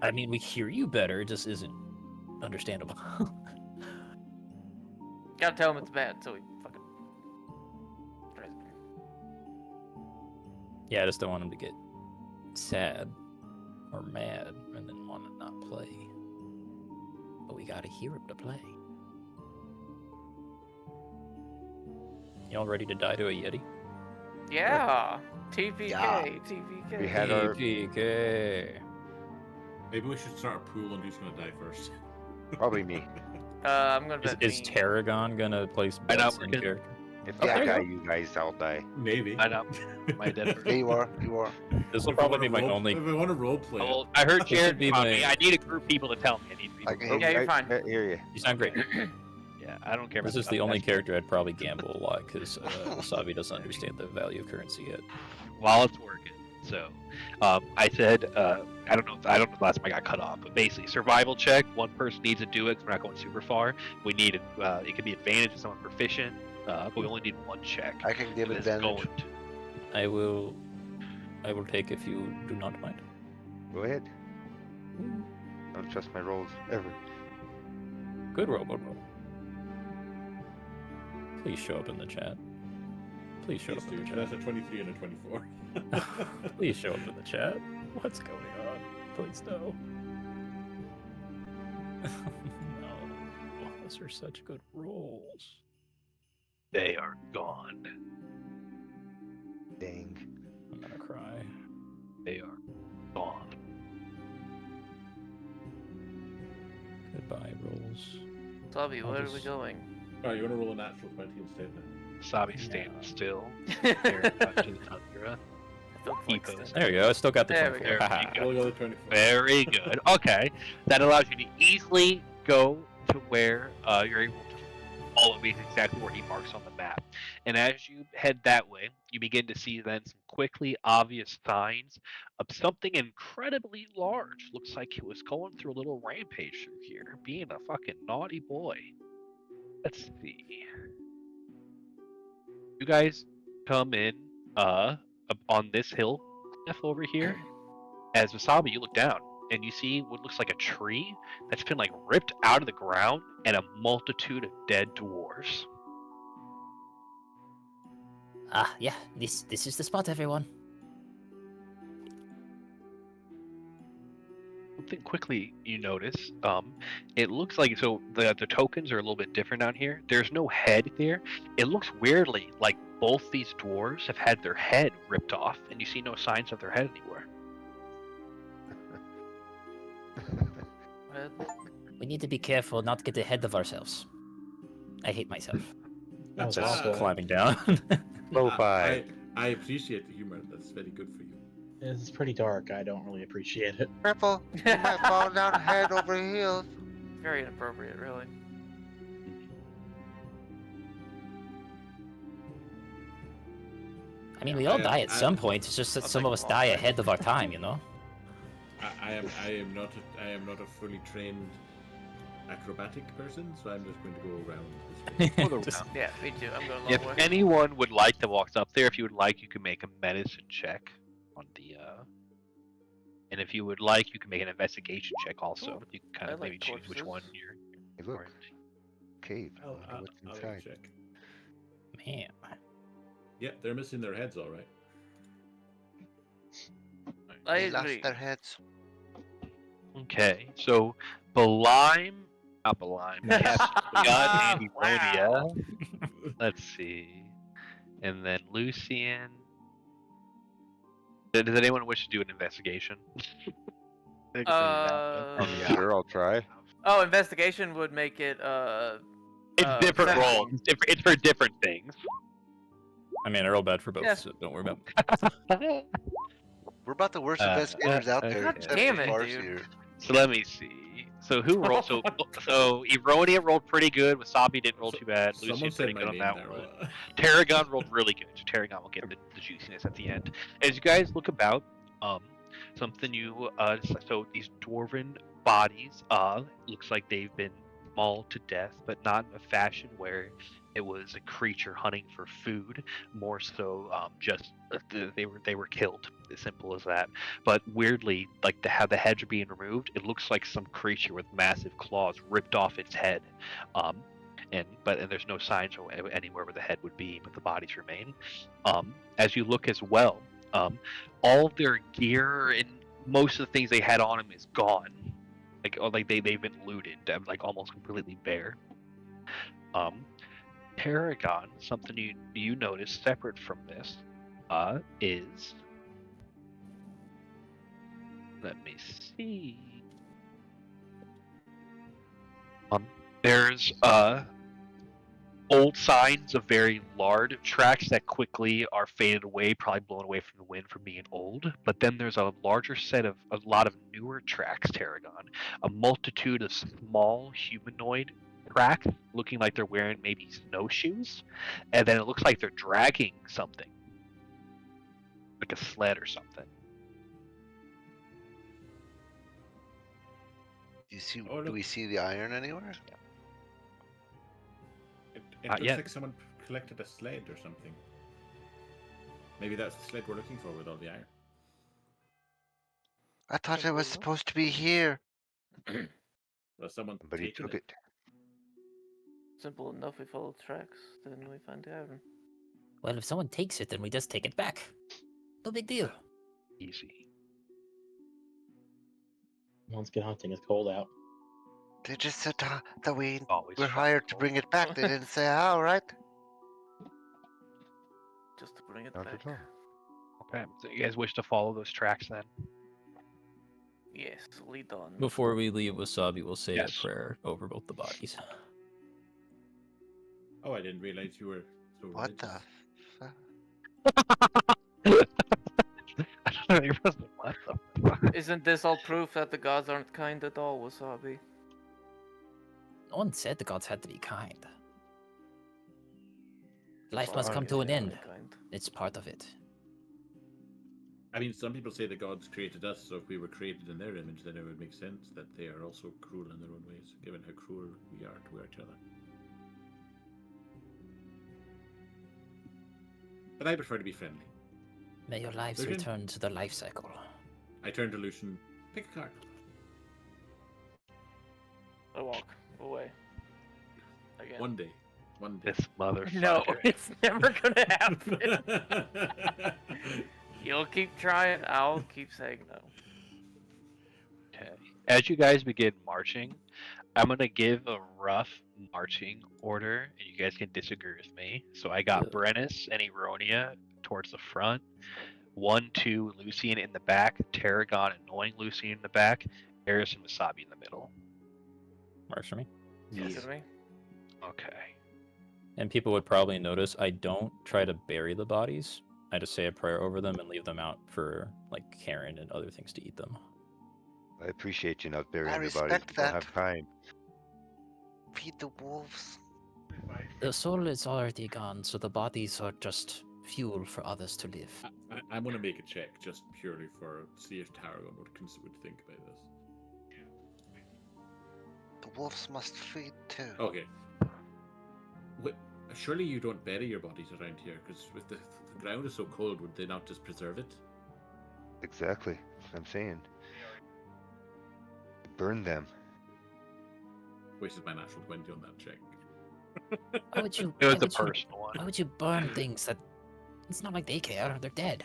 G: I mean, we hear you better. It just isn't understandable.
C: Gotta tell him it's bad, so he fucking tries it.
G: Yeah, I just don't want him to get sad or mad and then want to not play. But we gotta hear him to play. Y'all ready to die to a Yeti?
C: Yeah. TPK.
D: Yeah.
C: TPK.
D: We had our
G: TPK.
B: Maybe we should start a pool on who's gonna die first.
D: probably me.
C: I'm gonna bet
G: Is
C: me.
G: Tarragon gonna place bets in character?
D: If
G: Oh,
D: that
G: there
D: guy,
G: you
D: you guys all die.
B: Maybe.
L: I know. My dead.
E: Yeah, you are. You are.
G: This will
B: If I
G: probably
B: wanna
G: be my
B: role-
G: only.
B: If I want to role play,
L: Well, I heard
G: This should
L: Jared
G: be
L: taught
G: my-
L: me. I need a group of people to tell me. I need people.
D: I can
C: Yeah, you're fine.
D: I hear you.
G: You sound great.
L: Yeah, I don't care.
G: This
L: about
G: is
L: stuff.
G: the only
L: That's-
G: character I'd probably gamble a lot because Savi doesn't understand the value of currency yet.
L: While it's working. So, I said, I don't know the last time I got cut off, but basically, survival check. One person needs to do it 'cause we're not going super far. We need it. It could be advantage if someone proficient, but we only need one check.
E: I can give
L: And it's
E: advantage.
L: going to-
G: I will take if you do not mind.
D: Go ahead. I don't trust my rolls ever.
G: Good roll, good roll. Please show up in the chat. Please show
B: Please
G: up in
B: do.
G: the
B: That's
G: chat.
B: a 23 and a 24.
G: Please show up in the chat. What's going on? Please no. No. Those are such good rolls.
L: They are gone.
D: Dang.
G: I'm gonna cry.
L: They are gone.
G: Goodbye, rolls.
C: Tubby,
G: I'll
C: where are we
G: just-
C: going?
B: Alright, you want to roll a natural 20 instead now?
L: Sabi standing still. Staring out to the tundra.
C: Don't
L: Keep
C: flex
L: us.
C: that.
G: There you go. I still got the
C: There we
G: 24.
L: go.
G: Haha.
L: There
B: Roll the other 24.
L: Very good. Okay, that allows you to easily go to where you're able to follow me exactly where he marks on the map. And as you head that way, you begin to see then some quickly obvious signs of something incredibly large. Looks like it was going through a little rampage through here, being a fucking naughty boy. Let's see. You guys come in up on this hill cliff over here. As Wasabi, you look down and you see what looks like a tree that's been like ripped out of the ground and a multitude of dead dwarves.
K: Yeah, this is the spot, everyone.
L: Something quickly you notice, it looks like the tokens are a little bit different down here. There's no head there. It looks weirdly like both these dwarves have had their head ripped off, and you see no signs of their head anywhere.
K: We need to be careful not to get ahead of ourselves. I hate myself.
F: That was
B: Just
F: awful.
G: Climbing down.
D: Lo-fi.
B: I appreciate the humor. That's very good for you.
F: This is pretty dark. I don't really appreciate it.
E: Careful, you might fall down head over heels.
C: Very inappropriate, really.
K: I mean, we all die at some point. It's just that some of us die ahead of our time, you know.
B: I am not a fully trained acrobatic person, so I'm just going to go around this way.
C: Yeah, me too. I'm going a
L: If
C: long way.
L: anyone would like to walk up there, if you would like, you can make a medicine check on the. And if you would like, you can make an investigation check also. You can kind of maybe choose which one you're.
D: Hey, look. Cave. I wonder what's
B: I'll
D: inside.
B: check.
K: Man.
B: Yeah, they're missing their heads, all right.
C: I
E: They lost
C: agree.
E: their heads.
L: Okay, so Belime, not Belime, God, Andy
C: Wow.
L: Let's see, and then Lucian. Does anyone wish to do an investigation?
D: Sure, I'll try.
C: Oh, investigation would make it
L: It's different
C: second.
L: roles. It's for different things.
G: I mean, I roll bad for both,
C: Yeah.
G: so don't worry about
L: So
E: We're about the worst investigators out there.
L: God
E: except
C: damn
E: for
C: it,
E: Farseer.
L: let me see. So who rolled? So Eronia rolled pretty good. Wasabi didn't roll too bad.
B: Someone
L: Lucian's
B: said
L: pretty
B: my
L: good on
B: name
L: that
B: there.
L: one. Tarragon rolled really good. So Tarragon will get the juiciness at the end. As you guys look about, something you so these dwarven bodies looks like they've been mauled to death, but not in a fashion where it was a creature hunting for food. More so, just they were killed. As simple as that. But weirdly, like how the heads are being removed, it looks like some creature with massive claws ripped off its head. And there's no signs of anywhere where the head would be, but the bodies remain. As you look as well, all of their gear and most of the things they had on them is gone. Like they've been looted, like almost completely bare. Paragon, something you notice separate from this, is, let me see. There's old signs of very large tracks that quickly are faded away, probably blown away from the wind from being old. But then there's a larger set of a lot of newer tracks, Tarragon. A multitude of small humanoid tracks, looking like they're wearing maybe snowshoes, and then it looks like they're dragging something, like a sled or something.
E: Do we see the iron anywhere?
B: It looks
L: yeah.
B: like someone collected a sled or something. Maybe that's the sled we're looking for with all the iron.
E: I thought it was supposed to be here.
B: Well, someone
D: But he
B: taken
D: took it.
C: Simple enough. We follow tracks, then we find the iron.
K: Well, if someone takes it, then we just take it back. No big deal.
L: Easy.
F: Let's get hunting. It's cold out.
E: They just said that we
L: Always
E: were hired to bring it back. They didn't say how, right?
C: Just to bring it
D: Not
C: back.
D: at all.
L: Okay, so you guys wish to follow those tracks then?
C: Yes, lead on.
G: Before we leave, Wasabi will say
L: Yes.
G: a prayer over both the bodies.
B: Oh, I didn't realize you were so
E: What the?
L: What the fuck?
C: Isn't this all proof that the gods aren't kind at all, Wasabi?
K: No one said the gods had to be kind. Life must come to an end. It's part of it.
B: I mean, some people say the gods created us, so if we were created in their image, then it would make sense that they are also cruel in their own ways, given how cruel we are to each other. But I prefer to be friendly.
K: May your lives
B: Lucian?
K: return to the life cycle.
B: I turn to Lucian. Pick a card.
C: I walk away. Again.
B: One day.
L: This motherfucker.
C: No, it's never gonna happen. You'll keep trying, I'll keep saying no.
L: Okay. As you guys begin marching, I'm gonna give a rough marching order, and you guys can disagree with me. So I got Brennus and Eronia towards the front. 1, 2, Lucian in the back. Tarragon annoying Lucian in the back. Eris and Wasabi in the middle.
G: Works for me.
C: Sounds good to me.
L: Okay.
G: And people would probably notice I don't try to bury the bodies. I just say a prayer over them and leave them out for like Karen and other things to eat them.
D: I appreciate you not burying the bodies.
E: respect
D: We don't
E: that.
D: have time.
E: Feed the wolves.
K: The soul is already gone, so the bodies are just fuel for others to live.
B: I'm going to make a check just purely for see if Tarragon would think about this.
E: The wolves must feed too.
B: Okay. Surely you don't bury your bodies around here, because with the ground is so cold, would they not just preserve it?
D: Exactly. That's what I'm saying. Burn them.
B: Wasted my natural 20 on that check.
K: Why would you?
L: It was
K: why
L: a
K: would you-
L: personal one.
K: Why would you burn things that? It's not like they care. They're dead.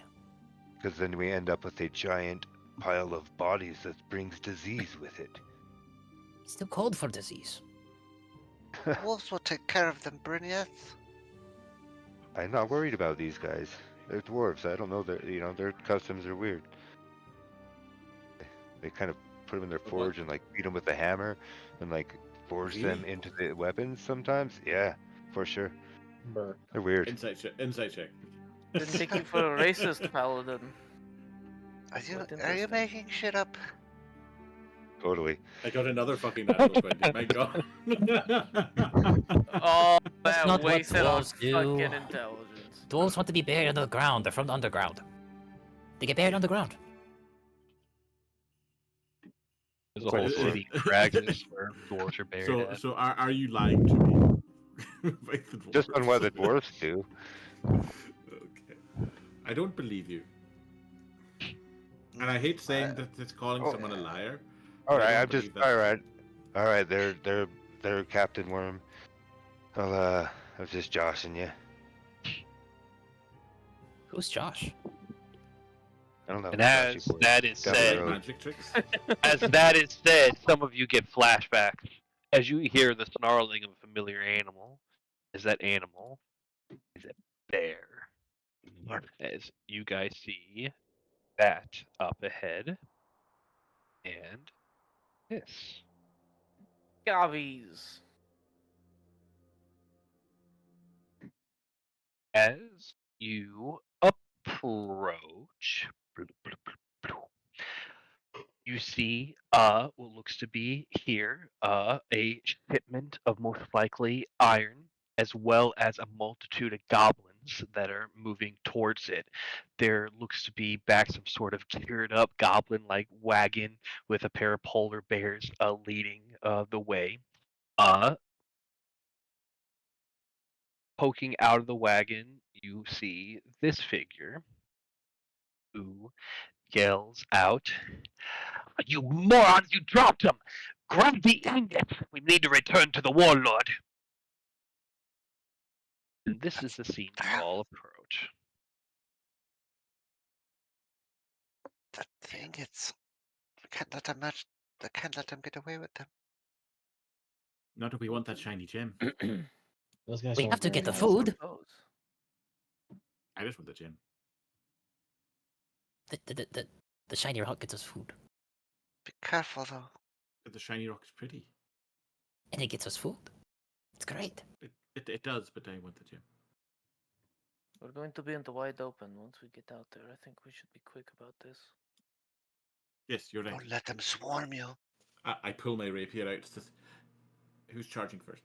D: Because then we end up with a giant pile of bodies that brings disease with it.
K: It's too cold for disease.
E: Wolves will take care of them, Bryneth.
D: I'm not worried about these guys. They're dwarves. I don't know their customs are weird. They kind of put them in their forge and like beat them with a hammer and like forge them into the weapons sometimes. Yeah, for sure. They're weird.
B: Insight check.
C: Didn't take you for a racist paladin.
E: Are you making shit up?
D: Totally.
B: I got another fucking natural 20. My god.
C: Oh,
K: That's
C: that
K: not what
C: wasted on
K: dwarves do.
C: fucking intelligence.
K: Dwarves want to be buried under the ground. They're from the underground. They get buried underground.
L: There's a whole city in Kragus where dwarves are buried at.
B: So are you lying to me? Like the
D: Just on
B: dwarves.
D: what the dwarves do.
B: Okay. I don't believe you. And I hate saying that it's calling someone a liar.
D: All
B: but I
D: right,
B: don't
D: I'm just
B: believe that.
D: all right. They're Captain Worm. I was just joshing you.
K: Who's Josh?
D: I don't know.
L: And as that is
D: Down the
L: said,
D: road.
B: Magic tricks.
L: as that is said, some of you get flashbacks as you hear the snarling of a familiar animal. As that animal is a bear. As you guys see that up ahead, and this.
C: Gobbies.
L: As you approach, you see what looks to be here a shipment of most likely iron, as well as a multitude of goblins that are moving towards it. There looks to be back some sort of geared up goblin-like wagon with a pair of polar bears leading the way. Poking out of the wagon, you see this figure who yells out, "You morons, you dropped him! Grab the ingot! We need to return to the warlord!" And this is the scene you all approach.
E: That thing, I can't let them I can't let them get away with them.
B: Not if we want that shiny gem.
F: Those guys
K: We
F: don't
K: have to
F: very
K: get the
F: nice.
K: food.
B: I just want the gem.
K: The shiny rock gets us food.
E: Be careful though.
B: But the shiny rock is pretty.
K: And it gets us food. It's great.
B: It does, but I want the gem.
C: We're going to be in the wide open once we get out there. I think we should be quick about this.
B: Yes, you're right.
E: Don't let them swarm you.
B: I pull my rapier out. Who's charging first?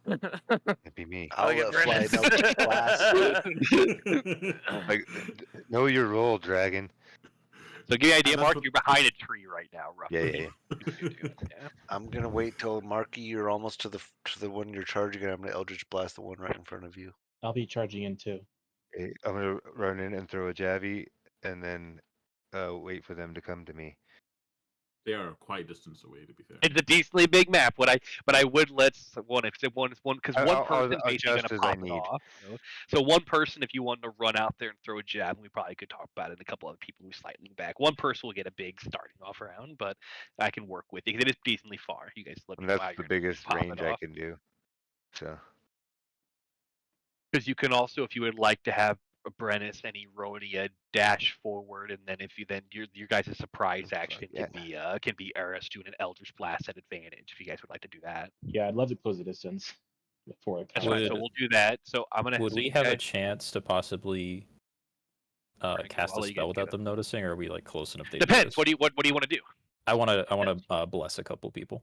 D: It'd be me.
E: I'll
C: get
E: fly
C: Brennan's.
E: an Eldritch Blast.
D: Like, know your role, dragon.
L: So give you an idea,
B: that's
L: Mark.
B: what-
L: You're behind a tree right now,
D: Yeah,
L: roughly.
D: yeah.
L: Yeah.
E: I'm gonna wait till Marky, you're almost to the one you're charging, and I'm gonna Eldritch Blast the one right in front of you.
F: I'll be charging in too.
D: Okay, I'm gonna run in and throw a javi, and then wait for them to come to me.
B: They are quite a distance away, to be fair.
L: It's a decently big map. But I would let one if it one because one person
D: I'll
L: basically
D: adjust
L: gonna
D: as I
L: pop it
D: need.
L: off. You know? So one person, if you wanted to run out there and throw a jab, and we probably could talk about it. And a couple other people who slightly back. One person will get a big starting off round, but I can work with it because it is decently far. You guys let me
D: And
L: know
D: that's
L: how
D: the
L: you're gonna
D: biggest
L: pop
D: range
L: it
D: I
L: off.
D: can do. So.
L: Because you can also, if you would like to have a Brennus and Eronia dash forward, and then if you then your guys' surprise action can be Eris doing an Eldritch Blast at advantage. If you guys would like to do that,
F: Yeah, I'd love to close the distance before it
L: that's
F: comes.
L: fine. So we'll do that. So I'm gonna.
G: Would
L: so
G: we
L: you
G: have a
L: guys,
G: chance to possibly cast
L: I'll
G: a
L: let you guys
G: spell
L: do
G: without
L: that.
G: them noticing, or are we like close enough? They
L: Depends.
G: notice?
L: What do you want to do?
G: I want to bless a couple people.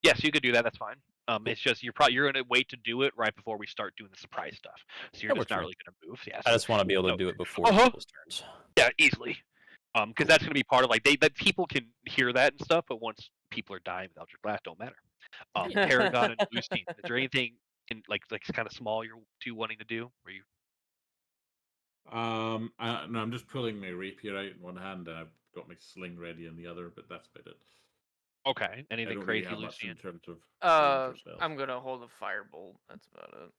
L: Yes, you could do that. That's fine. It's just you're gonna wait to do it right before we start doing the surprise stuff. So you're
G: That
L: just
G: works
L: not
G: for me.
L: really gonna move. Yeah.
G: I
L: So,
G: just want to be able to
L: so-
G: do it before
L: Uh-huh.
G: people's turns.
L: Yeah, easily. Because that's gonna be part of like that people can hear that and stuff, but once people are dying with Eldritch Blast, don't matter. Paragon and Boosting. Is there anything in like kind of small you're two wanting to do? Where you
B: No, I'm just pulling my rapier out in one hand, and I've got my sling ready in the other, but that's about it.
L: okay?
B: I
L: Anything
B: don't really
L: crazy,
B: have much in
L: Lucian?
B: terms of range or spells.
C: I'm gonna hold a firebolt. That's about it.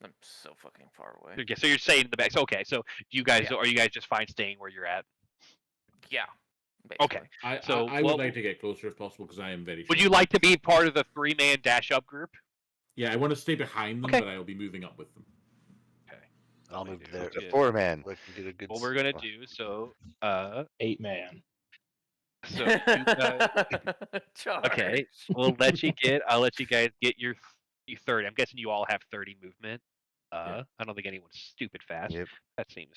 C: I'm so fucking far away.
L: Okay, so you're saying in the back. So, okay, so you guys
C: Yeah.
L: are you guys just fine staying where you're at?
C: Yeah.
L: Okay.
C: Basically.
B: I would like to get closer if possible because I am very.
L: Would you like to be part of the 3-man dash up group?
B: Yeah, I want to stay behind them,
L: Okay.
B: but I'll be moving up with them.
L: Okay.
E: I'll move there.
D: It's a 4-man.
E: So I can get a good
L: What we're gonna do? So
F: 8-man.
L: so you guys, okay, I'll let you guys get your 30. I'm guessing you all have 30 movement. I don't think anyone's stupid fast.
D: Yep.
L: That seems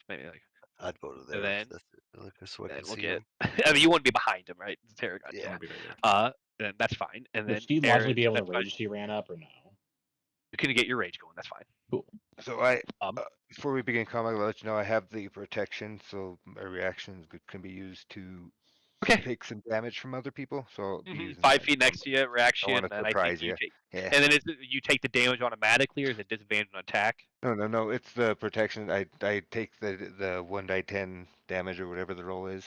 L: maybe like.
E: I'd go to there.
L: Then,
E: So I
L: then
E: can
L: we'll
E: see
L: get.
E: them.
L: I mean, you wouldn't be behind him, right? Paragon.
E: Yeah.
B: I'll be right there.
L: Then that's fine. And
F: Would
L: then
F: Steve largely be able to
L: that's fine.
F: rage if he ran up or no?
L: You can get your rage going. That's fine.
F: Cool.
D: So before we begin combat, I'll let you know I have the protection, so my reactions can be used to take some damage from other people. So I'll be using
L: 5
D: that.
L: feet next to you, reaction,
D: I want to
L: and I
D: surprise
L: think
D: you.
L: take.
D: Yeah.
L: And then you take the damage automatically, or is it disadvantage on attack?
D: No. It's the protection. I take the 1d10 damage or whatever the roll is.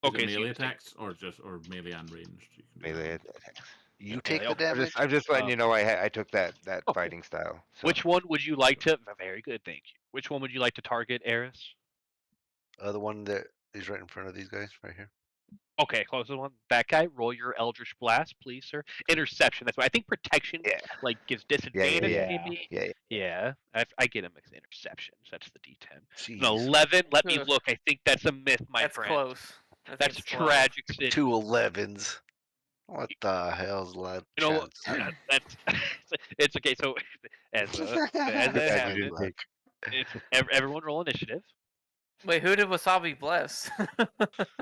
L: Okay,
B: Is it
L: so
B: melee
L: you take-
B: attacks or melee and ranged? You can do
D: Melee
B: that.
D: attacks.
E: You take the
L: okay.
E: damage.
D: I'm just letting you know I took that
L: Okay.
D: fighting style. So.
L: Which one would you like to? Very good, thank you. Which one would you like to target, Eris?
E: The one that is right in front of these guys, right here.
L: Okay, closest one. That guy. Roll your Eldritch Blast, please, sir. Interception. That's why I think protection gives disadvantage. Maybe.
D: Yeah.
L: I get him as interception. So that's the D10.
E: Jeez.
L: An 11. Let me look. I think that's a myth, my
C: That's
L: friend.
C: close. I think
L: That's
C: it's 12.
L: tragic. City.
E: 2 11s. What the hell's that?
L: You know, that's it's okay. So as it happens, everyone roll initiative.
C: Wait, who did Wasabi bless?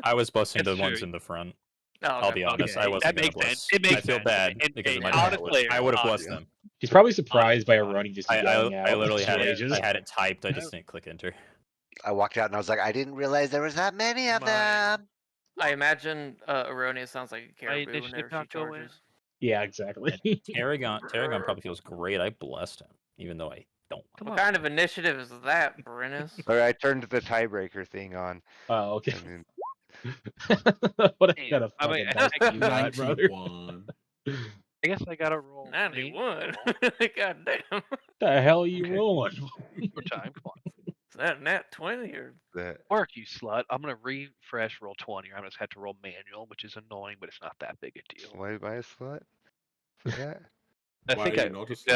G: I was blessing
L: That's
G: the ones
L: true.
G: in the front.
C: Oh,
G: I'll be honest. I
L: Okay,
G: wasn't
L: that
G: gonna
L: makes
G: bless.
L: sense. It makes
G: I feel
L: sense.
G: bad
L: And-
G: because
L: and
G: of my
L: honest
G: talent.
L: player,
G: I would have
L: honest.
G: blessed them.
F: He's probably surprised by Aroni just yelling out.
G: I literally had
F: rages.
G: I had it typed. I just didn't click enter.
E: I walked out and I was like, I didn't realize there was that many of them.
C: I imagine Aronia sounds like a caribou
L: initiative
C: whenever she
L: not go in?
C: charges.
F: Yeah, exactly.
G: Tarragon probably feels great. I blessed him, even though I don't.
C: What kind of initiative is that, Brennus?
D: All right, I turned the tiebreaker thing on.
F: Oh, okay.
D: And then,
F: What kind of fucking dice do you got, brother?
B: 91.
L: I guess I gotta roll
C: 91. God damn.
F: The hell are you rolling?
L: for time. Come on.
C: Is that nat 20 or?
L: Mark, you slut. I'm gonna refresh roll 20. I'm gonna have to roll manual, which is annoying, but it's not that big a deal.
D: why am I a slut for that?
L: I
B: Why
L: think
B: are
L: I
B: you not a
L: did.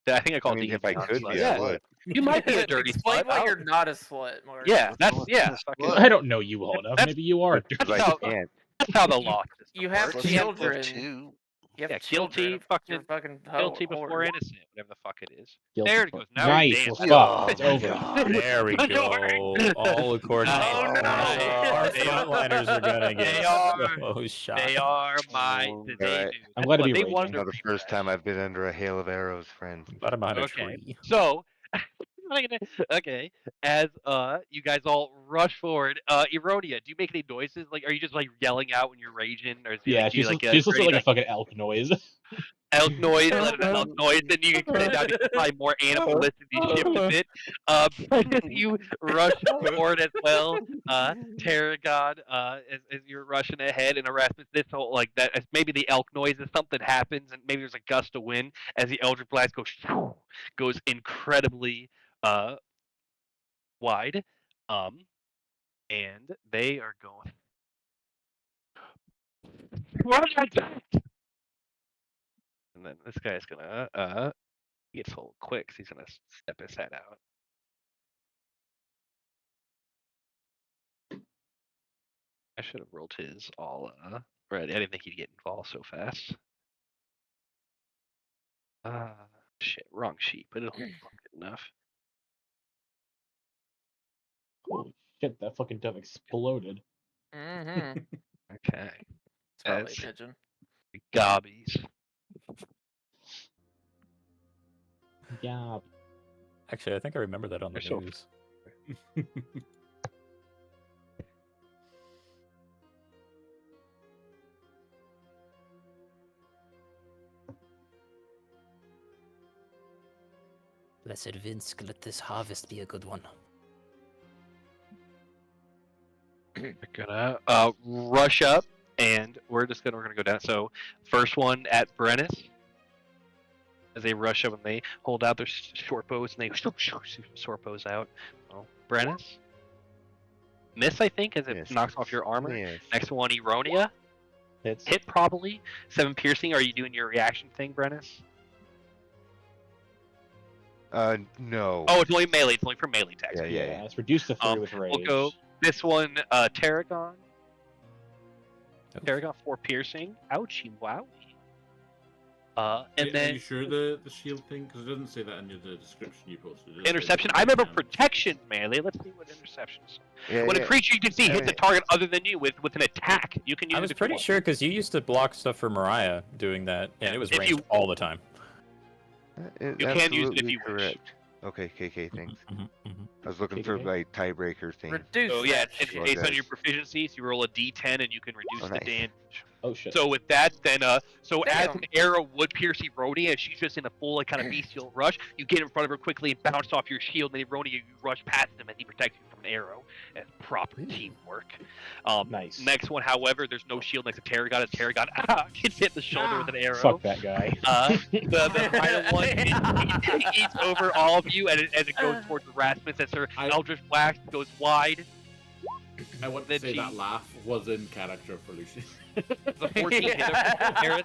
L: I think I
D: I
L: called
D: mean,
L: D.
D: if I could be,
L: yeah.
D: I would.
L: You might be a dirty
C: Explain
L: slut.
C: why
L: I'll-
C: you're not a slut, Mark.
L: Yeah, that's fucking-
F: I don't know you well enough.
L: That's-
F: Maybe you are.
D: Because I
L: how-
D: can't.
L: That's how the law system
C: You have
L: works.
C: children.
E: Too.
C: You have
L: Yeah,
C: children,
L: guilty,
C: you're
L: fucking
C: fucking
L: guilty before
C: whore.
L: innocent, whatever the fuck it is.
F: Guilty
L: There it
F: fuck.
L: goes. Now we're
F: Nice.
L: dancing.
F: Let's fuck. It's
E: Oh my
F: over.
E: God.
G: There we
L: Don't
G: go.
L: worry.
G: All according to
C: Oh, no.
G: Our
L: They-
G: frontliners are gonna get
L: They are.
G: so shot.
L: They are my.
E: Oh,
L: They
D: alright.
L: do.
F: I'm glad to
L: What,
F: be
L: they
F: raging.
L: wanted to
D: Not the first
L: refresh.
D: time I've been under a hail of arrows, friend.
G: But I'm behind a
L: Okay.
G: tree.
L: So, okay, as you guys all rush forward, Eronia, do you make any noises? Like, are you just like yelling out when you're raging, or is it,
F: Yeah,
L: like, do you
F: she's
L: like
F: she's supposed to
L: create,
F: like a fucking elk noise.
L: elk noise, let an elk noise, then you can turn it down to probably more animalistic shift a bit. You rush forward as well. Tarragon, as you're rushing ahead, and Erasmus, this whole like that, as maybe the elk noise, if something happens, and maybe there's a gust of wind as the Eldritch Blast goes incredibly wide, and they are going. And then this guy's gonna he gets hold quick, so he's gonna step his head out. I should have rolled his all ready. I didn't think he'd get involved so fast. Shit, wrong sheet, but it'll be good enough.
F: Holy shit, that fucking dove exploded.
C: Mm-hmm.
L: Okay.
C: It's probably
L: That's
C: a pigeon.
L: gobbies.
F: Yeah.
G: Actually, I think I remember that on the
L: They're so
G: news.
K: Blessed Vinsk, let this harvest be a good one.
L: We're gonna rush up, and we're gonna go down. So first one at Brennus. As they rush up and they hold out their short bows and they short bows out. Oh, Brennus. Miss, I think, as it
D: Yes.
L: knocks off your armor.
D: Yes.
L: Next one, Eronia.
F: Hits.
L: Hit probably. 7 piercing. Are you doing your reaction thing, Brennus?
D: No.
L: Oh, it's only melee. It's only for melee attacks.
D: Yeah,
F: Yeah, it's reduced to 3 with rage.
L: We'll go this one, Tarragon. Tarragon 4 piercing. Ouchie, wow. And
B: Are
L: then
B: you sure the shield thing? Because it doesn't say that in the description you posted. It just says
L: interception.
B: it's
L: I remember
B: damage.
L: protection melee. Let's see what interceptions.
D: Yeah,
L: When
D: yeah.
L: a creature you can see hits a
D: Alright.
L: target other than you with an attack, you can use
G: I
L: it
G: was
L: if you
G: pretty
L: want.
G: sure because you used to block stuff for Mariah doing that, and it was
L: If
G: ranged
L: you-
G: all the time.
L: You can use it if
D: Absolutely
L: you wish.
D: correct. Okay, KK, thanks.
G: Mhm, mhm.
D: I was looking for
F: KK?
D: my tiebreaker thing.
C: Reduce
L: So yeah,
C: that
L: it's
C: shit.
L: based on
D: guys.
L: your proficiency. So you roll a d10 and you can reduce
D: Oh,
L: the
D: nice.
L: damage.
F: Oh shit.
L: So with that, then so as
C: Damn.
L: an arrow would pierce Eronia, and she's just in a full like kind of bestial rush, you get in front of her quickly and bounce off your shield, and Eronia, you rush past him, and he protects you from an arrow. That's proper teamwork.
F: Nice.
L: Next one, however, there's no shield next to Tarragon, as Tarragon gets hit in the shoulder with an arrow.
F: Fuck that guy.
L: The final one, it eats over all of you, and as it goes towards Erasmus, as her Eldritch Blast goes wide.
B: I want to
L: Then
B: say
L: she-
B: that laugh was in character for Lucy.
L: The 14 hit Eris.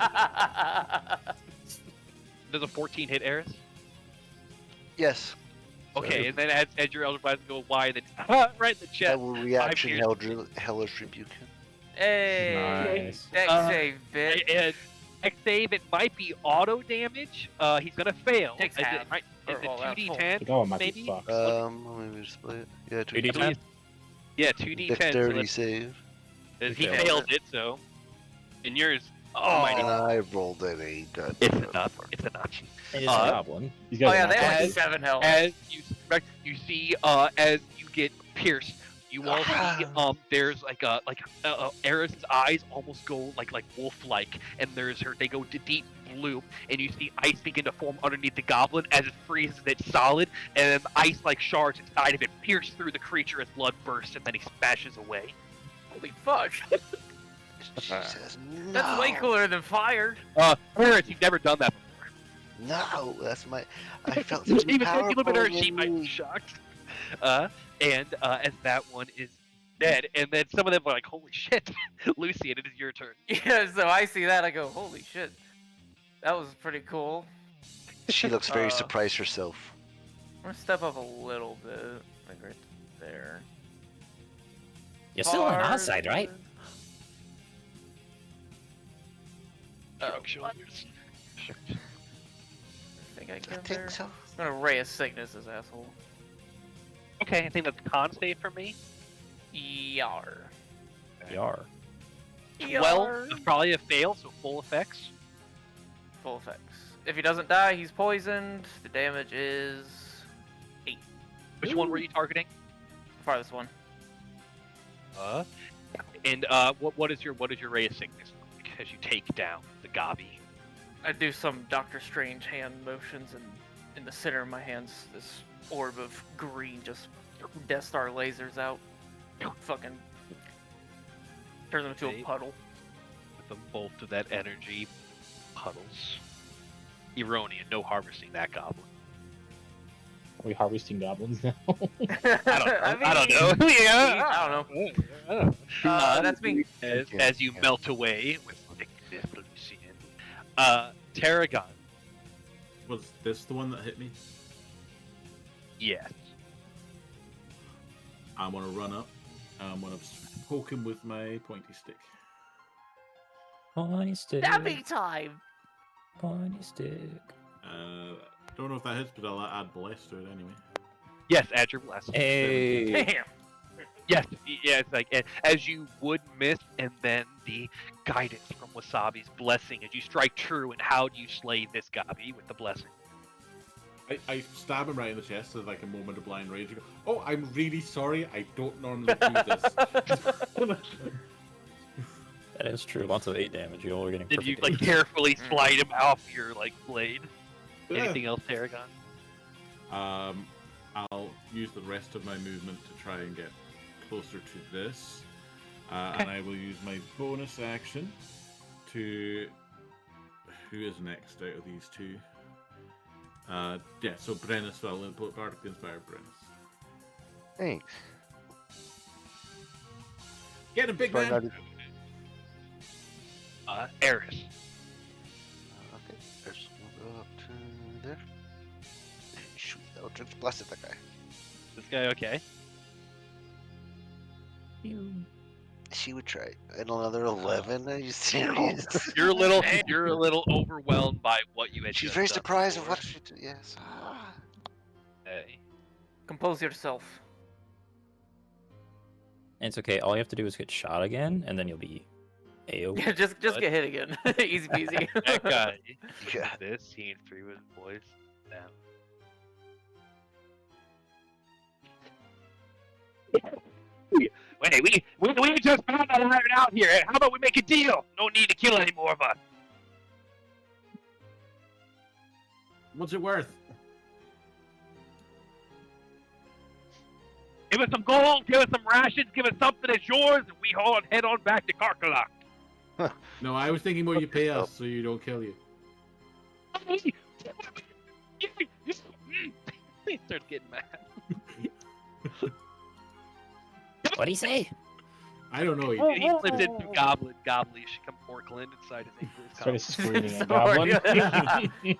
L: Does a 14 hit Eris?
E: Yes.
L: Okay, and then as your Eldritch Blast go wide, then right in the
E: I
L: chest.
E: will reaction
L: piercing.
E: hellish rebuke him.
C: Hey,
G: Nice.
C: deck save, bitch.
L: And next save, it might be auto damage. He's gonna fail.
C: Takes
L: Is
C: half.
L: it, right, is
C: Or,
L: it
C: well, that's full.
L: 2d10?
F: The goblin might
L: maybe?
F: be fucked.
E: Let me just play it. Yeah,
G: 2d10?
L: Yeah, 2d10. So
E: Dexterity
L: that's-
E: save.
L: he
F: failed
L: failed it, so. And yours.
E: And I rolled an 8.
L: It's enough. It's enough.
G: It is
L: Uh,
G: a goblin.
F: These guys
C: Oh yeah,
F: are
C: they
F: not
C: have like
L: As-
C: 7 health.
L: As you see, as you get pierced, you all see there's like Eris's eyes almost go like wolf-like, and they go to deep blue, and you see ice begin to form underneath the goblin as it freezes it solid, and then ice-like shards inside of it pierce through the creature as blood bursts, and then he smashes away.
C: Holy fuck.
E: Jesus, no.
C: That's way cooler than fire.
L: Eris, you've never done that before.
E: No, that's my. I felt
L: Even
E: too
L: if you
E: powerful.
L: look at her,
E: than
L: she might be
E: me.
L: shocked. And as that one is dead, and then some of them are like, "Holy shit, Lucy!" And it is your turn.
C: Yeah, so I see that, I go, holy shit. That was pretty cool.
E: She looks very
C: Uh,
E: surprised herself.
C: I'm gonna step up a little bit. Like right there.
K: You're still on our
C: Hard.
K: side, right?
L: shoulders.
C: I think I
E: I
C: can
E: think
C: there.
E: so.
C: I'm gonna ray of sickness, this asshole.
L: Okay, I think that's a con save for me.
C: Yar.
G: Yar.
L: 12, probably a fail, so full effects.
C: Full effects. If he doesn't die, he's poisoned. The damage is 8.
L: Which one were you targeting?
C: The farthest one.
L: And what is your ray of sickness like as you take down the Gabi?
C: I do some Doctor Strange hand motions, and in the center of my hands, this orb of green just Death Star lasers out. Fucking turns them into a puddle.
L: With the bolt of that energy, puddles. Erronean, no harvesting that goblin.
F: Are we harvesting goblins now?
L: I don't know. Yeah,
C: I don't know. That's me.
L: As you melt away with thickness, Tarragon.
B: Was this the one that hit me?
L: Yes.
B: I'm gonna run up. I'm gonna poke him with my pointy stick.
G: Pointy stick.
C: Stabbing time!
G: Pointy stick.
B: Don't know if that hits, but I'll add bless to it anyway.
L: Yes, add your bless.
G: Hey.
C: Damn!
L: Yes, yeah, it's like as you would miss, and then the guidance from Wasabi's blessing as you strike true. And how do you slay this Gabi with the blessing?
B: I stab him right in the chest with like a moment of blind rage. Go, oh, I'm really sorry. I don't normally do this.
G: That is true. Lots of 8 damage. You're all getting.
L: Did you
G: perfect
L: like
G: eight.
L: carefully slide him off your like blade?
B: Yeah.
L: Anything else, Tarragon?
B: I'll use the rest of my movement to try and get closer to this,
L: Okay.
B: and I will use my bonus action to. Who is next out of these two? Yeah, so Brennus, I'll Bardically Inspired Brennus.
D: Thanks.
B: Get a big
D: Try
B: man!
D: not to-
L: Eris.
E: Okay, there's we'll go up to there. Shoot, Eldritch Blast that guy.
L: This guy okay?
E: She would try. And another 11. Are you serious?
L: You're a little overwhelmed by what you had.
E: She's
L: just
E: very
L: done
E: surprised of
L: before.
E: what she did. Yes.
L: Hey.
C: Compose yourself.
G: It's okay. All you have to do is get shot again, and then you'll be AO.
C: Yeah, just
L: What?
C: get hit again. Easy peasy.
L: That guy.
E: Yeah.
L: This scene for you with boys. Down. Wait, we just found that iron out here. How about we make a deal? No need to kill any more of us.
B: What's it worth?
L: Give us some gold, give us some rations, give us something that's yours, and we all head on back to Karkalak.
B: No, I was thinking more you pay us so you don't kill you.
L: He starts getting mad.
K: What do you say?
B: I don't know.
L: He slipped in some gobbly come porkland inside his English.
F: Started screaming at
C: Sorry.
F: goblin.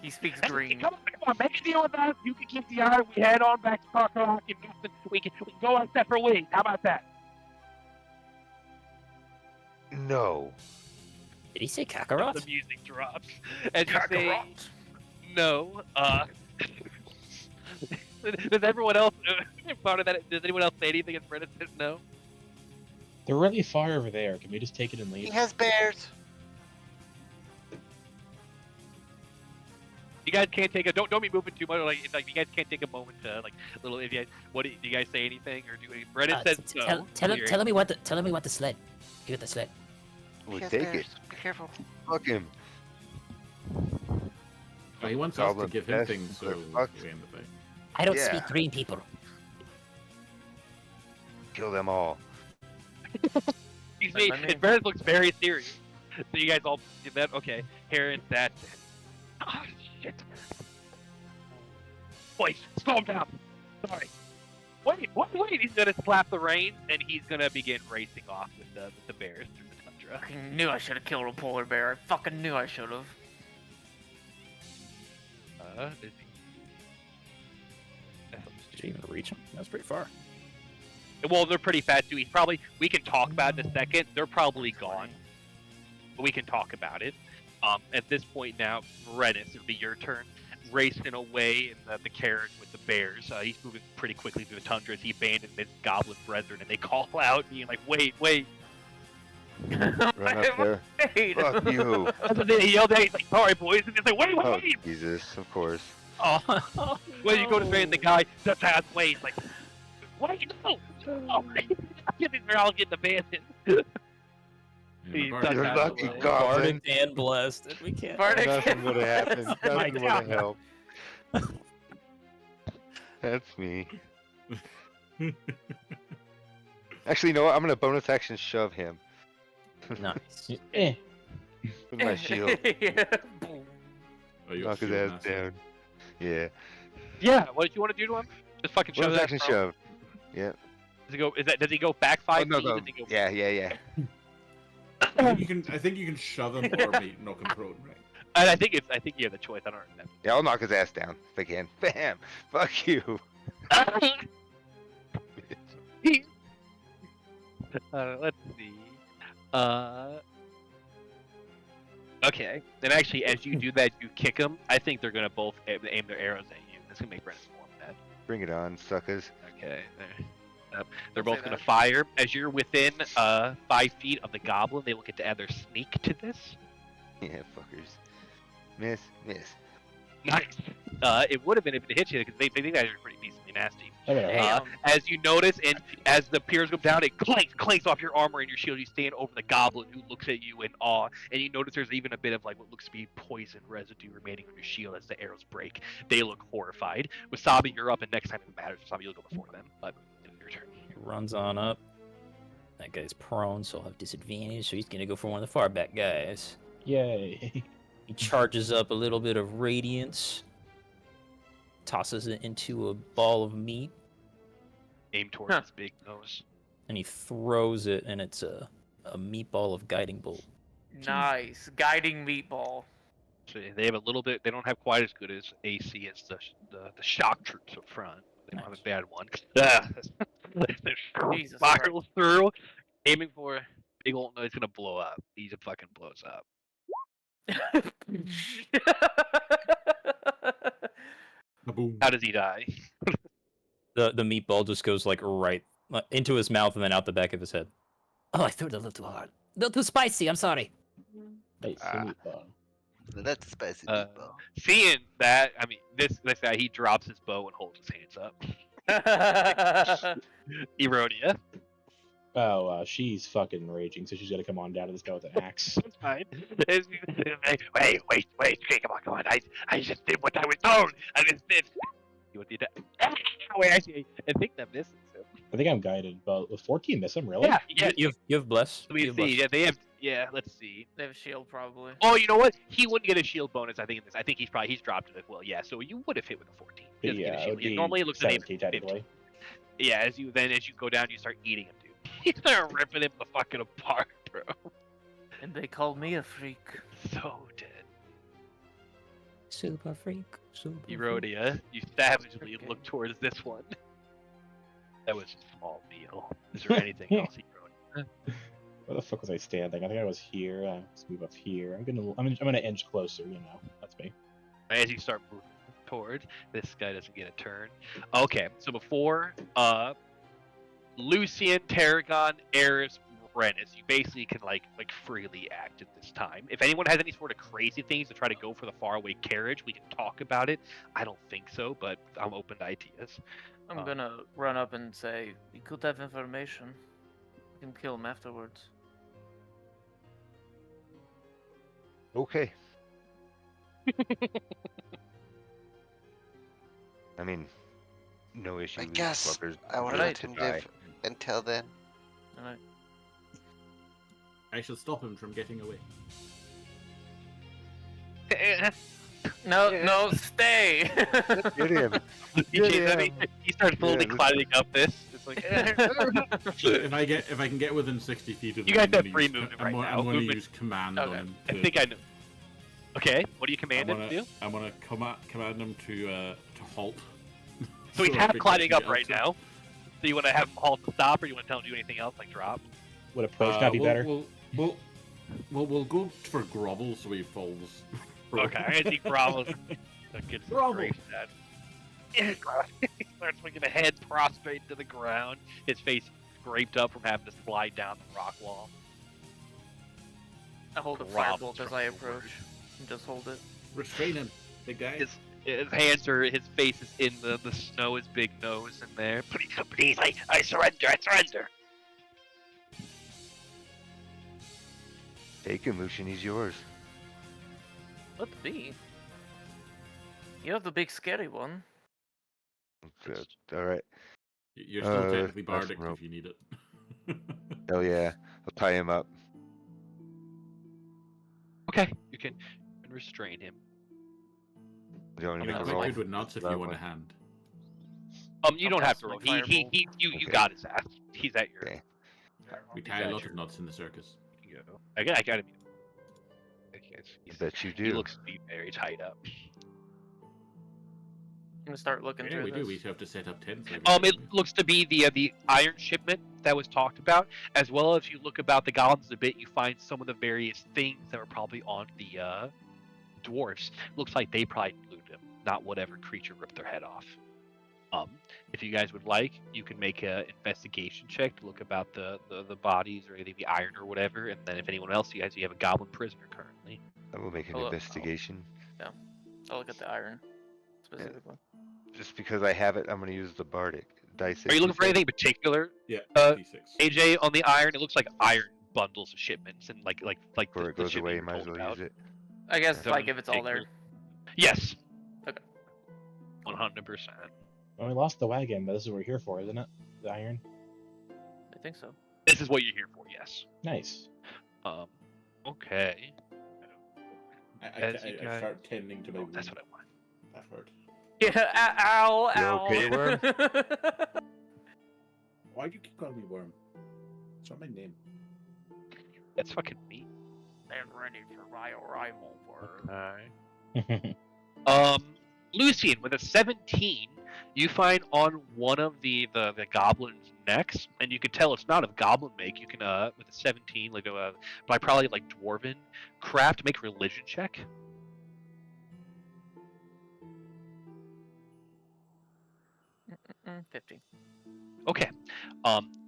C: He speaks green.
L: Come on, make a deal with us. You can keep the iron. We head on back to Karkalak, and we can go our separate ways. How about that?
D: No.
K: Did he say
L: The
K: Kakarot?
L: music drops. As you say, no. Does everyone else part of that? Does anyone else say anything? And Brennan says no.
F: They're really far over there. Can we just take it and
E: He
F: leave?
E: has bears.
L: You guys can't take a don't be moving too much. Like, it's like you guys can't take a moment to like little. If you guys, do you guys say anything or do any? Brennan says no.
K: Tell me what the sled. Give it the sled.
E: He
D: We
E: has
D: take
E: bears.
D: it.
E: Be careful.
D: Fuck him.
B: Oh, he wants us to
D: Goblin
B: give him
D: best,
B: things, so
D: but
B: we
D: fuck.
B: end the fight.
K: I don't
D: Yeah.
K: speak green people.
D: Kill them all.
L: You see, and Brennan looks very serious. So you guys all did that. Okay, Heron, that's it. Oh shit. Boys, slow him down. Sorry. Wait. He's gonna slap the reins and he's gonna begin racing off with the bears through the tundra.
C: I knew I should have killed a polar bear. I fucking knew I should have.
L: Is
G: Did you even reach him? That's pretty far.
L: well, they're pretty fast too. We can talk about it in a second. They're probably gone, but we can talk about it. At this point now, Rennis, it'll be your turn. Racing away in the carriage with the bears. He's moving pretty quickly through the tundra as he abandons his goblin brethren, and they call out, being like, "Wait, wait!"
D: Run up there. Fuck you.
L: That's what they yelled at. He's like, "Sorry, boys," and he's like, "Wait, wait,
D: Oh,
L: wait!"
D: Jesus, of course.
L: Oh, well, you go to straight, and the guy just has way. He's like, "Wait, no!" Oh, they're all getting abandoned. He's
B: You're
L: such
D: You're
L: a-
D: lucky,
L: away.
D: Goblin.
G: Bardic and blessed. We can't.
C: Bardic.
D: Nothing would have happened.
G: My
D: Nothing would have
G: God.
D: helped. That's me. Actually, you know what? I'm gonna bonus action shove him
G: Nice.
F: Eh.
D: with my shield.
C: Boom.
B: Oh, you got
D: Knock his
B: shield
D: ass
B: master.
D: down. Yeah.
L: Yeah, what did you want to do to him? Just fucking shove
D: Bonus
L: that.
D: action
L: bro?
D: shove. Yeah.
L: Does he go? Does he go back 5
D: Oh, no,
L: feet?
D: no.
L: Does he go?
D: Yeah, yeah, yeah.
B: I think you can shove him or knock him prone, right?
L: And I think you have the choice. I don't remember.
D: Yeah, I'll knock his ass down if I can. Bam! Fuck you.
L: Let's see. Okay. Then actually, as you do that, you kick them. I think they're gonna both aim their arrows at you. That's gonna make Brennan more mad.
D: Bring it on, suckers.
L: Okay. They're both gonna fire. As you're within 5 feet of the goblin, they will get to add their sneak to this.
D: Yeah, fuckers. Miss, miss.
L: Nice. It would have been if it hit you because they think that are pretty decently nasty.
F: I better hope.
L: As you notice, and as the piers go down, it clanks off your armor and your shield. You stand over the goblin, who looks at you in awe, and you notice there's even a bit of like what looks to be poison residue remaining on your shield as the arrows break. They look horrified. Wasabi, you're up, and next time it matters, Wasabi, you'll go before them. But it's your turn.
G: He runs on up. That guy's prone, so he'll have disadvantage. So he's gonna go for one of the far back guys.
F: Yay.
G: He charges up a little bit of radiance, tosses it into a ball of meat,
L: Aim towards his big nose.
G: and he throws it, and it's a meatball of guiding bolt.
C: Nice. Guiding meatball.
L: So they have a little bit. They don't have quite as good as AC as the shock troops up front. They don't have a bad one.
C: Jesus
L: Barrels through, aiming for big old. No, it's gonna blow up. He just fucking blows up.
B: Boom.
L: How does he die?
G: The meatball just goes like right into his mouth and then out the back of his head.
K: Oh, I threw it a little too hard. A little too spicy. I'm sorry.
F: Nice. Meatball.
E: That's a spicy meatball.
L: Seeing that, I mean, this guy, he drops his bow and holds his hands up. Erodia.
F: Oh, she's fucking raging, so she's gonna come on down to this guy with an axe.
L: It's fine. Wait, okay, come on. I just did what I was told. I just did. You want the attack? Wait, actually, I think that misses him.
F: I think I'm guided, but with 14 miss him, really?
L: Yeah.
G: You have bless.
L: Let me
G: You have
L: see.
G: bless.
L: Yeah, they have. Yeah, let's see.
C: They have shield probably.
L: Oh, you know what? He wouldn't get a shield bonus. I think in this. I think he's dropped it as well. Yeah, so you would have hit with a 14. He doesn't get a
F: Yeah, it
L: shield.
F: would be
L: Normally it looks at
F: 17 technically.
L: Yeah, as you go down, you start eating him, dude. You start ripping him the fucking apart, bro.
C: And they called me a freak.
L: So dead.
K: Super freak. Super freak.
L: Erodia, you savagely look towards this one. That was a small meal. Is there anything else, Erodia?
F: Where the fuck was I standing? I think I was here. Let's move up here. I'm gonna inch closer. You know, that's me.
L: As you start moving towards, this guy doesn't get a turn. Okay, so before Lucian, Tarragon, Eris, Rennis, you basically can like freely act at this time. If anyone has any sort of crazy things to try to go for the faraway carriage, we can talk about it. I don't think so, but I'm open to ideas.
C: I'm gonna run up and say, we could have information. We can kill him afterwards.
D: Okay. I mean, no issue.
E: I
D: these
E: guess
D: fuckers
E: I want to
D: deserve
E: let
D: to
E: him
D: die.
E: live until then.
C: Alright.
B: I shall stop him from getting away.
C: No, stay!
D: Get him.
L: He starts slowly
D: Yeah,
L: climbing up this. It's like,
B: if I can get within 60 feet of him,
L: You guys
B: I'm gonna
L: have free
B: use-
L: movement
B: I'm
L: right
B: gonna-
L: now.
B: I'm going to
L: Movement-
B: use command on
C: Okay.
B: him.
L: I
B: To,
L: think I know. Okay, what do you command him to do?
B: I'm gonna command him to halt.
L: So he's
B: I
L: half
B: think
L: climbing
B: I
L: up
B: can
L: right
B: get
L: now. So you want to have him halt and stop, or you want to tell him to do anything else, like drop?
F: Would approach not be better?
B: We'll go for grovel so he falls.
L: Okay, I think Bravo's that gets
B: Grovel.
L: great at. He starts making a head prostrate to the ground, his face scraped up from having to slide down the rock wall.
C: I hold a
L: Grovel
C: firebolt as I approach. And just hold it.
B: Restrain him, big guy.
L: His hands are, his face is in the snow, his big nose in there. Please, I surrender, I surrender.
D: Take him, Lucian. He's yours.
C: Let be. You have the big scary one.
D: Good. All right.
B: You're still technically
D: that's
B: bardic
D: rope.
B: if you need it.
D: Oh yeah. I'll tie him up.
L: Okay, you can restrain him.
D: Do you want
B: I
D: me
B: mean,
D: to
B: I'm
D: make a roll?
B: quite good with nuts if
D: That
B: you want
D: one.
B: a hand.
L: You
C: I'll
L: don't have
C: cast
L: to
C: my
L: roll.
C: firebolt.
L: You
D: Okay.
L: got his ass. He's at your.
D: Okay.
B: We
L: he's
B: tie a
L: at
B: lot
L: your-
B: of nuts in the circus.
L: You know, I gotta be.
D: I bet you do.
L: He looks to be very tied up.
C: I'm gonna start looking
B: Yeah,
C: through
B: we
C: this.
B: do. We have to set up tents.
L: It looks to be the iron shipment that was talked about, as well as you look about the goblins a bit. You find some of the various things that were probably on the dwarfs. Looks like they probably glued them, not whatever creature ripped their head off. If you guys would like, you can make an investigation check to look about the bodies or anything, the iron or whatever, and then if anyone else, you have a goblin prisoner currently.
D: I will make an
C: I'll look-
D: investigation.
C: I'll look at the iron specifically.
D: Just because I have it, I'm going to use the bardic dice.
L: Are you looking for anything D6?
B: Yeah,
L: D6. AJ, on the iron, it looks like iron bundles of shipments and like
D: Before it goes away, you might as well use it.
C: I guess
L: So
C: like if it's all there.
L: Yes.
C: Okay.
L: 100%.
F: Well, we lost the wagon, but this is what we're here for, isn't it? The iron.
C: I think so.
L: This is what you're here for, yes.
F: Nice.
L: Okay.
B: I start tending to my wound.
L: That's what I want.
B: That hurt.
C: Yeah, ow,
D: You
C: ow.
D: okay, Worm?
B: Why do you keep calling me Worm? It's not my name.
L: That's fucking me.
C: And ready for my arrival, Worm.
L: Okay. Lucian, with a 17, you find on one of the goblin's necks, and you can tell it's not of goblin make. You can with a 17, by probably like dwarven craft, make a religion check.
C: Mm, 50.
L: Okay.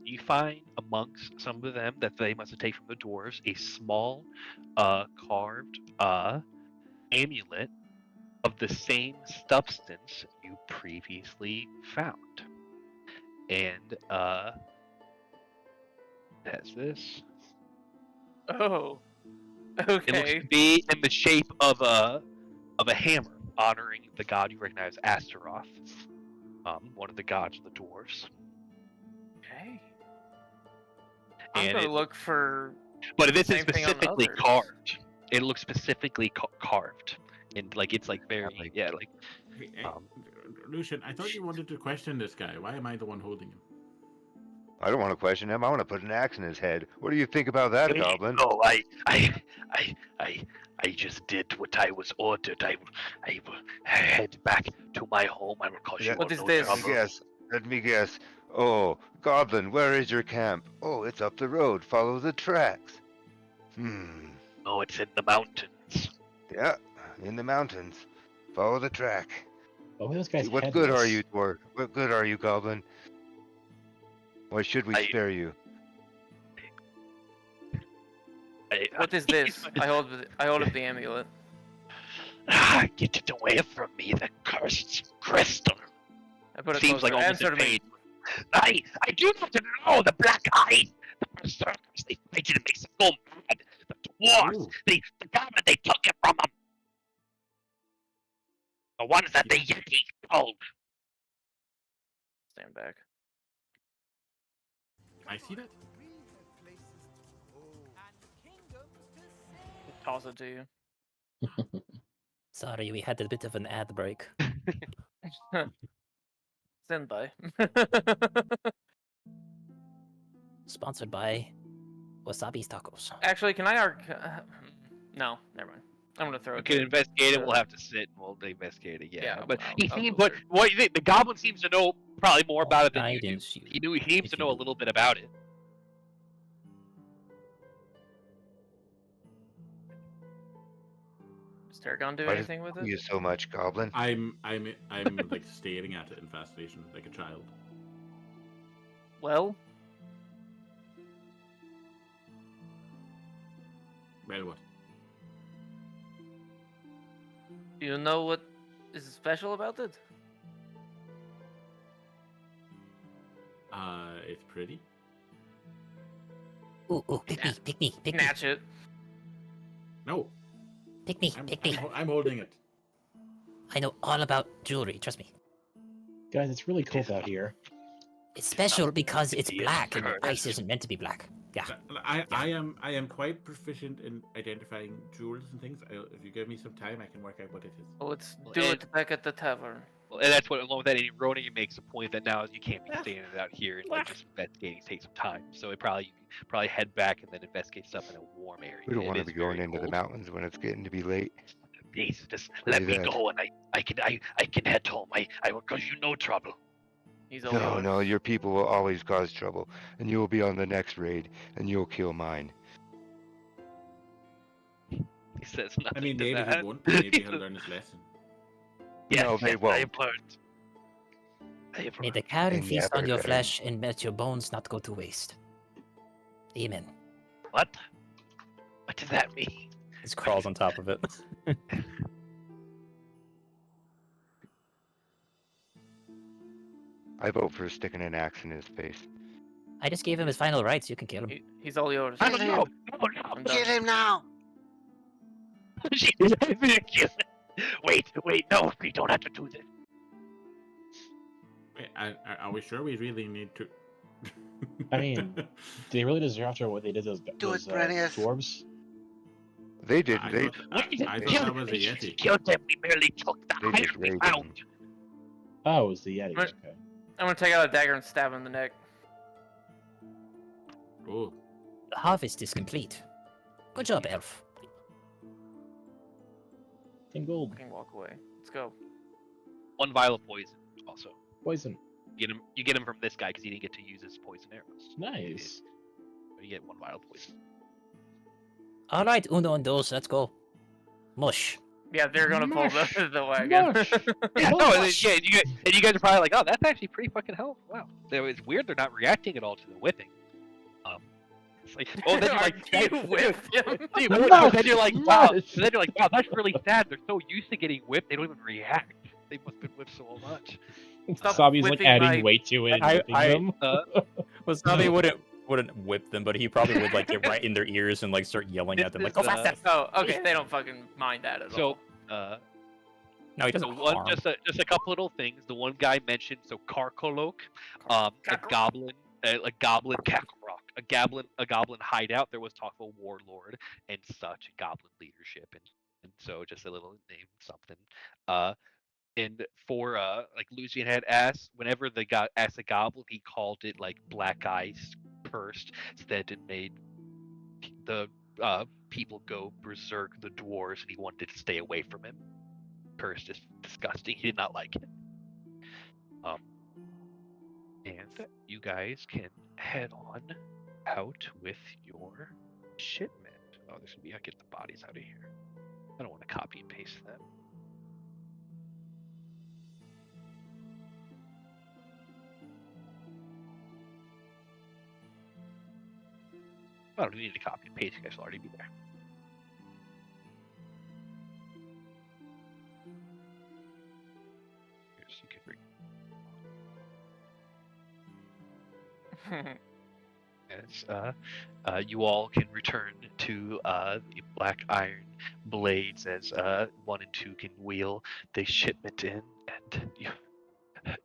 L: You find amongst some of them that they must have taken from the dwarves a small, carved amulet of the same substance you previously found, and has this.
C: Oh.
L: It looks
C: Okay.
L: to be in the shape of a hammer, honoring the god you recognize, Astaroth, one of the gods of the dwarves.
C: Okay. I'm
L: And
C: gonna
L: it-
C: look for.
L: But this is
C: Same thing on
L: specifically
C: others.
L: carved. It looks specifically carved, and it's very
B: Hey, Lucian, I thought you wanted to question this guy. Why am I the one holding him?
D: I don't want to question him. I want to put an axe in his head. What do you think about that, Goblin?
L: No, I just did what I was ordered. I head back to my home. I will cause
D: Yeah,
L: you
C: What is
L: no
C: this?
D: Let me
L: trouble.
D: guess. Let me guess. Oh, Goblin, where is your camp? Oh, it's up the road. Follow the tracks.
L: No, it's in the mountains.
D: Yeah, in the mountains. Follow the track.
F: Oh, this guy's
D: What good are
F: headless.
D: you, dwarf? What good are you, Goblin? Why should we
L: I-
D: spare you?
C: What is this? I hold up the amulet.
L: Get it away from me, the cursed crystal.
C: I put it
L: Seems
C: closer.
L: like almost
C: Answer
L: a
C: me.
L: pain. I do not know the black eye. The berserkers, they fight it, it makes them go mad. The dwarves,
B: Ooh.
L: the government, they took it from them. The ones that the Yeti pulled.
C: Stand back.
B: I see that.
C: Toss it to you.
K: Sorry, we had a bit of an ad break.
C: Stand by.
K: Sponsored by Wasabi's Tacos.
C: Actually, can I no, never mind. I'm gonna throw
L: We
C: it.
L: can
C: to-
L: investigate it.
C: to-
L: We'll have to sit and we'll investigate it. Yeah,
C: Yeah,
L: but
C: I'll
L: he
C: go
L: seemed. But
C: through.
L: what do you think? The goblin seems to know probably more about it than you do.
K: Guidance you.
L: He seems
K: if
L: to
K: you
L: know a
K: do.
L: little bit about it.
C: Targon do
D: Why does
C: anything with
D: you
C: it?
D: so much, Goblin?
B: I'm like staring at it in fascination, like a child.
C: Well,
B: Well, what?
C: do you know what is special about it?
B: It's pretty.
K: Ooh, pick me, pick me, pick me,
C: Snatch it.
B: No,
K: pick me, pick me.
B: I'm holding it.
K: I know all about jewelry, trust me.
F: Guys, it's really cold out here.
K: It's special because it's
L: Yes,
K: black and
L: correct.
K: ice isn't meant to be black. Yeah.
B: I am quite proficient in identifying jewels and things. If you give me some time, I can work out what it is.
C: Well, let's
L: Well,
C: do
L: and-
C: it back at the tavern.
L: Well, and that's what, along with that, and Rony makes a point that now you can't be staying out here and like just investigating. Take some time, so you probably head back and then investigate stuff in a warm area.
D: We don't
L: It
D: want to
L: is
D: be going
L: very
D: into the
L: cold.
D: mountains when it's getting to be late.
L: Jesus, just
D: What
L: let
D: is
L: me
D: that?
L: go and I can head home. I will cause you no trouble.
C: He's all
D: No,
C: yours.
D: no, your people will always cause trouble, and you will be on the next raid, and you'll kill mine.
L: He says nothing.
B: I mean,
L: to
B: maybe
L: that.
B: he won't. Maybe he'll learn his lesson.
L: Yes,
D: No, they
L: yes, I
D: won't.
L: have learned. I have
K: May
L: learned.
K: the Karen
D: They
K: feast on
D: never
K: your
D: learn.
K: flesh and let your bones not go to waste. Amen.
L: What? What does that mean?
G: Just crawls on top of it.
D: I vote for sticking an axe in his face.
K: I just gave him his final rights. You can kill him.
C: He's all yours.
L: I don't know. No,
C: I'm
L: no.
C: done.
E: Kill him now!
L: Wait, no, we don't have to do this.
B: Wait, are we sure we really need to?
F: I mean, they really deserve after what they did to those
E: Brenius.
F: dwarves.
D: They did.
B: I
D: They
B: thought, I thought that was a Yeti.
L: Killed them. We merely took the
D: They
L: item
D: just
L: we
D: raided
L: found.
D: them.
F: Oh, it was the Yeti.
C: Right.
F: Okay.
C: I'm gonna take out a dagger and stab him in the neck.
B: Oh,
K: The harvest is complete. Good job, elf.
F: 10 gold.
C: I can walk away. Let's go.
L: One vial of poison. Also,
F: Poison.
L: you get him from this guy because he didn't get to use his poison arrows.
F: Nice.
L: You get one vial of poison.
K: All right, uno and dos, let's go. Mush.
C: Yeah, they're gonna pull
F: Mush.
C: the wagon.
F: Mush.
L: Yeah, no, and
K: Mush.
L: yeah, you guys are probably like, oh, that's actually pretty fucking helpful. Wow, so it's weird they're not reacting at all to the whipping. It's like, oh, then you're like,
C: You whipped him.
L: Dude,
F: Mush.
L: but then you're like, wow.
F: Mush.
L: So then you're like, wow, that's really sad. They're so used to getting whipped, they don't even react. They must have been whipped so much.
C: Stop
F: Sabi's like
C: whipping
F: adding
C: my-
F: weight to it and
G: I-
F: whipping
G: I-
F: them.
G: Well, Sabi wouldn't whip them, but he probably would like get right in their ears and like start yelling at them like, "Go faster!"
C: Oh, okay. They don't fucking mind that at all.
L: So,
G: No, he
L: so
G: doesn't
L: one,
G: harm.
L: just a couple little things. The one guy mentioned, so Karkolok, a goblin Kakarok, a goblin hideout. There was talk of a warlord and such, goblin leadership, and so just a little name something. And for like Lucian had asked, whenever they got asked a goblin, he called it like black ice cursed, so that it made the people go berserk, the dwarves, and he wanted to stay away from him. Cursed is disgusting. He did not like it. And you guys can head on out with your shipment. Oh, there's gonna be. I get the bodies out of here. I don't want to copy and paste them. I don't need to copy and paste. You guys will already be there. Here's, you can bring. As you all can return to the black iron blades as 1 and 2 can wheel the shipment in, and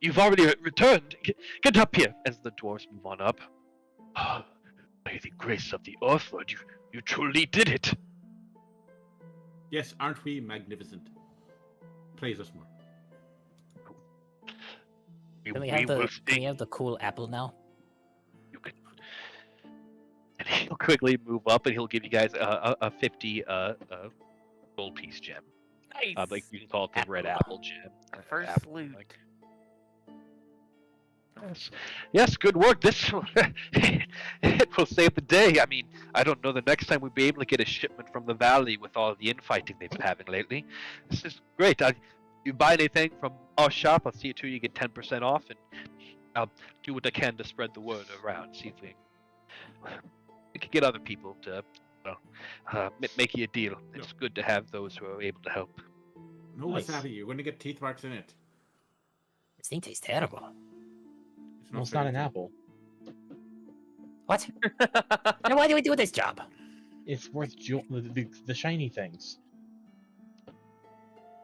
L: you've already returned. Get up here as the dwarves move on up. By the grace of the Earthlord, you truly did it.
B: Yes, aren't we magnificent? Praise us more.
K: Can we have the cool apple now?
L: You can. And he'll quickly move up, and he'll give you guys a 50 gold piece gem.
C: Nice.
L: Like you can call it the red apple gem.
C: First
L: Apple,
C: loot.
L: like- Yes, good work. This it will save the day. I mean, I don't know the next time we'll be able to get a shipment from the valley with all the infighting they've been having lately. This is great. You buy anything from our shop, I'll see to you get 10% off, and I'll do what I can to spread the word around. See if we can get other people to make you a deal. It's good to have those who are able to help.
B: No wasabi, you're going to get teeth marks in it.
K: This thing tastes terrible.
F: Well, it's not an apple.
K: What? Then why do we do this job?
F: It's worth the shiny things.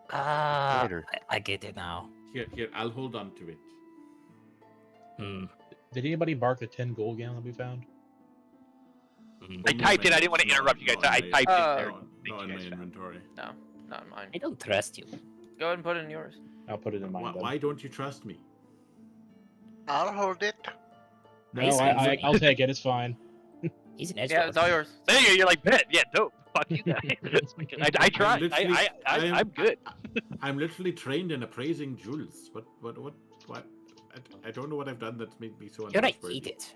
K: I get it now.
B: Here, I'll hold on to it.
F: Did anybody bark the 10 gold gallon that we found?
L: I typed it. I didn't want to interrupt you guys. I typed it there.
B: Not in my inventory.
C: No, not in mine.
K: I don't trust you.
C: Go ahead and put it in yours.
F: I'll put it in mine.
B: Why don't you trust me?
E: I'll hold it.
F: No, I'll take it. It's fine.
K: He's an edge.
C: Yeah, it's all yours.
L: There you go. You're like, bet. Yeah, dope. Fuck you guys. I tried. I'm good.
B: I'm literally trained in appraising jewels. What? I don't know what I've done that's made me so
K: You're right.
B: untrustworthy.
K: Eat it.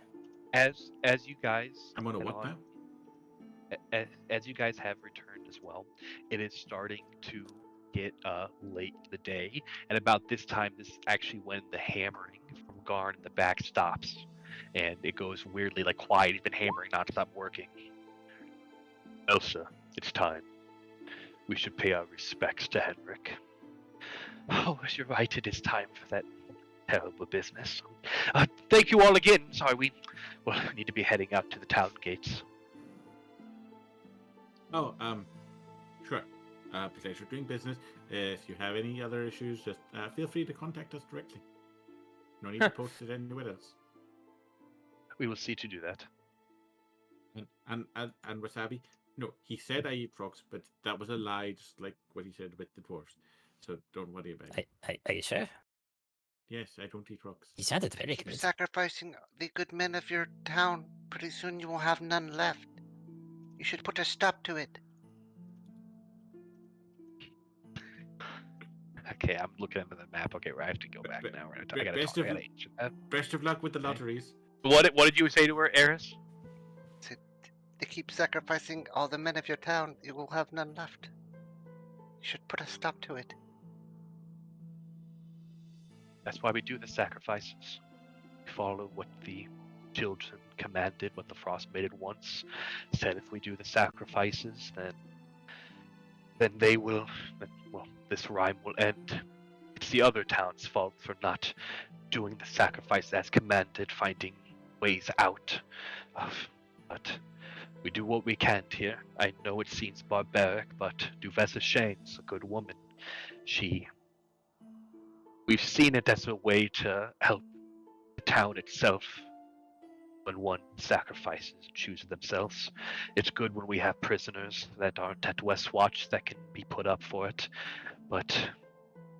L: As you guys.
B: I'm on a what now?
L: As you guys have returned as well, it is starting to get late in the day, and about this time, this is actually when the hammering from Garn in the back stops, and it goes weirdly like quiet. He's been hammering, not stop working. Elsa, it's time. We should pay our respects to Henrik. Oh, you're right. It is time for that terrible business. Thank you all again. Sorry, we need to be heading out to the town gates.
B: Oh, sure. Pleasure doing business. If you have any other issues, just feel free to contact us directly. No need to post it anywhere else.
L: We will see to do that.
B: And wasabi. No, he said I eat rocks, but that was a lie, just like what he said with the dwarves. So don't worry about it.
K: Are you sure?
B: Yes, I don't eat rocks.
K: He sounded very
E: Keep
K: good.
E: sacrificing the good men of your town. Pretty soon you will have none left. You should put a stop to it.
L: Okay, I'm looking at the map. Okay, I have to go back now. I gotta
B: Best of luck with the lotteries.
L: What did you say to her, Eris?
E: To keep sacrificing all the men of your town, you will have none left. You should put a stop to it.
L: That's why we do the sacrifices. We follow what the children commanded, what the Frost Maiden once said. If we do the sacrifices, then they will. Well, this rhyme will end. It's the other town's fault for not doing the sacrifice as commanded, finding ways out of. But we do what we can here. I know it seems barbaric, but Duvessa Shane's a good woman. We've seen it as a way to help the town itself when one sacrifices and chooses themselves. It's good when we have prisoners that aren't at West Watch that can be put up for it, but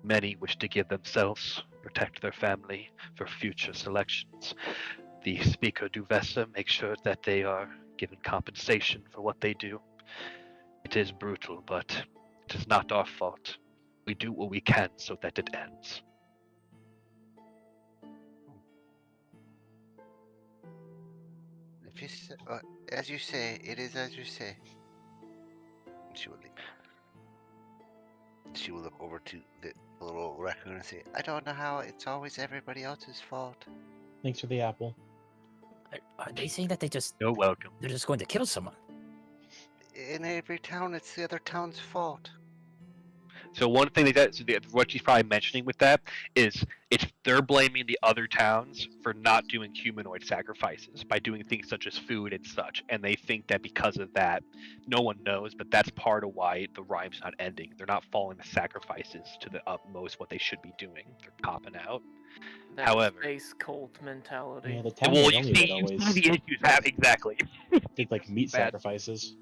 L: many wish to give themselves, protect their family for future selections. The Speaker Duvessa makes sure that they are given compensation for what they do. It is brutal, but it is not our fault. We do what we can so that it ends.
E: If you as you say, it is as you say. She will leave. She will look over to the little raccoon and say, I don't know how it's always everybody else's fault.
F: Thanks for the apple.
K: Are they saying that
L: You're welcome.
K: they're just going to kill someone?
E: In every town, it's the other town's fault.
L: So one thing what she's probably mentioning with that is they're blaming the other towns for not doing humanoid sacrifices by doing things such as food and such, and they think that because of that, no one knows, but that's part of why the rhyme's not ending. They're not following the sacrifices to the utmost what they should be doing. They're copping out.
C: That
L: However,
C: space cult mentality.
F: Yeah, the town
L: well,
F: would
L: you
F: only
L: see,
F: would always
L: the issues have exactly.
F: did like meat
L: Bad.
F: sacrifices.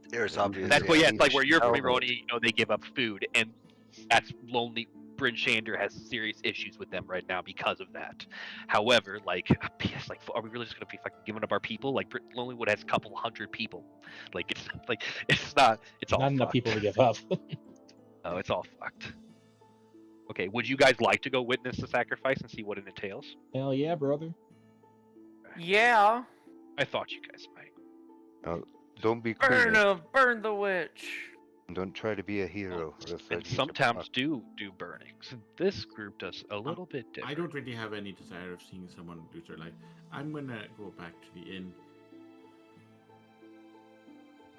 E: There's obviously
L: That's what, yeah, it's like where you're from,
E: Elvis.
L: Ironi, they give up food, and that's lonely. Bryn Shander has serious issues with them right now because of that. However, are we really just gonna be fucking giving up our people? Like, Lonelywood has a couple hundred people. It's all
F: Not enough
L: fucked.
F: people to give up.
L: Oh, it's all fucked. Okay, would you guys like to go witness the sacrifice and see what it entails?
F: Hell yeah, brother.
C: Yeah.
L: I thought you guys might.
D: Oh, don't be
C: Burn
D: cool.
C: him! Burn the witch!
D: Don't try to be a hero. Or else I'd
L: And
D: use a
L: sometimes
D: block.
L: do burnings. This group does a little bit
B: I
L: different.
B: don't really have any desire of seeing someone lose their life. I'm gonna go back to the inn.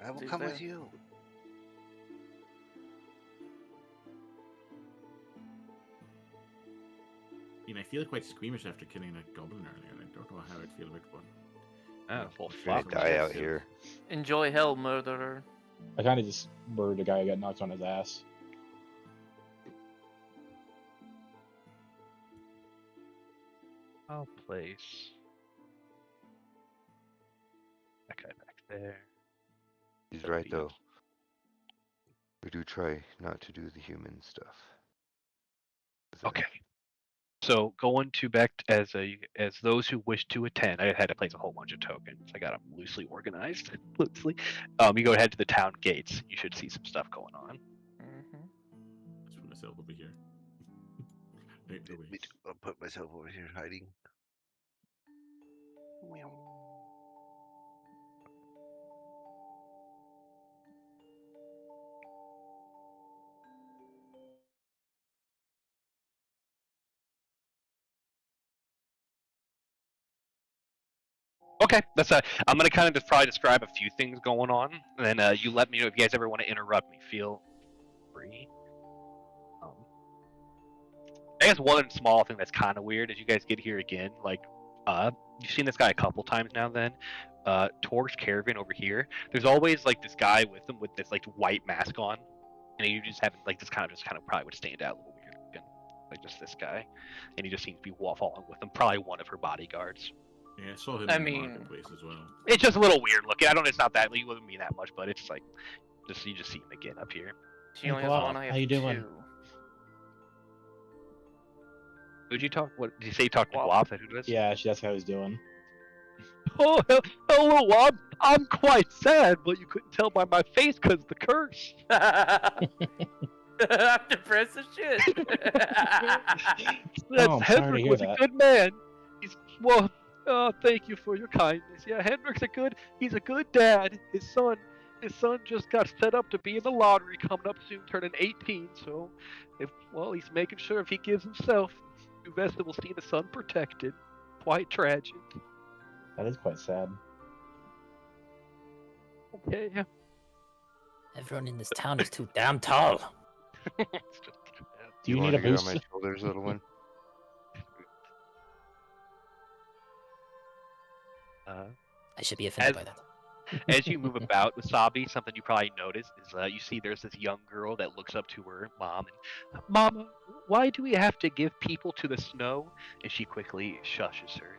E: I will
C: Too
E: come with
C: bad.
E: you.
B: I mean, I feel quite squeamish after killing that goblin earlier. I don't know how I'd feel about one.
L: Ah, well,
D: You're
L: fuck.
D: gonna die out here.
C: Enjoy hell, murderer.
F: I kind of just murdered a guy who got knocked on his ass.
L: I'll place that guy back there.
D: He's right though. We do try not to do the human stuff.
L: Okay. So going to back as those who wish to attend, I had to place a whole bunch of tokens. I got them loosely organized. Loosely. You go ahead to the town gates. You should see some stuff going on.
B: Let's put myself over here. Right, no
E: Me
B: way.
E: too. I'll put myself over here hiding. Meow.
L: Okay, that's I'm gonna kind of just probably describe a few things going on, and then you let me know if you guys ever want to interrupt me. Feel free. I guess one small thing that's kind of weird is you guys get here again. Like, you've seen this guy a couple times now. Then, Torque's caravan over here. There's always like this guy with him with this like white mask on, and you just have like this kind of probably would stand out a little weird looking, like just this guy, and he just seems to be following with them. Probably one of her bodyguards.
B: Yeah, I saw him
C: I
B: in the
C: mean-
B: marketplace as well.
L: It's just a little weird looking. I don't. It's not that. You wouldn't mean that much, but it's like, you just see him again up here.
C: She
F: Hey,
C: only has
F: Glock,
C: one, I have
F: how you doing?
C: two.
L: Who'd you talk? What did you say? You talked to
C: Guap.
L: Guap? That who does?
F: Yeah, that's how he's doing.
L: Oh, hello, I'm quite sad, but you couldn't tell by my face because of the curse.
C: I'm depressed as shit.
F: Oh, I'm sorry to
L: Hendrik
F: hear
L: was a
F: that.
L: good man. Thank you for your kindness. Yeah, Hendrik's he's a good dad. His son just got set up to be in the lottery coming up soon, turning 18. So, he's making sure if he gives himself, Uvesta will see the son protected. Quite tragic.
F: That is quite sad.
L: Okay, yeah.
K: Everyone in this town is too damn tall.
F: Do you need
D: wanna
F: a
D: get on
F: boost?
D: my shoulders, little one?
K: I should be offended by that.
L: As you move about, Wasabi, something you probably notice is you see there's this young girl that looks up to her mom and, Mama, why do we have to give people to the snow? And she quickly shushes her.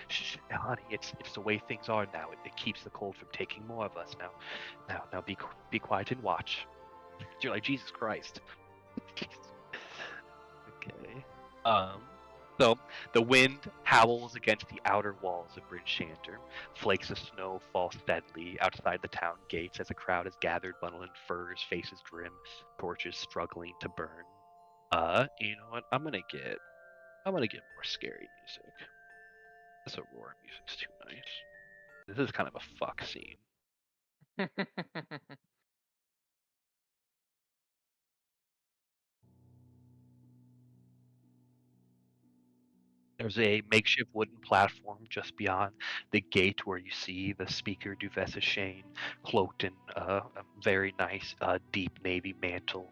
L: Shh, honey, it's the way things are now. It keeps the cold from taking more of us now. Now be quiet and watch. You're like, Jesus Christ. Okay. So the wind howls against the outer walls of Bryn Shanter. Flakes of snow fall steadily outside the town gates as a crowd is gathered, bundled in furs, faces grim, torches struggling to burn. You know what? I'm gonna get more scary music. This Aurora music's too nice. This is kind of a fuck scene. There's a makeshift wooden platform just beyond the gate where you see the speaker, Duvessa Shane, cloaked in a very nice deep navy mantle.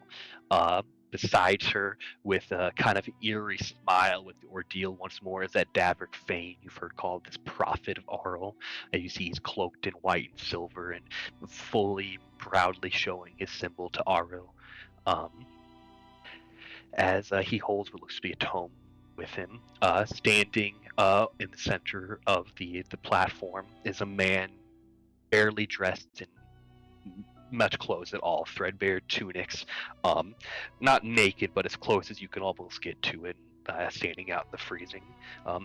L: Besides her, with a kind of eerie smile with the ordeal once more, is that Daverick Fane you've heard called this prophet of Arl. And you see he's cloaked in white and silver and fully proudly showing his symbol to Arl. As he holds what looks to be a tome with him. Standing in the center of the platform is a man barely dressed in much clothes at all, threadbare tunics, not naked, but as close as you can almost get to it, standing out in the freezing.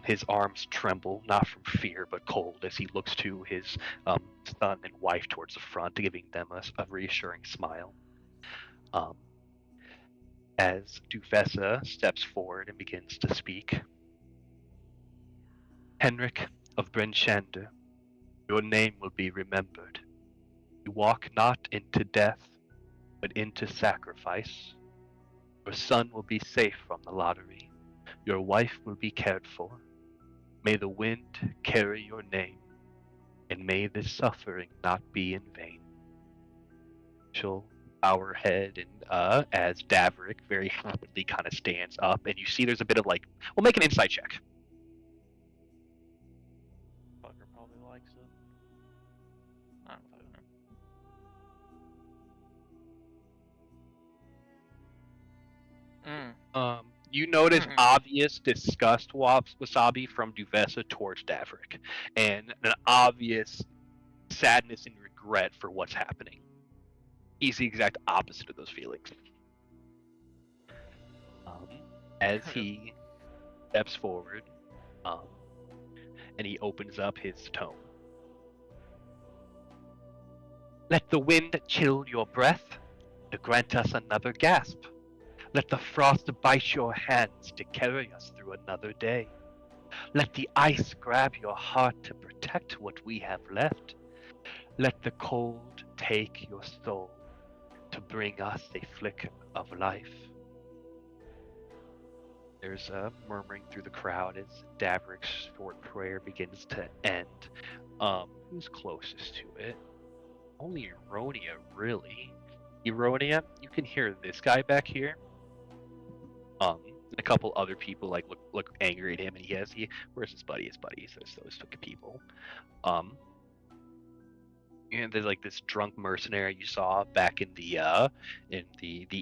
L: His arms tremble, not from fear, but cold, as he looks to his son and wife towards the front, giving them a reassuring smile. as Dufessa steps forward and begins to speak. Henrik of Brenshander, your name will be remembered. You walk not into death, but into sacrifice. Your son will be safe from the lottery. Your wife will be cared for. May the wind carry your name, and may this suffering not be in vain. She'll bow her head, and as Daverick very happily kind of stands up, and you see there's a bit of like, we'll make an insight check.
C: Fucker probably likes it. I don't fucking know.
L: You notice obvious disgust, Wasabi, from Duvessa towards Daverick, and an obvious sadness and regret for what's happening. He's the exact opposite of those feelings. As he steps forward, and he opens up his tome. Let the wind chill your breath to grant us another gasp. Let the frost bite your hands to carry us through another day. Let the ice grab your heart to protect what we have left. Let the cold take your soul to bring us a flicker of life. There's a murmuring through the crowd as Daverick's short prayer begins to end. Who's closest to it? Only Eronia, really. Eronia, you can hear this guy back here. A couple other people like look angry at him, and where's his buddy? His buddies, those fucking people. And there's like this drunk mercenary you saw back in the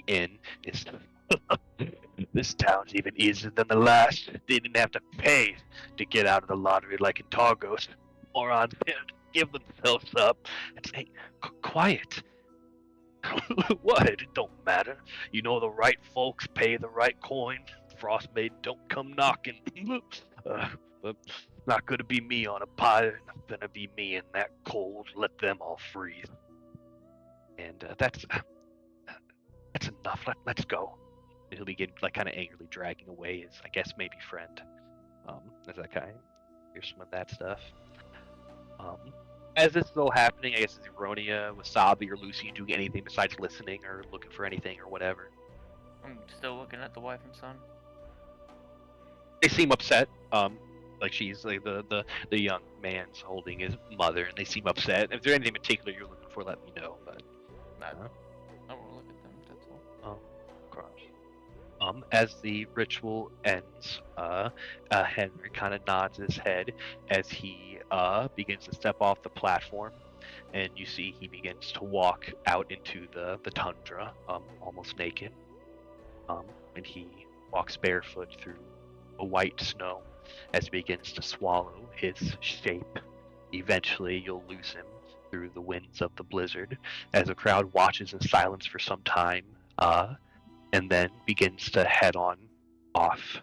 L: inn. Is this town's even easier than the last. They didn't have to pay to get out of the lottery like in Targos. Morons give themselves up and say, quiet. What? It don't matter. You know the right folks pay the right coin. Frostmaiden don't come knocking. But not gonna be me on a pyre. Not gonna be me in that cold. Let them all freeze. And that's enough. Let's go. And he'll begin like kind of angrily dragging away his, I guess, maybe friend. As that guy hears some of that stuff. As this is all happening, I guess is Eronia, Wasabi, or Lucy doing anything besides listening or looking for anything or whatever?
C: I'm still looking at the wife and son.
L: They seem upset. Like she's like the young man's holding his mother, and they seem upset. If there's anything particular you're looking for, let me know. But
C: I won't look at them. That's all.
L: Oh, gosh. As the ritual ends, Henry kind of nods his head as he begins to step off the platform, and you see he begins to walk out into the tundra, almost naked. And he walks barefoot through the white snow as he begins to swallow his shape. Eventually, you'll lose him through the winds of the blizzard as the crowd watches in silence for some time. And then begins to head on off.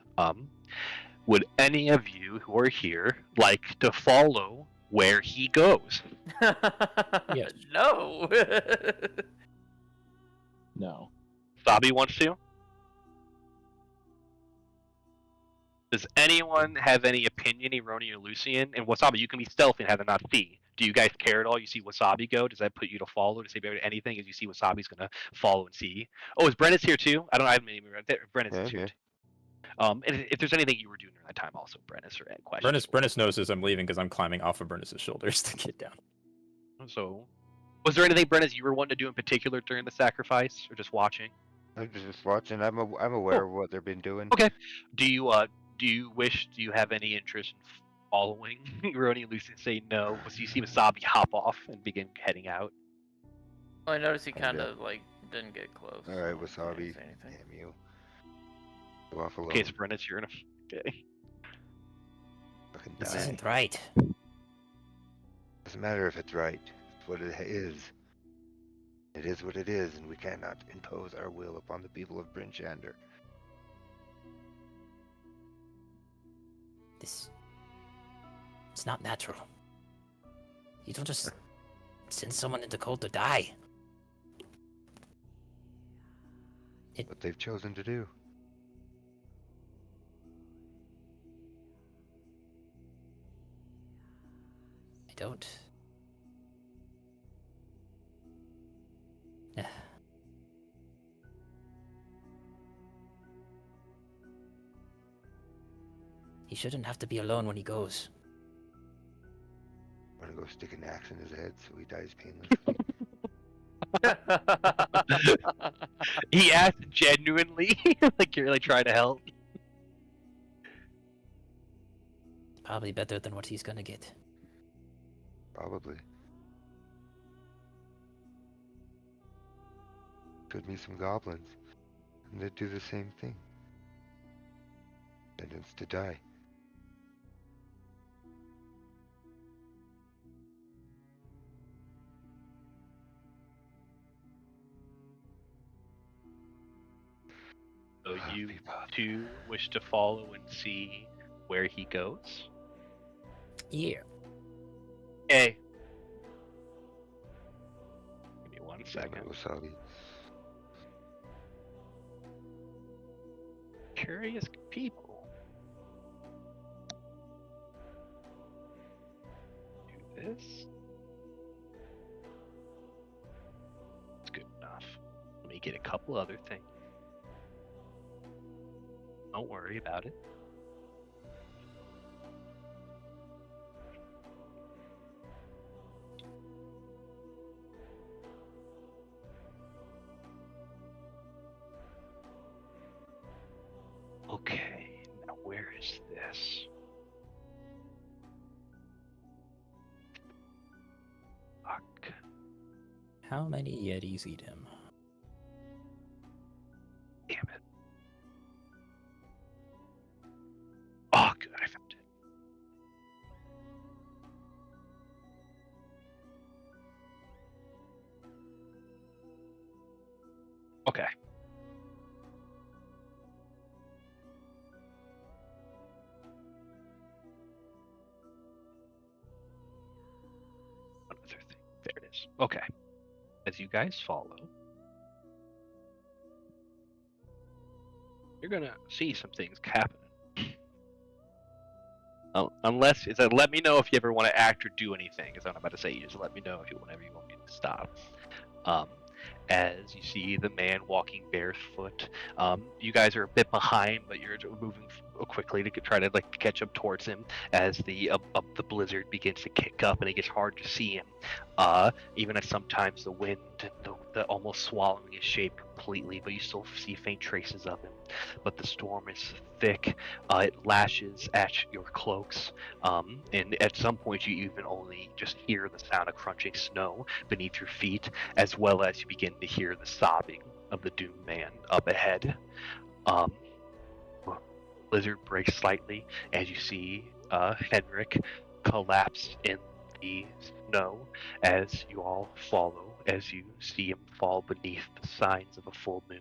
L: Would any of you who are here like to follow where he goes?
G: Yes.
C: No.
F: No.
L: Sabi wants to? Does anyone have any opinion, Eroni or Lucian? And Wasabi, you can be stealthy and have them not see. Do you guys care at all? You see Wasabi go? Does that put you to follow? Does anybody anything as you see Wasabi's gonna follow and see? Oh, is Brenna's here too? I haven't even Brenna's here too. And if there's anything you were doing during that time, also Brennis or any questions.
G: Brennis knows as I'm leaving because I'm climbing off of Brennis's shoulders to get down.
L: So, was there anything, Brennis, you were wanting to do in particular during the sacrifice, or just watching?
D: I'm just watching. I'm aware of what they've been doing.
L: Okay. Do you have any interest in following Roni and Lucy? Say no. You see Wasabi hop off and begin heading out.
C: I noticed he kind of like didn't get close.
D: All right,
C: so
D: Wasabi.
C: I can't say anything.
D: Damn you. Go off alone.
L: Okay, so Brennis, you're in a. Okay.
D: Fucking
K: This
D: die.
K: isn't right.
D: Doesn't matter if it's right. It's what it is. It is what it is, and we cannot impose our will upon the people of Brynchander.
K: It's not natural. You don't just send someone into cold to die.
D: what they've chosen to do.
K: I don't. Yeah. He shouldn't have to be alone when he goes.
D: I'm gonna go stick an axe in his head so he dies painlessly.
L: He asked genuinely, like you're like trying to help.
K: Probably better than what he's gonna get.
D: Probably. Could be some goblins, and they'd do the same thing. Sentenced to die.
L: So you two wish to follow and see where he goes?
K: Yeah.
L: Hey. Give me 1
D: Damn it,
L: second.
D: Wasabi.
L: Curious people. Do this. It's good enough. Let me get a couple other things. Don't worry about it. Okay, now where is this? Fuck.
G: How many Yetis eat him?
L: Damn it. Oh, good, I found it. Okay. One other thing. There it is. Okay. As you guys follow, you're gonna see some things happening. Unless it's let me know if you ever want to act or do anything. Because I'm about to say, you just let me know if you whenever you want me to stop. As you see the man walking barefoot, you guys are a bit behind, but you're moving quickly to try to like catch up towards him. As the blizzard begins to kick up and it gets hard to see him, even as sometimes the wind and the almost swallowing his shape completely, but you still see faint traces of him. But the storm is thick. It lashes at your cloaks, and at some point you even only just hear the sound of crunching snow beneath your feet, as well as you begin to hear the sobbing of the doomed man up ahead. Blizzard breaks slightly as you see Henrik collapse in the snow as you all follow, as you see him fall beneath the signs of a full moon.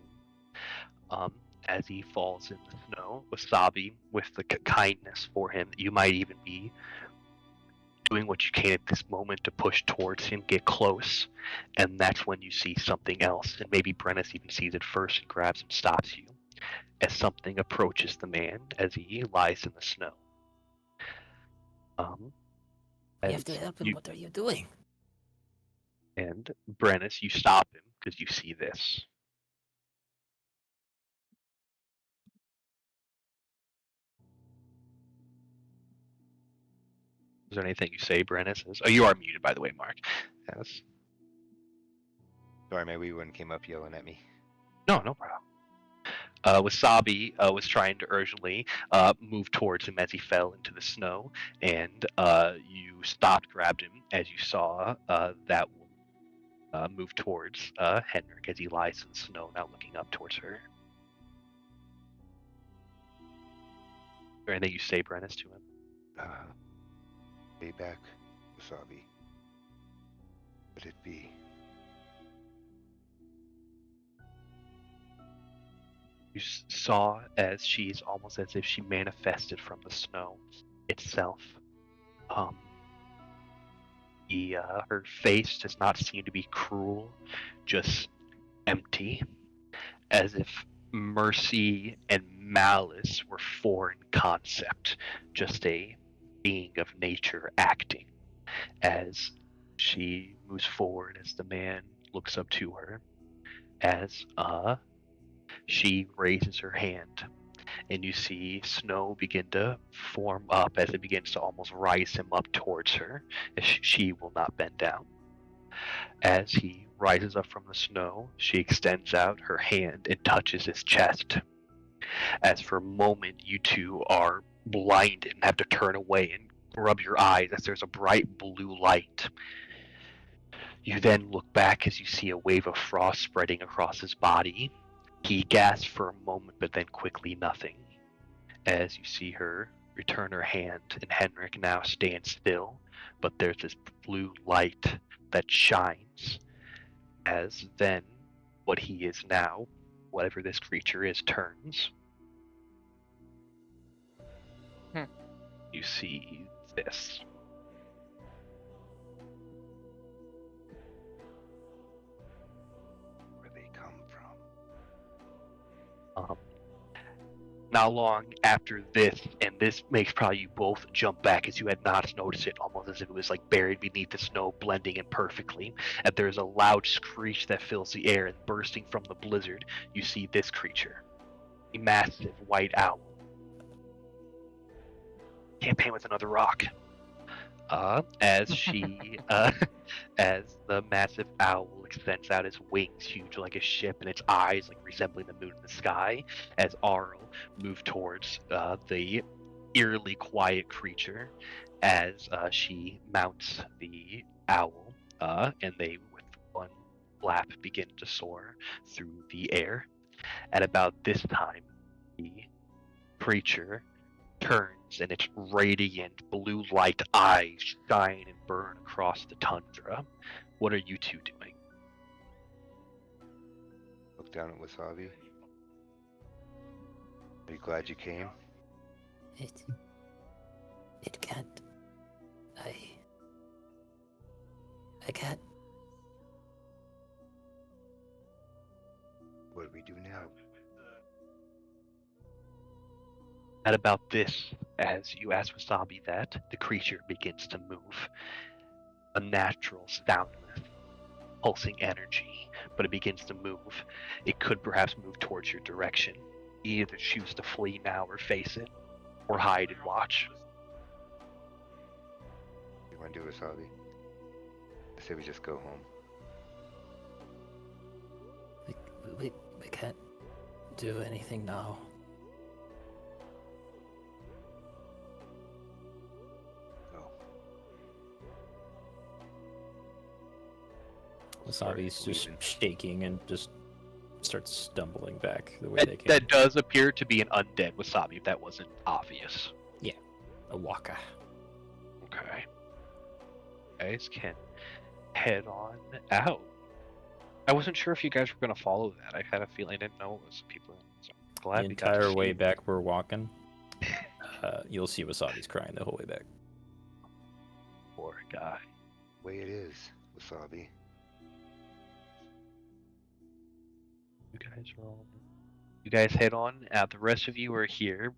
L: As he falls in the snow, Wasabi, with the kindness for him, you might even be doing what you can at this moment to push towards him, get close, and that's when you see something else, and maybe Brennis even sees it first and grabs and stops you, as something approaches the man as he lies in the snow.
K: You have to help him. What are you doing?
L: And Brennis, you stop him because you see this. Is there anything you say, Brennis? Oh, you are muted, by the way, Mark. Yes.
D: Sorry, my wee one came up yelling at me.
L: No problem. Wasabi was trying to urgently move towards him as he fell into the snow, and you stopped, grabbed him as you saw that move towards Henrik as he lies in the snow, now looking up towards her. Is there anything you say, Brennis, to him?
D: Stay back, Wasabi. Let it be.
L: You saw as she's almost as if she manifested from the snow itself. Her face does not seem to be cruel, just empty, as if mercy and malice were foreign concept, just a being of nature acting. As she moves forward, as the man looks up to her, as she raises her hand, and you see snow begin to form up as it begins to almost rise him up towards her, as she will not bend down. As he rises up from the snow, she extends out her hand and touches his chest. As for a moment, you two are blinded and have to turn away and rub your eyes as there's a bright blue light. You then look back as you see a wave of frost spreading across his body. He gasps for a moment, but then quickly nothing. As you see her return her hand, and Henrik now stands still, but there's this blue light that shines. As then, what he is now, whatever this creature is, turns. You see this.
E: Where they come from.
L: Not long after this, and this makes probably you both jump back as you had not noticed it, almost as if it was like buried beneath the snow, blending in perfectly. And there's a loud screech that fills the air, and bursting from the blizzard, you see this creature, a massive white owl. Campaign with another rock. As she, as the massive owl extends out its wings, huge like a ship, and its eyes like resembling the moon in the sky, as Arl moves towards the eerily quiet creature, as she mounts the owl, and they, with one flap, begin to soar through the air. At about this time, the creature turns, and its radiant blue light eyes shine and burn across the tundra. What are you two doing?
D: Look down at Wasabi. Are you glad you came?
K: It can't. I can't.
D: What do we do now?
L: At about this, as you ask Wasabi that, the creature begins to move. A natural, soundless, pulsing energy, but it begins to move. It could perhaps move towards your direction. You either choose to flee now or face it, or hide and watch.
D: You want to do Wasabi? I say we just go home.
K: We can't do anything now.
G: Wasabi's just shaking and just starts stumbling back the way they came.
L: That does appear to be an undead Wasabi, if that wasn't obvious.
G: Yeah, a waka.
L: Okay. You guys can head on out. I wasn't sure if you guys were going to follow that. I had a feeling I didn't know it was people. So I'm glad
G: The
L: we got to
G: entire
L: see
G: way
L: it.
G: back we're walking. You'll see Wasabi's crying the whole way back.
L: Poor guy.
D: Way it is, Wasabi.
L: You guys head on out. The rest of you are here.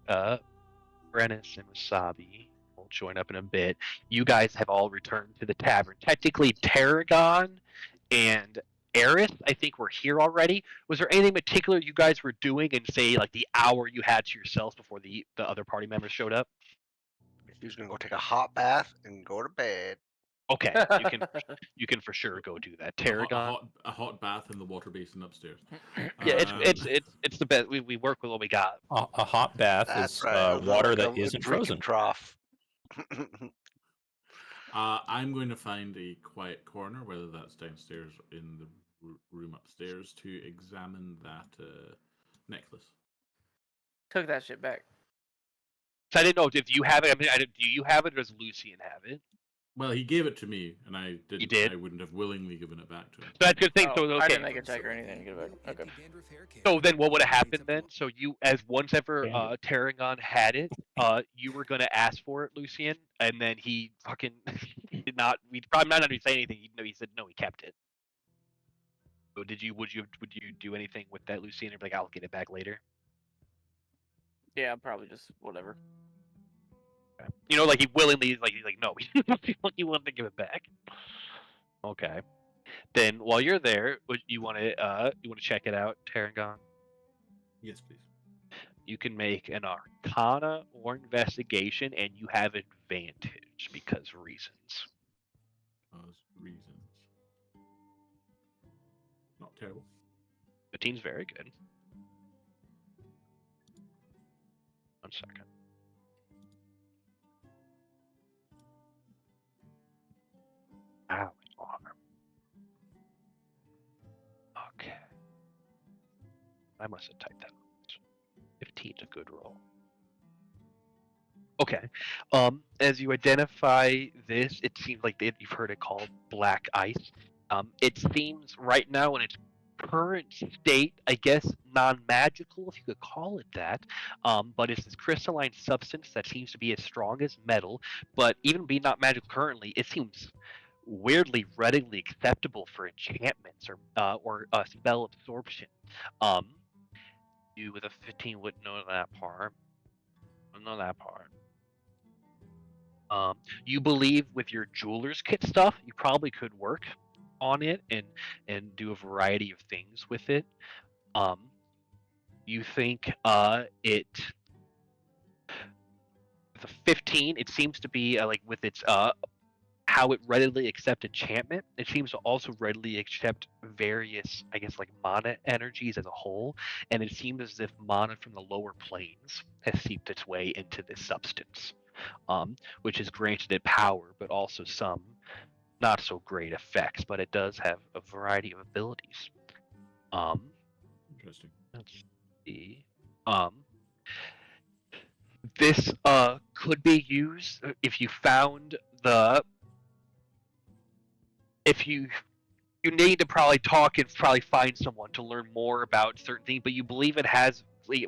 L: Brennis and Wasabi will join up in a bit. You guys have all returned to the tavern. Technically, Tarragon and Eris, I think, were here already. Was there anything particular you guys were doing in, say, like the hour you had to yourselves before the other party members showed up?
E: He was gonna go take a hot bath and go to bed.
L: Okay, you can for sure go do that. Tarragon.
B: A hot bath in the water basin upstairs.
L: Yeah, it's the best. We work with what we got.
G: A hot bath
E: That's
G: is
E: right.
G: water that
E: Like a
G: isn't
E: drinking
G: frozen.
E: trough.
B: I'm going to find a quiet corner, whether that's downstairs or in the room upstairs, to examine that necklace.
C: Took that shit back.
L: So I didn't know if you have it. I mean, do you have it, or does Lucian have it?
B: Well, he gave it to me, and I didn't.
L: You did?
B: I wouldn't have willingly given it back to him.
L: So that's a good thing. So
C: I
L: okay.
C: didn't make a check or anything to get it back. Okay.
L: So then, what would have happened then? So you, as once ever Tarragon had it, you were gonna ask for it, Lucian, and then he fucking did not. We probably not even say anything. Even though he said no, he kept it. So would you do anything with that, Lucien? Or like, I'll get it back later.
C: Yeah, probably just whatever.
L: Okay. You know, like he willingly, like he's like, no, he wanted to give it back. Okay. Then while you're there, you want to check it out, Tarragon?
B: Yes, please.
L: You can make an Arcana or Investigation, and you have advantage because reasons.
B: Reasons. Not terrible.
L: 15's very good. 1 second. Ow, my arm. Okay. I must have typed that. 15's a good roll. Okay. As you identify this, it seems like you've heard it called black ice. It seems right now in its current state, I guess, non-magical, if you could call it that. But it's this crystalline substance that seems to be as strong as metal. But even being not magical currently, it seems weirdly readily acceptable for enchantments or spell absorption. You with a 15 wouldn't know that part. Wouldn't know that part. You believe with your jeweler's kit stuff, you probably could work on it and do a variety of things with it. You think it with a 15, it seems to be like with its how it readily accepts enchantment. It seems to also readily accept various, I guess, like mana energies as a whole, and it seems as if mana from the lower planes has seeped its way into this substance. Which has granted it power, but also some not so great effects. But it does have a variety of abilities.
B: Interesting.
L: Let's see. This could be used if you found if you need to probably talk and probably find someone to learn more about certain things, but you believe it has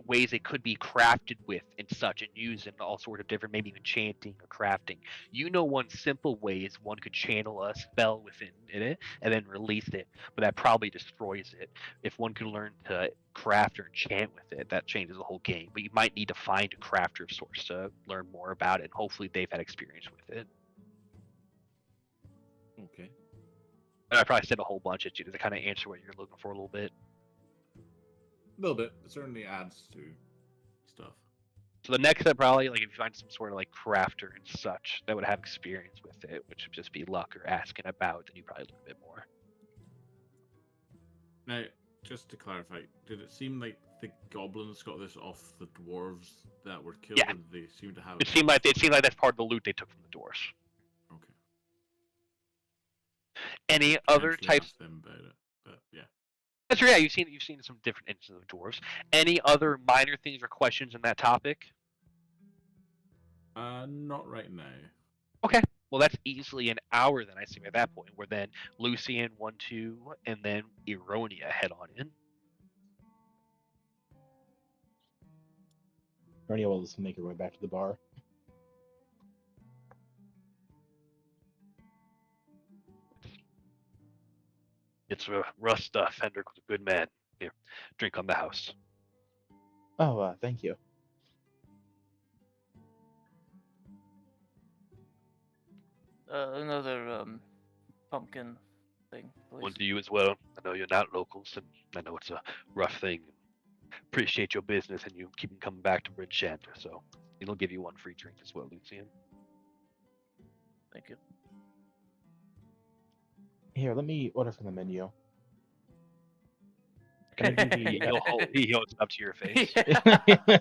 L: ways it could be crafted with and such and used in all sorts of different, maybe even chanting or crafting. You know, one simple way is one could channel a spell within it and then release it, but that probably destroys it. If one could learn to craft or enchant with it, that changes the whole game, but you might need to find a crafter of sorts to learn more about it, and hopefully they've had experience with it.
B: Okay.
L: I probably said a whole bunch at you to kind of answer what you're looking for a little bit.
B: A little bit. It certainly adds to stuff.
L: So the next step probably, like if you find some sort of like crafter and such that would have experience with it, which would just be luck or asking about, then you probably learn a bit more.
B: Now, just to clarify, did it seem like the goblins got this off the dwarves that were killed?
L: Yeah.
B: And they seem to have
L: It seemed like that's part of the loot they took from the dwarves.
B: Okay.
L: Any other
B: Potentially
L: types?
B: ask them about it, but yeah.
L: That's right. Yeah, you've seen some different instances of dwarves. Any other minor things or questions on that topic?
B: Not right now.
L: Okay. Well, that's easily an hour then, I assume, at that point, where then Lucian, 1, 2, and then Eronia head on in.
F: Ernie will just make her way back to the bar.
L: It's rough stuff. Hendrik was a good man. Here, drink on the house.
F: Oh, thank you.
C: Another pumpkin thing, please.
L: One to you as well. I know you're not locals, and I know it's a rough thing. Appreciate your business and you keep coming back to Red Shanter, so it'll give you one free drink as well, Lucian.
C: Thank you.
F: Here, let me order from the menu.
L: He holds it up to your face.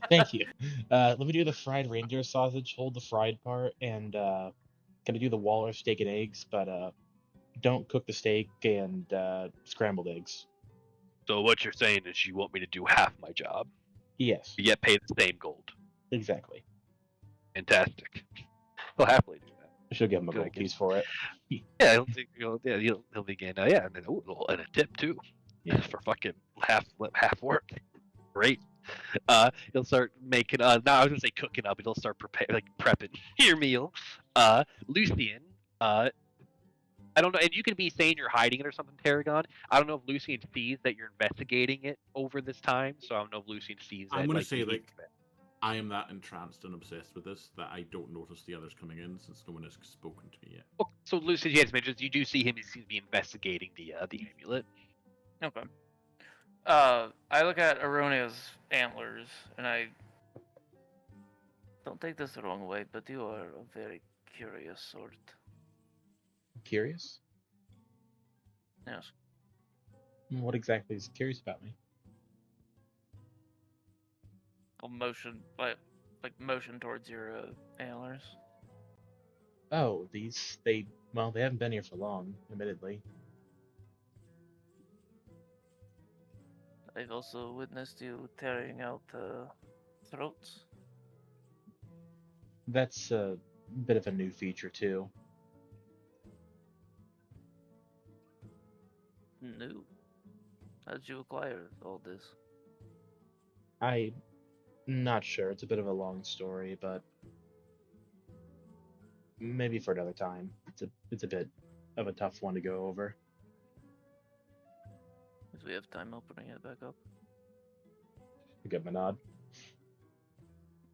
F: Thank you. Let me do the fried reindeer sausage, hold the fried part, and gonna do the walrus steak and eggs, but don't cook the steak and scrambled eggs.
L: So what you're saying is you want me to do half my job,
F: Yes,
L: but yet pay the same gold.
F: exactly.
L: Fantastic. He'll happily do that.
F: I should give him a
L: Good,
F: gold piece for it.
L: Yeah, he'll begin. Yeah, and then and a tip too.
F: Yeah.
L: For fucking half work. Great. He'll start making. No, I was gonna say cooking up. But he'll start prepping your meal. Lucian. I don't know, and you can be saying you're hiding it or something, Tarragon. I don't know if Lucian sees that you're investigating it over this time, so I don't know if Lucian sees that.
B: I'm gonna
L: like,
B: say
L: you
B: like I am that entranced and obsessed with this that I don't notice the others coming in since no one has spoken to me yet.
L: Oh, so Lucian, yes, mentions you do see him. He seems to be investigating the amulet.
C: Okay. I look at Aronia's antlers, and I don't take this the wrong way, but you are a very curious sort.
F: Curious?
C: Yes.
F: What exactly is curious about me?
C: I'll motion, motion towards your antlers.
F: Oh, they haven't been here for long, admittedly.
C: I've also witnessed you tearing out throats.
F: That's a bit of a new feature, too.
C: New. How did you acquire all this?
F: I'm not sure. It's a bit of a long story, but maybe for another time. It's a bit of a tough one to go over.
C: Do we have time opening it back up?
F: I get my nod.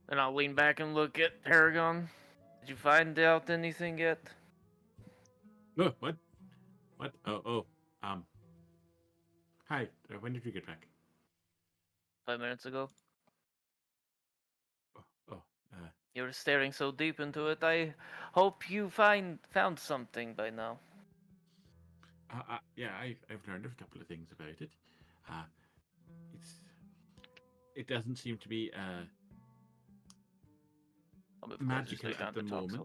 C: And I'll lean back and look at Paragon. Did you find out anything yet?
B: No, what? What? Hi. When did you get back?
C: 5 minutes ago.
B: Oh,
C: You were staring so deep into it. I hope you found something by now.
B: yeah, I've learned a couple of things about it. It doesn't seem to be magical at the moment,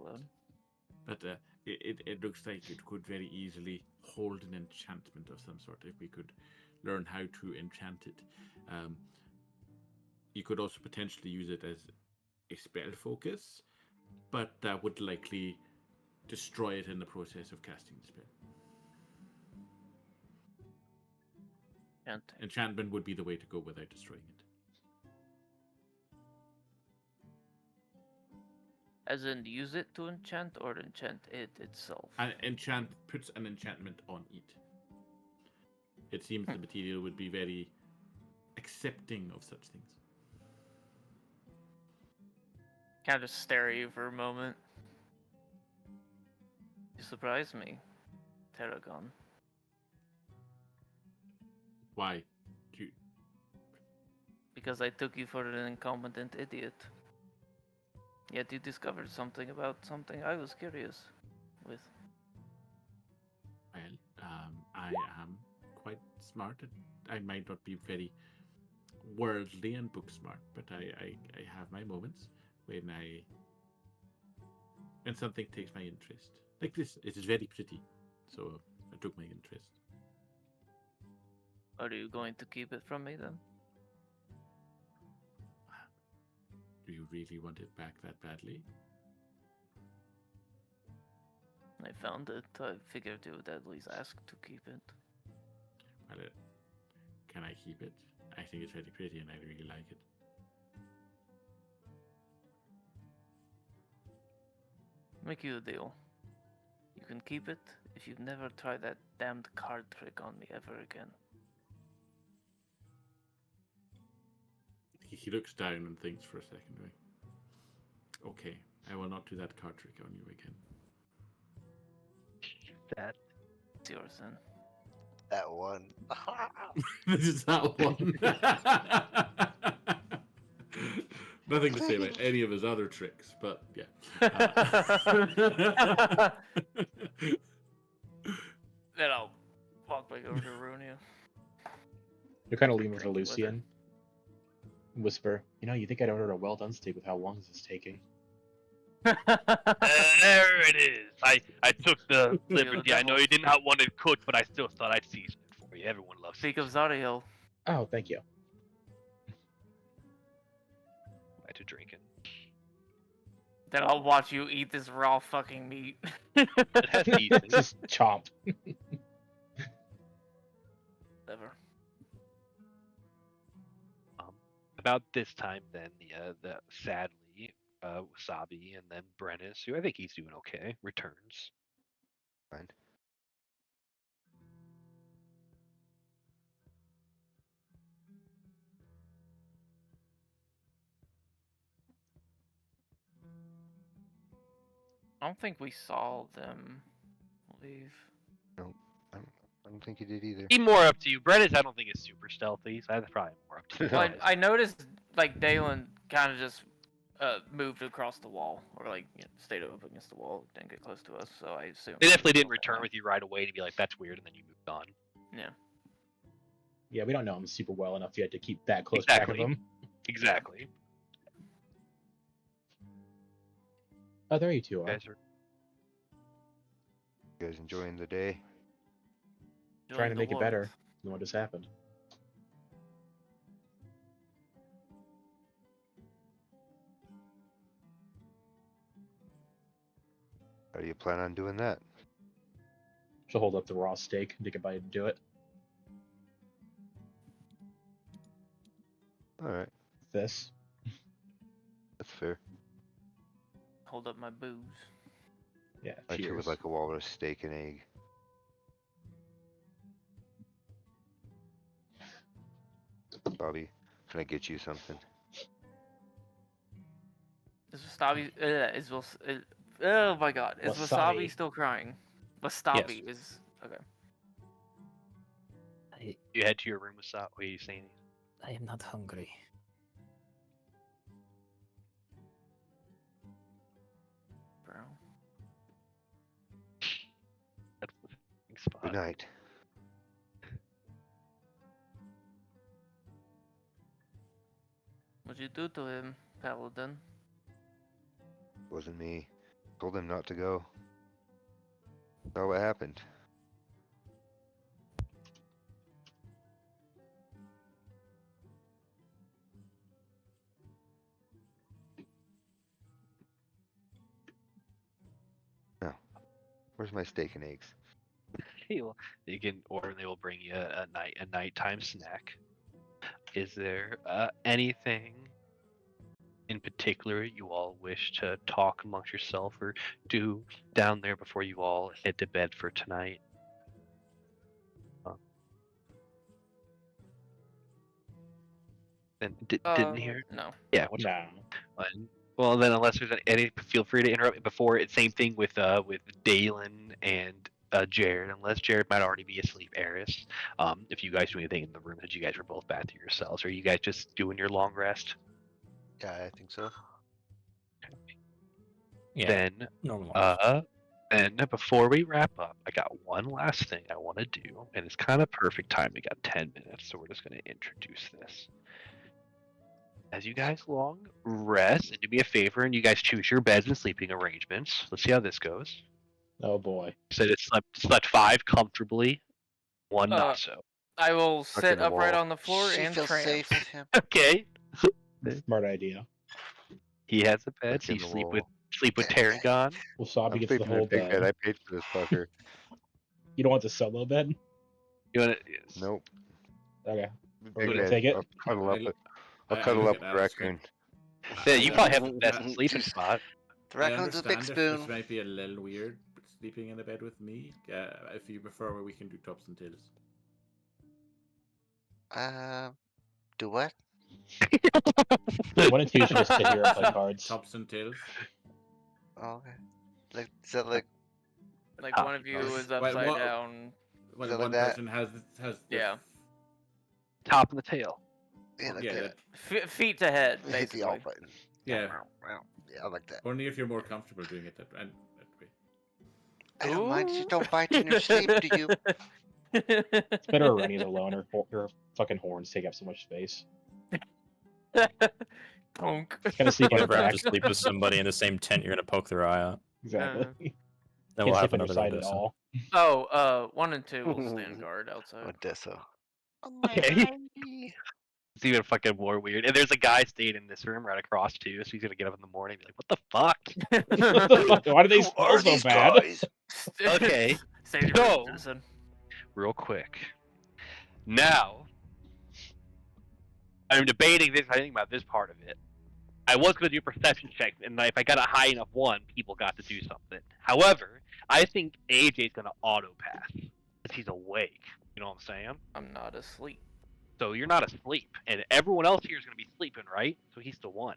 B: but it looks like it could very easily hold an enchantment of some sort if we could learn how to enchant it. You could also potentially use it as a spell focus, but that would likely destroy it in the process of casting the spell. Enchantment would be the way to go without destroying it.
C: As in, use it to enchant or enchant it itself?
B: Puts an enchantment on it. It seems the material would be very accepting of such things.
C: Kind of stare at you for a moment. You surprised me, Tarragon.
B: Why?
C: Because I took you for an incompetent idiot. Yet you discovered something about something I was curious with.
B: Well, I am quite smart. I might not be very worldly and book smart, but I have my moments when something takes my interest. Like this, it is very pretty, so it took my interest.
C: Are you going to keep it from me then?
B: Do you really want it back that badly?
C: I found it. I figured you would at least ask to keep it.
B: Well, can I keep it? I think it's very pretty and I really like it.
C: Make you a deal. You can keep it if you never try that damned card trick on me ever again.
B: He looks down and thinks for a second. Right? Okay, I will not do that card trick on you again.
C: It's yours then.
E: That one.
B: This is that one. Nothing to say about any of his other tricks, but yeah.
C: Then I'll walk back over to Aronia.
F: You're kind of leaning over to Lucian. Whisper, you think I'd order a well-done steak with how long this is taking?
L: There it is. I took the liberty. I know you did not want it cooked, but I still thought I'd season it for you. Everyone loves
C: Speak of Zariel.
F: Oh, thank you.
L: Back to drinking.
C: Then I'll watch you eat this raw fucking meat.
L: It has seasoning.
F: Just chomp.
C: Never.
L: About this time, then the sadly Wasabi and then Brennus, who I think he's doing okay, returns.
D: Fine.
C: I don't think we saw them leave.
D: No, I don't think he did either.
L: Be more up to you. Brennan, I don't think is super stealthy, so that's probably more up to you.
C: Well,
L: guys.
C: I noticed like Dalen kind of just moved across the wall, or like stayed up against the wall, didn't get close to us. So I assume
L: They definitely didn't return with you right away to be like, "That's weird," and then you moved on.
C: Yeah.
F: Yeah, we don't know him super well enough yet to keep that close track of him.
L: Exactly.
F: Oh, there you two are.
L: Guys are
D: You guys enjoying the day?
F: Trying to make it better than what just happened.
D: How do you plan on doing that?
F: She'll hold up the raw steak and take a bite and do it.
D: All right,
F: This.
D: that's fair.
C: Hold up my booze.
F: Yeah,
D: I too would
F: cheers.
D: like a walrus steak and egg. Bobby, can I get you something?
C: Is Wasabi? Oh my God! Is Wasabi
F: Wasabi.
C: still crying? Wasabi is okay.
L: you head to your room with What are you saying?
K: I am not hungry.
C: Bro.
L: That's the fucking spot.
D: Good night.
C: What'd you do to him, Paladin?
D: Wasn't me. Told him not to go. Saw what happened. Now, where's my steak and eggs?
L: You can order, and they will bring you a nighttime snack. Is there anything in particular you all wish to talk amongst yourself or do down there before you all head to bed for tonight? And didn't hear?
C: No.
L: Yeah. What's
F: Nah.
L: fine. Well, then, unless there's any, feel free to interrupt before it. Same thing with Dalen and Jared. Unless Jared might already be asleep, Eris. If you guys do anything in the room that you guys are both back to yourselves, or are you guys just doing your long rest?
E: Yeah, I think so.
G: Yeah.
L: Then,
G: normal.
L: then before we wrap up, I got one last thing I want to do, and it's kind of perfect time. We got 10 minutes, so we're just going to introduce this. As you guys long rest, and do me a favor, and you guys choose your beds and sleeping arrangements. Let's see how this goes.
F: Oh boy.
L: Said it slept 5 comfortably, 1 not so.
C: I will
D: Stuck
C: sit
D: in the
C: upright
D: wall.
C: on the floor
E: She
C: and
E: feels
C: trance.
E: safe with him.
L: Okay.
F: Smart idea.
L: He has a bed, so
D: Stuck in
L: you
D: the
L: sleep
D: wall.
L: with Tarragon.
F: Wasabi
D: I'm
F: gets the
D: sleeping in
F: whole
D: a big bed.
F: bed.
D: I paid for this fucker.
F: You don't want the solo bed?
L: You want to?
D: Nope.
F: Okay.
D: Big
F: gonna
D: bed.
F: take it?
D: I'll cuddle up. I'll
B: I
D: cuddle
B: look
D: up
B: at
D: with
B: Alex
D: raccoon.
L: Yeah, you probably have the best
E: Mm,
L: sleeping
E: just-
L: spot.
E: The
B: I
E: raccoon's a big
B: understand if this
E: spoon.
B: might be a little weird, sleeping in the bed with me. If you prefer, we can do tops and tails.
E: Do what?
F: 1 and 2 should just sit here and play cards.
B: Tops and tails.
E: Oh, okay. Like, is that like?
C: Like one of you is upside
B: what-
C: down.
B: Well,
E: Something
B: one
E: like that.
B: person has the
C: Yeah.
L: Top and the tail.
E: Yeah, like
B: yeah,
E: that.
C: Feet to head,
E: Hit the
C: basically.
E: alt button.
B: yeah.
E: Yeah, I like that.
B: Only if you're more comfortable doing it that way.
E: I don't mind. Just don't bite in your sleep, do you?
F: It's better Iranian alone. Her fucking horns take up so much space.
C: Punk.
F: Gotta sleep on her
G: Whenever I have
F: back.
G: to sleep with somebody in the same tent, you're gonna poke their eye out.
F: Exactly.
G: Then
F: Can't
G: we'll have
F: sleep on your
G: another
F: side at
G: Odessa.
F: all.
C: Oh, 1 and 2 will stand guard outside.
E: Odessa.
L: Okay. It's even fucking more weird. And there's a guy staying in this room right across too, so he's gonna get up in the morning and be like, "What the fuck?"
F: Why do they
E: Who
F: smell
E: are
F: so
E: these
F: bad?
E: guys?
L: Okay.
C: Save your
L: So-
C: citizen.
L: Real quick. Now, I'm debating this. I think about this part of it. I was going to do perception checks, and if I got a high enough one, people got to do something. However, I think AJ's going to auto pass because he's awake. You know what I'm saying?
C: I'm not asleep.
L: So you're not asleep, and everyone else here is going to be sleeping, right? So he's the one.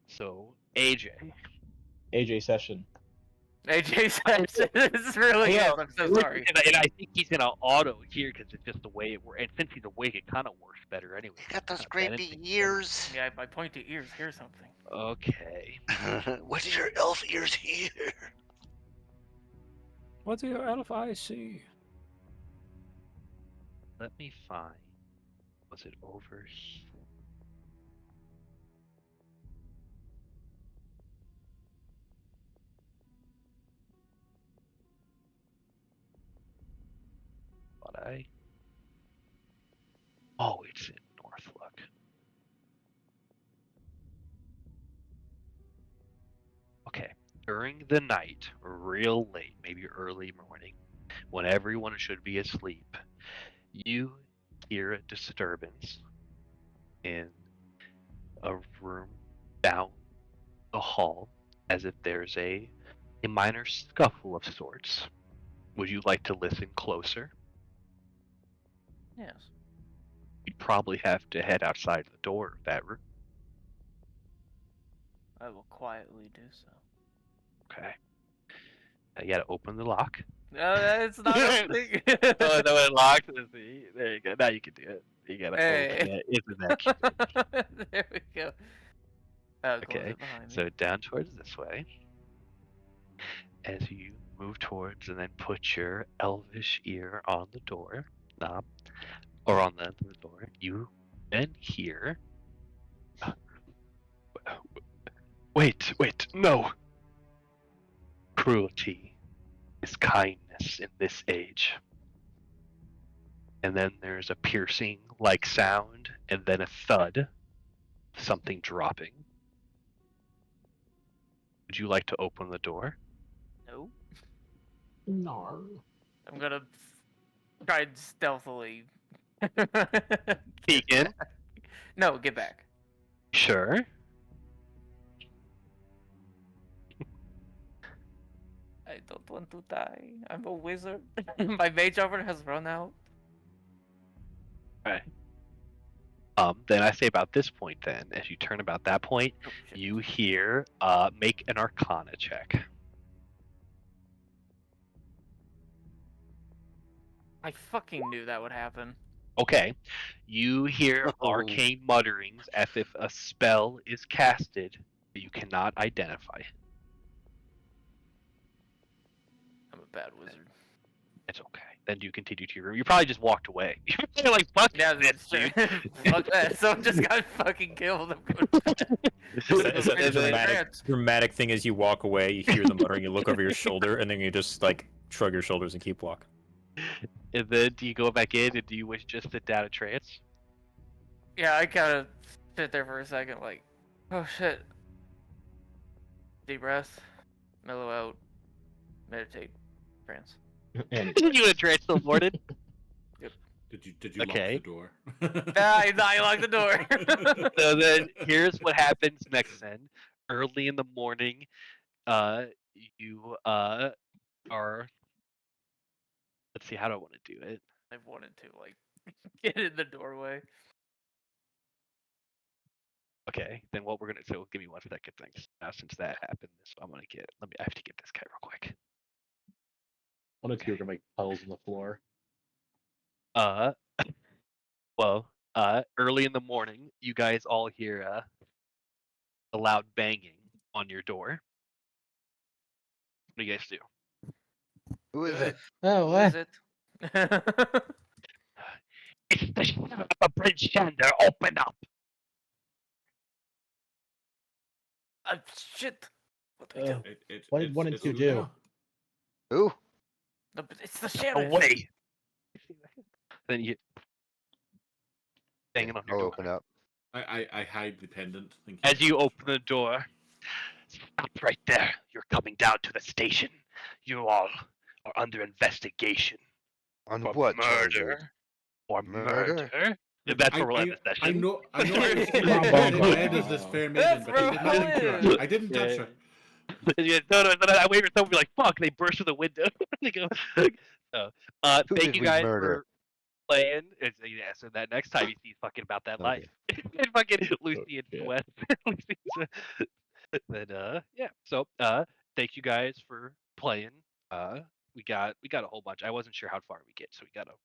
L: So AJ,
F: AJ session.
C: AJ says it's really
L: Yeah,
C: is. I'm so sorry.
L: And I think he's gonna auto here because it's just the way it works. And since he's awake, it kind of works better anyway.
E: You got those
L: Kinda
E: great
L: balancing.
E: big ears.
C: Yeah, my pointy ears hear something.
L: Okay.
E: What do your elf ears hear?
G: What do your elf eyes see?
L: Let me find. Was it over here? But I. Oh, it's in Northlook. Okay. During the night, real late, maybe early morning, when everyone should be asleep, you hear a disturbance in a room down the hall as if there's a minor scuffle of sorts. Would you like to listen closer?
C: Yes.
L: You'd probably have to head outside the door of that room.
C: I will quietly do so.
L: Okay. You gotta open the lock.
C: No, it's not a thing.
L: Oh, no, it locked. See, there you go. Now you can do it. You gotta open
C: Hey.
L: it. Isn't that cute?
C: There we go. I'll close
L: Okay.
C: it behind me.
L: So down towards this way. As you move towards and then put your elvish ear on the door knob, or on the door, you then hear. Wait, no! Cruelty is kindness in this age. And then there's a piercing like sound, and then a thud, something dropping. Would you like to open the door?
C: No.
F: No.
C: I'm gonna try and stealthily.
L: Peek in?
C: No, get back.
L: Sure.
C: I don't want to die. I'm a wizard. My mage hour has run out.
L: Right. Then I say about this point then, as you turn about that point,
C: Oh, shit.
L: you hear make an arcana check.
C: I fucking knew that would happen.
L: Okay. You hear
E: Oh.
L: arcane mutterings as if a spell is casted that you cannot identify.
C: I'm a bad wizard.
L: It's okay. Then you continue to your room. You probably just walked away. You're like, fuck
C: Yeah,
L: this,
C: that's true.
L: dude.
C: Fuck that. Someone just got fucking killed. I'm going
G: Is that the
C: It's really
G: dramatic thing as you walk away, you hear the muttering, you look over your shoulder, and then you just like shrug your shoulders and keep walking.
L: And then do you go back in and do you wish just sit down in trance?
C: Yeah, I kind of sit there for a second, like, oh shit. Deep breath, mellow out, meditate, trance.
F: And
L: You in trance till morning?
B: Did you
L: Okay.
B: lock the door?
C: I locked the door.
L: So then here's what happens next then. Early in the morning, you are, let's see, how do I want to do it?
C: I wanted to, like, get in the doorway.
L: Okay, then what we're gonna, so give me 1 second, thanks. Now since that happened, so I'm gonna get, I have to get this guy real quick.
F: one of you are gonna make puddles on the floor.
L: Well, early in the morning, you guys all hear a loud banging on your door. What do you guys do?
D: Who is it?
F: Oh,
C: Who is it?
L: It's the sheriff of Bridge Shander. Open up.
C: Shit. What do we do?
F: What did one and two do?
D: Who?
C: No, but it's the sheriff.
L: Away. Then you banging on your
D: I'll
L: door.
D: open up.
B: I hide the pendant. Thank you.
L: As you open the door, stop right there. You're coming down to the station. You all are under investigation
D: On
L: for
D: what charges?
L: murder or
D: Murder?
L: murder. That's where we're at this
B: I
L: session.
B: know I read as this fair maiden,
C: That's
B: but I did
C: where
B: nothing
C: I
B: to her.
C: live.
B: I didn't touch her.
L: Yeah, no, I wait for someone to be like, fuck, they burst through the window. They go, so,
D: Who
L: thank
D: did
L: you
D: we
L: guys
D: murder?
L: for playing. Yeah, so that next time you see fucking about that
D: Okay.
L: life. And fucking Lucy and
F: yeah.
L: Sweat. Then, yeah. So, thank you guys for playing. We got a whole bunch. I wasn't sure how far we get, so we got a